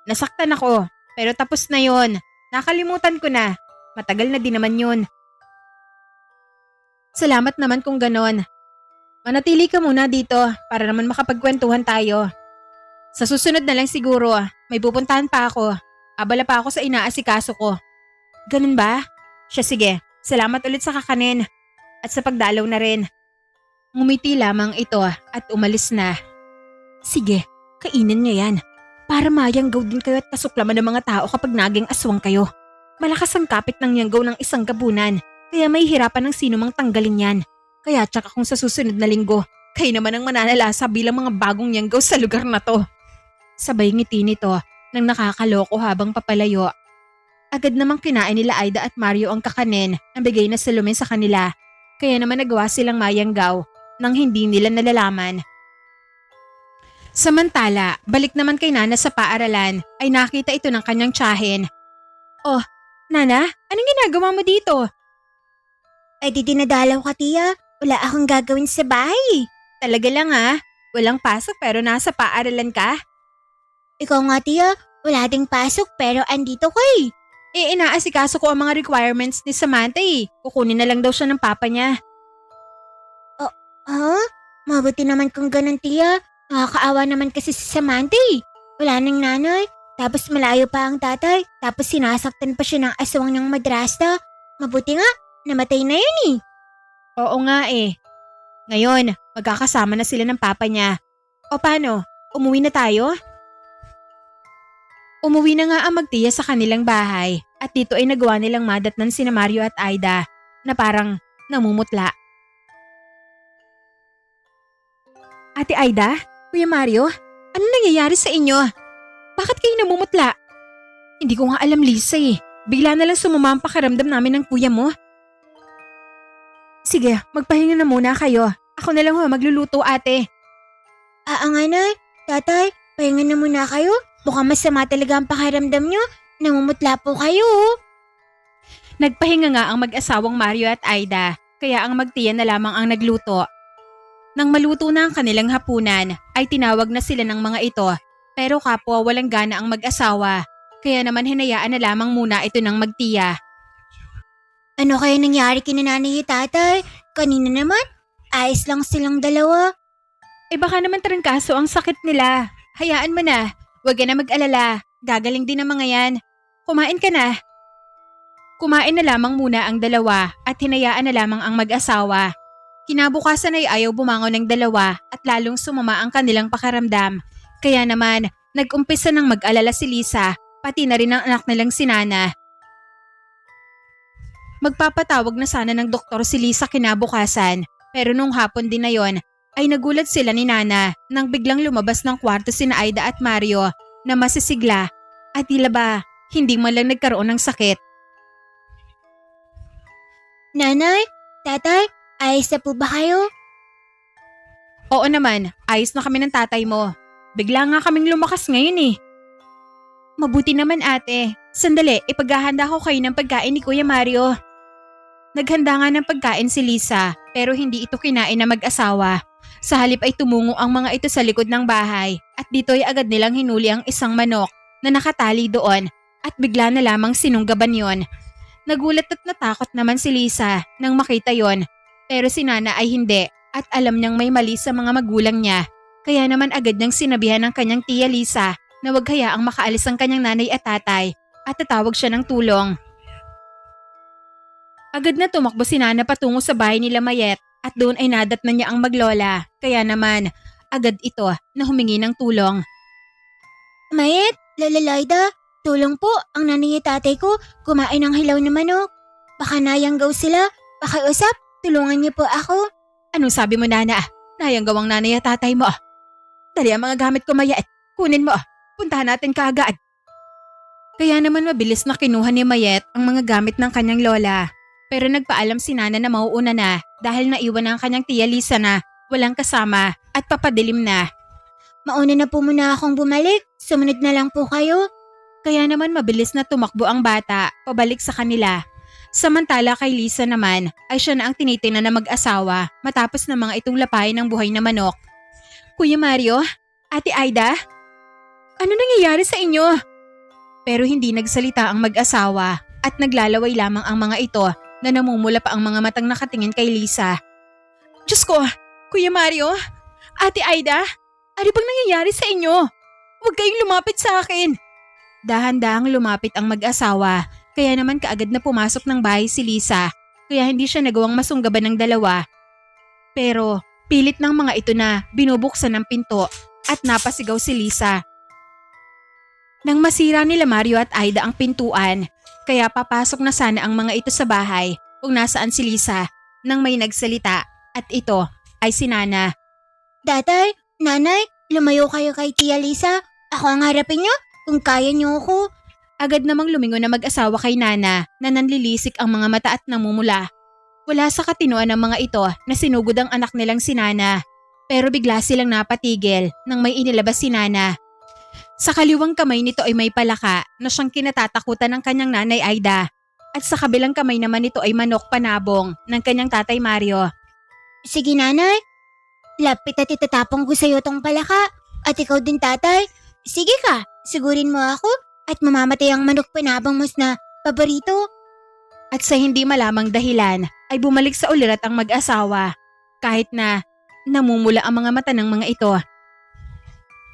nasaktan ako. Pero tapos na yon. Nakalimutan ko na. Matagal na din naman yun. Salamat naman kung ganon. Manatili ka muna dito para naman makapagkwentuhan tayo. Sa susunod na lang siguro, may pupuntahan pa ako. Abala pa ako sa inaasikaso ko. Ganun ba? Siya sige, salamat ulit sa kakanin at sa pagdalaw na rin. Ngumiti lamang ito at umalis na. Sige, kainin niyo yan. Para mayanggaw din kayo at kasuklaman ng mga tao kapag naging aswang kayo. Malakas ang kapit ng yanggaw ng isang gabunan, kaya may hirapan ng sino mang tanggalin yan. Kaya tsaka kung sa susunod na linggo, kayo naman ang mananalasa bilang mga bagong yanggaw sa lugar na to. Sabay ngiti nito nang nakakaloko habang papalayo. Agad namang kinain nila Aida at Mario ang kakanin na bigay na Salome sa kanila. Kaya naman nagawa silang mayanggaw nang hindi nila nalalaman. Samantala, balik naman kay Nana sa paaralan ay nakita ito ng kanyang tiyahin. Oh, Nana, anong ginagawa mo dito? Ay di dinadalaw ka, tiya. Wala akong gagawin sa bahay. Talaga lang ah, walang pasok pero nasa paaralan ka? Ikaw nga, tiya. Wala ding pasok pero andito ka eh. Inaasikaso ko ang mga requirements ni Samantha eh. Kukunin na lang daw siya ng papa niya. Ha? Mabuti naman kung ganun, tiya. Nakakaawa naman kasi si Samantha eh. Wala nang nanay. Tapos malayo pa ang tatay. Tapos sinasaktan pa siya ng aswang ng madrasta. Mabuti nga, namatay na yun eh. Oo nga eh. Ngayon, magkakasama na sila ng papa niya. O paano? Umuwi na tayo? Umuwi na nga ang magtiya sa kanilang bahay at dito ay nagawa nilang madatnan sina Mario at Aida na parang namumutla. Ate Aida, Kuya Mario, ano nangyayari sa inyo? Bakit kayo namumutla? Hindi ko nga alam, Lisa eh. Bigla na lang sumama ang pakiramdam namin ng kuya mo. Sige, magpahinga na muna kayo. Ako na lang magluluto, ate. Nga nay, tatay, pahinga na muna kayo. Mukhang masama talaga ang pakiramdam nyo. Namumutla po kayo. Nagpahinga nga ang mag-asawang Mario at Aida, kaya ang magtiya na lamang ang nagluto. Nang maluto na ang kanilang hapunan, ay tinawag na sila ng mga ito, pero kapwa walang gana ang mag-asawa, kaya naman hinayaan na lamang muna ito ng magtiya. Ano kaya nangyari kina nanay at tatay? Kanina naman, ayos lang silang dalawa. Baka naman trangkaso ang sakit nila. Hayaan mo na, huwag ka na mag-alala, gagaling din ang mga yan. Kumain ka na. Kumain na lamang muna ang dalawa at hinayaan na lamang ang mag-asawa. Kinabukasan ay ayaw bumangon ng dalawa at lalong sumama ang kanilang pakiramdam. Kaya naman, nag-umpisa ng mag-alala si Lisa, pati na rin ang anak nilang si Nana. Magpapatawag na sana ng doktor si Lisa kinabukasan, pero nung hapon din na yon, ay nagulat sila ni Nana nang biglang lumabas ng kwarto sina Aida at Mario na masisigla at tila ba hindi man lang nagkaroon ng sakit. Nanay, tatay, ayos na po ba kayo? Oo naman, ayos na kami ng tatay mo. Bigla nga kaming lumakas ngayon eh. Mabuti naman ate. Sandali, ipaghahanda ko kayo ng pagkain ni Kuya Mario. Naghanda nga ng pagkain si Lisa pero hindi ito kinain na mag-asawa. Sa halip ay tumungo ang mga ito sa likod ng bahay at dito ay agad nilang hinuli ang isang manok na nakatali doon at bigla na lamang sinunggaban yon. Nagulat at natakot naman si Lisa nang makita yon pero si Nana ay hindi at alam niyang may mali sa mga magulang niya. Kaya naman agad niyang sinabihan ng kanyang tiya Lisa na huwag hayaang makaalis ang kanyang nanay at tatay at tatawag siya ng tulong. Agad na tumakbo si Nana patungo sa bahay nila Mayet at doon ay nadatnan niya ang maglola. Kaya naman agad ito na humingi ng tulong. Mayet, Lola Loida, tulong po ang nanay at tatay ko kumain ng hilaw na manok. Baka nayanggaw sila, pakiusap, tulungan niyo po ako. Anong sabi mo, Nana? Nayanggaw ang nanay at tatay mo. Dali ang mga gamit ko, Mayet. Kunin mo. Puntahan natin kaagad. Kaya naman mabilis na kinuha ni Mayet ang mga gamit ng kanyang lola. Pero nagpaalam si Nana na mauuna na dahil naiwan ang kanyang tiya Lisa na walang kasama at papadilim na. Mauna na po muna akong bumalik, sumunod na lang po kayo. Kaya naman mabilis na tumakbo ang bata pabalik sa kanila. Samantala kay Lisa naman ay siya na ang tinitingnan na mag-asawa matapos na mga itong lapayin ng buhay na manok. Kuya Mario, Ate Aida, ano nangyayari sa inyo? Pero hindi nagsalita ang mag-asawa at naglalaway lamang ang mga ito na namumula pa ang mga matang nakatingin kay Lisa. Diyos ko, Kuya Mario, Ate Aida, ano bang nangyayari sa inyo? Huwag kayong lumapit sa akin. Dahan-dahang lumapit ang mag-asawa, kaya naman kaagad na pumasok ng bahay si Lisa, kaya hindi siya nagawang masunggaban ng dalawa. Pero pilit ng mga ito na binubuksan ng pinto at napasigaw si Lisa. Nang masira nila Mario at Aida ang pintuan, kaya papasok na sana ang mga ito sa bahay kung nasaan si Lisa nang may nagsalita at ito ay si Nana. Tatay, nanay, lumayo kayo kay Tia Lisa. Ako ang harapin niyo kung kaya niyo ako. Agad namang lumingon na mag-asawa kay Nana na nanlilisik ang mga mata at namumula. Wala sa katinuan ng mga ito na sinugod ang anak nilang si Nana. Pero bigla silang napatigil nang may inilabas si Nana. Sa kaliwang kamay nito ay may palaka na siyang kinatatakutan ng kanyang nanay Aida. At sa kabilang kamay naman nito ay manok panabong ng kanyang tatay Mario. Sige nanay, lapit at itatapong ko sa iyo tong palaka. At ikaw din tatay, sige ka, sigurin mo ako at mamamatay ang manok panabong mo na paborito. At sa hindi malamang dahilan ay bumalik sa ulirat ang mag-asawa kahit na namumula ang mga mata ng mga ito.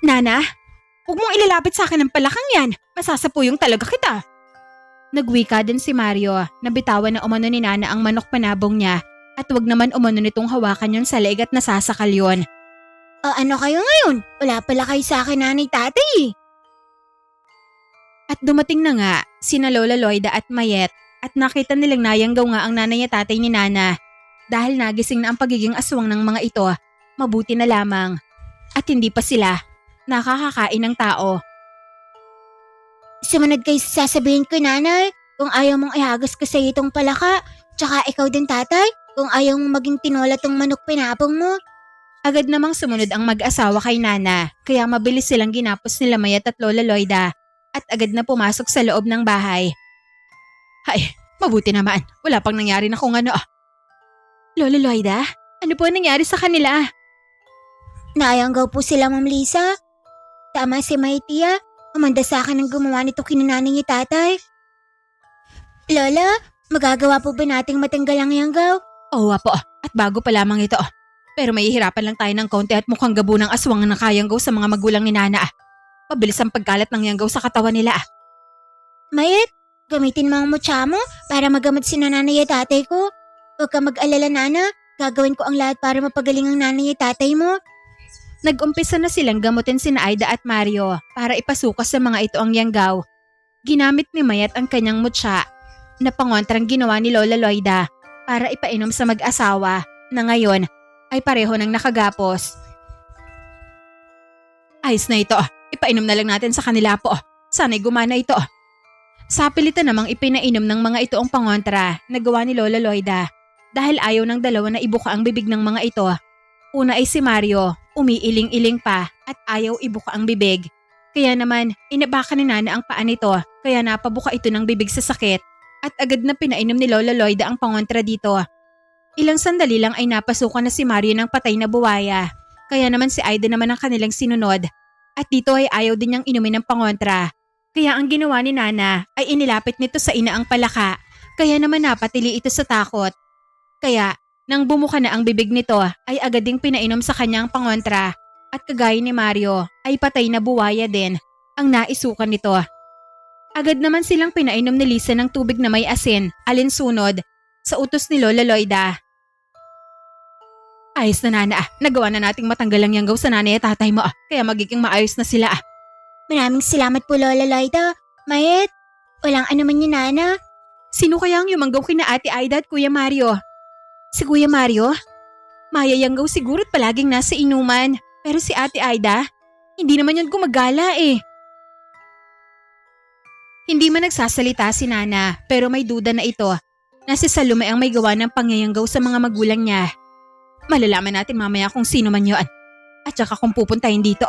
Nana, huwag mong ilalapit sa akin ang palakang yan, masasapuyong talaga kita. Nagwika din si Mario na bitawan na umano ni Nana ang manok panabong niya at wag naman umano nitong hawakan yun sa leeg at nasasakal yun. Ano kayo ngayon? Wala pala kayo sa akin nanay tatay. At dumating na nga sina Lola Loida at Mayet at nakita nilang nayanggaw nga ang nanay at tatay ni Nana. Dahil nagising na ang pagiging aswang ng mga ito, mabuti na lamang. At hindi pa sila nakakakain ng tao. Sumunod kayo sa sasabihin ko nanay, kung ayaw mong ihagos ko sa iyo itong palaka. Tsaka ikaw din tatay, kung ayaw mong maging tinola tong manok pinapong mo. Agad namang sumunod ang mag-asawa kay Nana, kaya mabilis silang ginapos nila Mayet at Lola Loida at agad na pumasok sa loob ng bahay. Ay, mabuti naman, wala pang nangyari na kung ano. Lola Loida, ano po nangyari sa kanila? Nayanggaw po sila Ma'am Lisa. Tama si Maitia, umanda sa akin ang gumawa nito kinananay ni tatay. Lola, magagawa po ba nating matanggal ang yanggaw? Oo po, at bago pa lamang ito. Pero may hihirapan lang tayo ng konti at mukhang gabo ng aswang na nakayanggaw sa mga magulang ni Nana. Mabilis ang pagkalat ng yanggaw sa katawan nila. Mayet, gamitin mo ang mutya mo para magamot si nanay at tatay ko. Huwag ka mag-alala Nana, gagawin ko ang lahat para mapagaling ang nanay at tatay mo. Nag-umpisa na silang gamutin sina Aida at Mario para ipasukas sa mga ito ang yanggaw. Ginamit ni Mayet ang kanyang mutya na pangontrang ginawa ni Lola Loida para ipainom sa mag-asawa na ngayon ay pareho ng nakagapos. Ayos na ito, ipainom na lang natin sa kanila po. Sana'y gumana ito. Sa pilitan namang ipinainom ng mga ito ang pangontra na gawa ni Lola Loida dahil ayaw ng dalawa na ibuka ang bibig ng mga ito. Una ay si Mario, umiiling-iling pa at ayaw ibuka ang bibig. Kaya naman, inabaka ni Nana ang paa nito kaya napabuka ito ng bibig sa sakit at agad na pinainom ni Lola Loida ang pangontra dito. Ilang sandali lang ay napasukan na si Mario ng patay na buwaya. Kaya naman si Aida naman ang kanilang sinunod. At dito ay ayaw din niyang inumin ng pangontra. Kaya ang ginawa ni Nana ay inilapit nito sa ina ang palaka. Kaya naman napatili ito sa takot. Kaya Nang bumuka na ang bibig nito ay agad ding pinainom sa kanyang pangontra at kagaya ni Mario ay patay na buwaya din ang naisukan nito. Agad naman silang pinainom ni Lisa ng tubig na may asin, alinsunod, sa utos ni Lola Loida. Ayos na nana, nagawa na nating matanggal ang yanggaw sa nanay at tatay mo kaya magiging maayos na sila. Maraming salamat po Lola Loida. Mayet, walang anuman ni Nana. Sino kaya ang yumanggaw kina Ate Aida at Kuya Mario? Si Kuya Mario? Mayayanggaw siguro at palaging nasa inuman. Pero si Ate Aida, hindi naman yun gumagala eh. Hindi man nagsasalita si Nana pero may duda na ito na si Salome ang may gawa ng pangyayanggaw sa mga magulang niya. Malalaman natin mamaya kung sino man yun. At saka kung pupuntahin dito.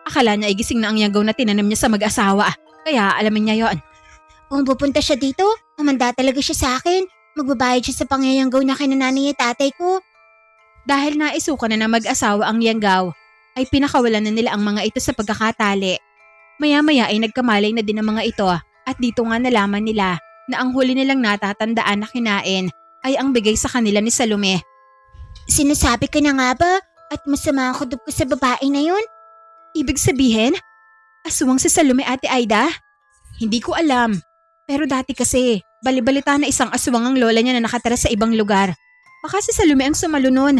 Akala niya ay gising na ang yanggaw na tinanim niya sa mag-asawa. Kaya alamin niya yon. Kung pupunta siya dito, umanda talaga siya sa akin. Magbabayad siya sa pangyayanggaw na kinananay at tatay ko. Dahil naisukan na ng mag-asawa ang yanggaw, ay pinakawalan na nila ang mga ito sa pagkakatali. Maya-maya ay nagkamalay na din ang mga ito at dito nga nalaman nila na ang huli nilang natatandaan na kinain ay ang bigay sa kanila ni Salome. Sinasabi ka na nga ba at masama ang kutob ko sa babae na yun? Ibig sabihin, aswang si Salome Ate Aida? Hindi ko alam. Pero dati kasi, balibalita na isang aswang ang lola niya na nakatira sa ibang lugar. Baka si Salome ang sumalo nun.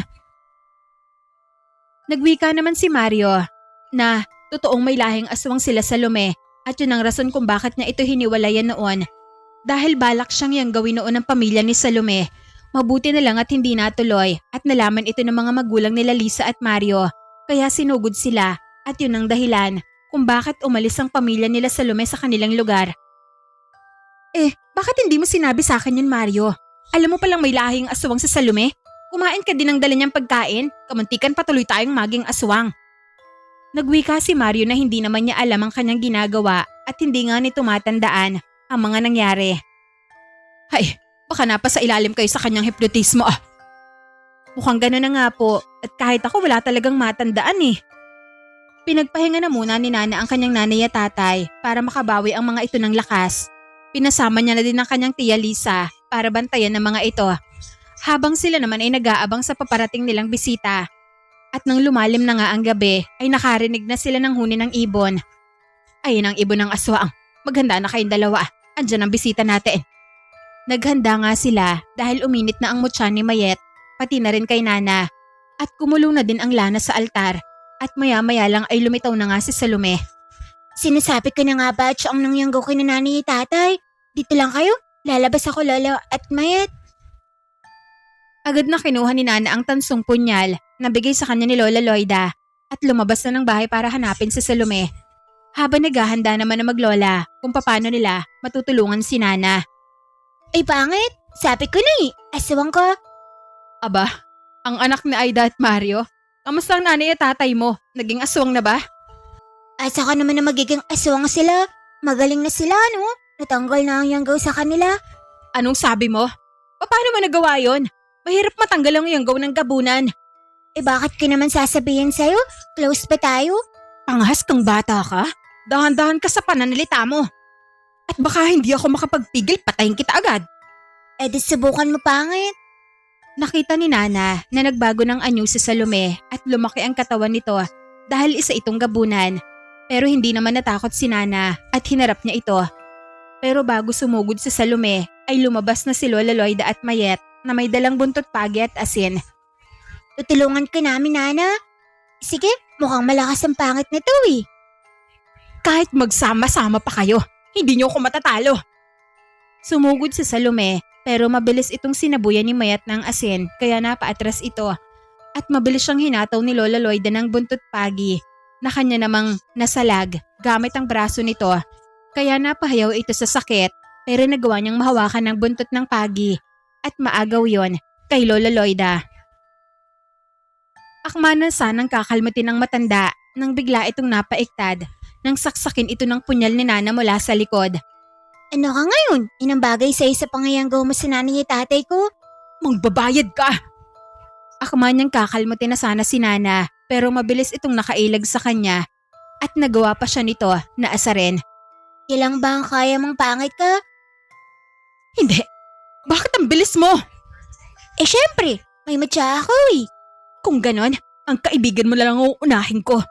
Nagwika naman si Mario na totoong may lahing aswang sila Salome at yun ang rason kung bakit niya ito hiniwalayan noon. Dahil balak siyang yang gawin noon ng pamilya ni Salome. Mabuti na lang at hindi natuloy at nalaman ito ng mga magulang nila Lisa at Mario. Kaya sinugod sila at yun ang dahilan kung bakit umalis ang pamilya nila Salome sa kanilang lugar. Bakit hindi mo sinabi sa akin yun Mario? Alam mo palang may lahing aswang sa Salome? Kumain ka din ng dala niyang pagkain, kamuntikan patuloy tayong maging aswang. Nagwika si Mario na hindi naman niya alam ang kanyang ginagawa at hindi nga nito matandaan ang mga nangyari. Hay, baka napasa ilalim kayo sa kanyang hipnotismo. Mukhang gano'n na nga po at kahit ako wala talagang matandaan eh. Pinagpahinga na muna ni Nana ang kanyang nanay at tatay para makabawi ang mga ito ng lakas. Pinasama niya na din ang kanyang tiya Lisa para bantayan ng mga ito. Habang sila naman ay nag-aabang sa paparating nilang bisita. At nang lumalim na nga ang gabi ay nakarinig na sila ng huni ng ibon. Ayun ang ibon ng aswang. Maghanda na kayong dalawa. Andyan ang bisita natin. Naghanda nga sila dahil uminit na ang mutya ni Mayet, pati na rin kay Nana. At kumulong na din ang lana sa altar. At maya-maya lang ay lumitaw na nga si Salome. Sinasabi ka na nga ba at siyang nangyanggaw kay nanay at tatay? Dito lang kayo? Lalabas ako Lola at Mayet. Agad na kinuha ni Nana ang tansong punyal na bigay sa kanya ni Lola Loida at lumabas na ng bahay para hanapin si Salome. Habang naghahanda naman na maglola kung paano nila matutulungan si Nana. Ay pangit, sabi ko na aswang ko. Aba, ang anak ni Aida at Mario, kamusta ang nanay at tatay mo? Naging aswang na ba? Asa ka naman na magiging aswang sila? Magaling na sila no? Natanggal na ang yanggaw sa kanila. Anong sabi mo? Paano mo nagawa yon? Mahirap matanggal ang yanggaw ng gabunan. Bakit ka naman sasabihin sa'yo? Close ba tayo? Panghas kang bata ka? Dahan-dahan ka sa pananalita mo. At baka hindi ako makapagpigil, patayin kita agad. Di subukan mo pangit. Nakita ni Nana na nagbago ng anyo si Salome at lumaki ang katawan nito dahil isa itong gabunan. Pero hindi naman natakot si Nana at hinarap niya ito. Pero bago sumugod si Salome ay lumabas na si Lola Loida at Mayet na may dalang buntot pagi at asin. Tutulungan ka namin, Nana. Sige, mukhang malakas ang pangit na to Kahit magsama-sama pa kayo, hindi niyo ako matatalo. Sumugod si Salome pero mabilis itong sinabuyan ni Mayet ng asin kaya napaatras ito. At mabilis siyang hinataw ni Lola Loida ng buntot pagi na kanya namang nasalag gamit ang braso nito. Kaya napahayaw ito sa sakit pero nagawa niyang mahawakan ng buntot ng pagi at maagaw yon kay Lola Loida. Akma na sanang kakalmatin ng matanda nang bigla itong napaiktad nang saksakin ito ng punyal ni Nana mula sa likod. Ano ka ngayon? Inang bagay sa'yo sa pangayanggaw mo sa nanay at tatay ko? Magbabayad ka! Akma niyang kakalmatin na sana si Nana pero mabilis itong nakailag sa kanya at nagawa pa siya nito na asarin. Ilang ba ang kaya mong pangit ka? Hindi! Bakit ang bilis mo? Syempre, May matya ako eh. Kung ganon, ang kaibigan mo na lang uunahin ko.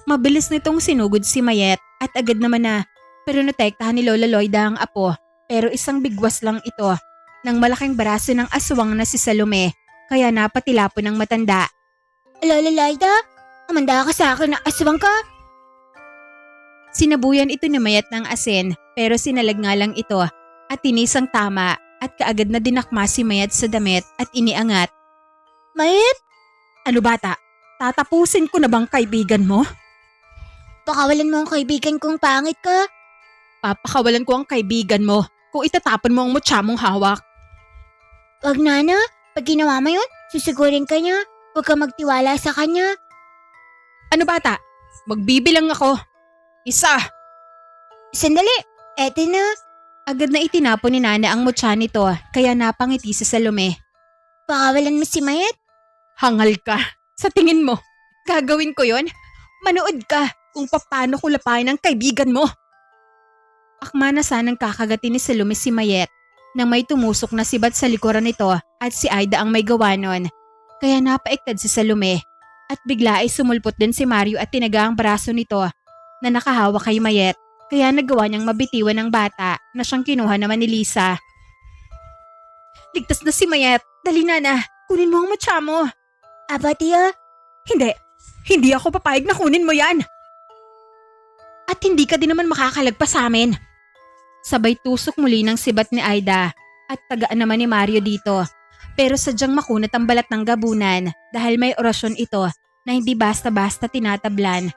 Mabilis nitong sinugod si Mayet at agad naman na pinotektahan ni Lola Loida ang apo, pero isang bigwas lang ito ng malaking baraso ng aswang na si Salome, kaya napatilapo ng matanda. Lola Laida, amanda ka sa akin na aswang ka. Sinabuyan ito ni Mayet ng asin, pero sinalag nga lang ito at tinisang tama at kaagad na dinakma si Mayet sa damit at iniangat. Mayet, Ano bata? Tatapusin ko na bang kaibigan mo? pakawalan mo ang kaibigan kong pangit ka. Papakawalan ko ang kaibigan mo kung itatapon mo ang mutya mong hawak. Wag Nana, pag ginawa mo yun, susigurin ka niya. Huwag ka magtiwala sa kanya. Ano bata? Magbibilang ako. 1. Sandali, eto na. Agad na itinapon ni Nana ang mutya nito kaya napangiti si Salome. Pakawalan mo si Mayet. Hangal ka. Sa tingin mo, gagawin ko yon? Manood ka kung paano ko lapain ang kaibigan mo. Akma na sanang kakagatin ni Salome si Mayet nang may tumusok na sibat sa likuran nito at si Aida ang may gawa nun. Kaya napaiktad si Salome at bigla ay sumulpot din si Mario at tinaga ang braso nito na nakahawak kay Mayet kaya nagawa niyang mabitiwan ng bata na siyang kinuha naman ni Lisa. Ligtas na si Mayet. Dali na. Kunin mo ang mutya mo. Aba tiya, Hindi ako papayag na kunin mo yan. At hindi ka din naman makakalagpas sa amin. Sabay tusok muli ng sibat ni Aida at tagaan naman ni Mario dito. Pero sadyang makunat ang balat ng gabunan dahil may orasyon ito na hindi basta-basta tinatablan.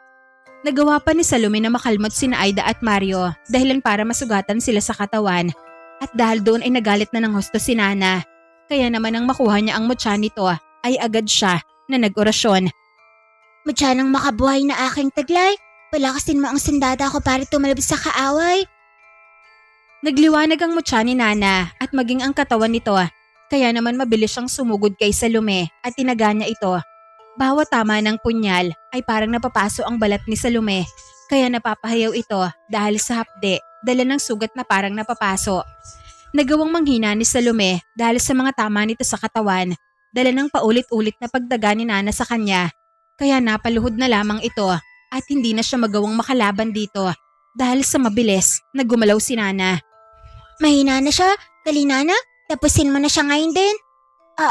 Nagawa pa ni Salome na makalmot sina Aida at Mario dahilan para masugatan sila sa katawan. At dahil doon ay nagalit na ng husto si Nana. Kaya naman nang makuha niya ang mutya nito ay agad siya na nag-orasyon. matya ng makabuhay na aking taglay. Palakasin mo ang sandata ko para tumalabas sa kaaway. Nagliwanag ang mutya ni Nana at maging ang katawan nito. Kaya naman mabilis siyang sumugod kay Salome at tinaga niya ito. Bawat tama ng punyal ay parang napapaso ang balat ni Salome. Kaya napapahayaw ito dahil sa hapde, dala ng sugat na parang napapaso. Nagawang manghina ni Salome dahil sa mga tama nito sa katawan, dala ng paulit-ulit na pagdaga ni Nana sa kanya. Kaya napaluhod na lamang ito at hindi na siya magawang makalaban dito dahil sa mabilis na gumalaw si Nana. Mahina na siya. Dali Nana, tapusin mo na siya ngayon din.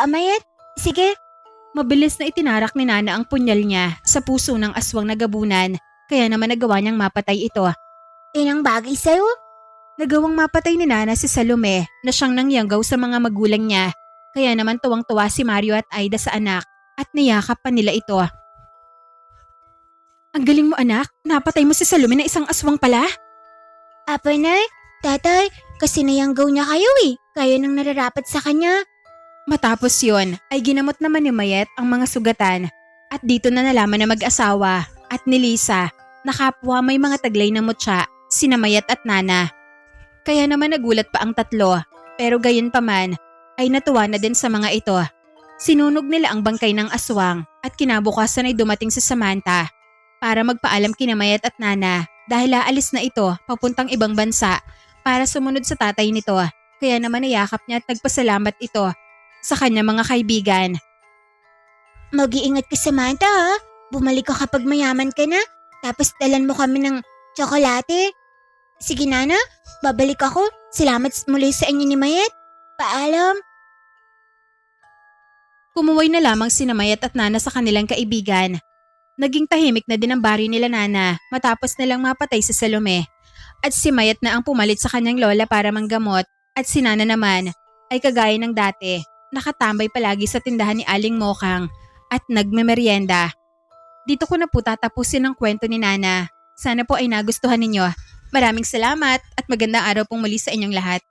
Mayet, sige. Mabilis na itinarak ni Nana ang punyal niya sa puso ng aswang na gabunan, kaya naman nagawa niyang mapatay ito. Inang bagay sa'yo. Nagawang mapatay ni Nana si Salome na siyang nangyanggaw sa mga magulang niya, kaya naman tuwang-tuwa si Mario at Aida sa anak at niyakap pa nila ito. Ang galing mo anak, napatay mo si Salome na isang aswang pala. Apa nay, tatay, kasi nayanggaw niya kayo eh. Kayo nang nararapat sa kanya. Matapos yon ay ginamot naman ni Mayet ang mga sugatan at dito na nalaman na mag-asawa at ni Lisa na kapwa may mga taglay na mutya, sina Mayet at Nana. Kaya naman nagulat pa ang tatlo pero gayon pa man ay natuwa na din sa mga ito. Sinunog nila ang bangkay ng aswang at kinabukasan ay dumating si Samantha para magpaalam kina Mayet at Nana dahil aalis na ito papuntang ibang bansa para sumunod sa tatay nito. Kaya naman nayakap niya at nagpasalamat ito sa kanya mga kaibigan. Mag-iingat ka Samantha ha. Bumalik ka kapag mayaman ka na. Tapos dalan mo kami ng tsokolate. Sige Nana, babalik ako. Salamat muli sa inyo ni Mayet. Paalam. Kumuway na lamang sina Mayet at Nana sa kanilang kaibigan. Naging tahimik na din ang baryo nila Nana matapos nilang mapatay si Salome. At si Mayet na ang pumalit sa kanyang lola para manggamot at si Nana naman ay kagaya ng dati, nakatambay palagi sa tindahan ni Aling Mokang at nagmemeryenda. Dito ko na po tatapusin ang kwento ni Nana. Sana po ay nagustuhan ninyo. Maraming salamat at magandang araw pong muli sa inyong lahat.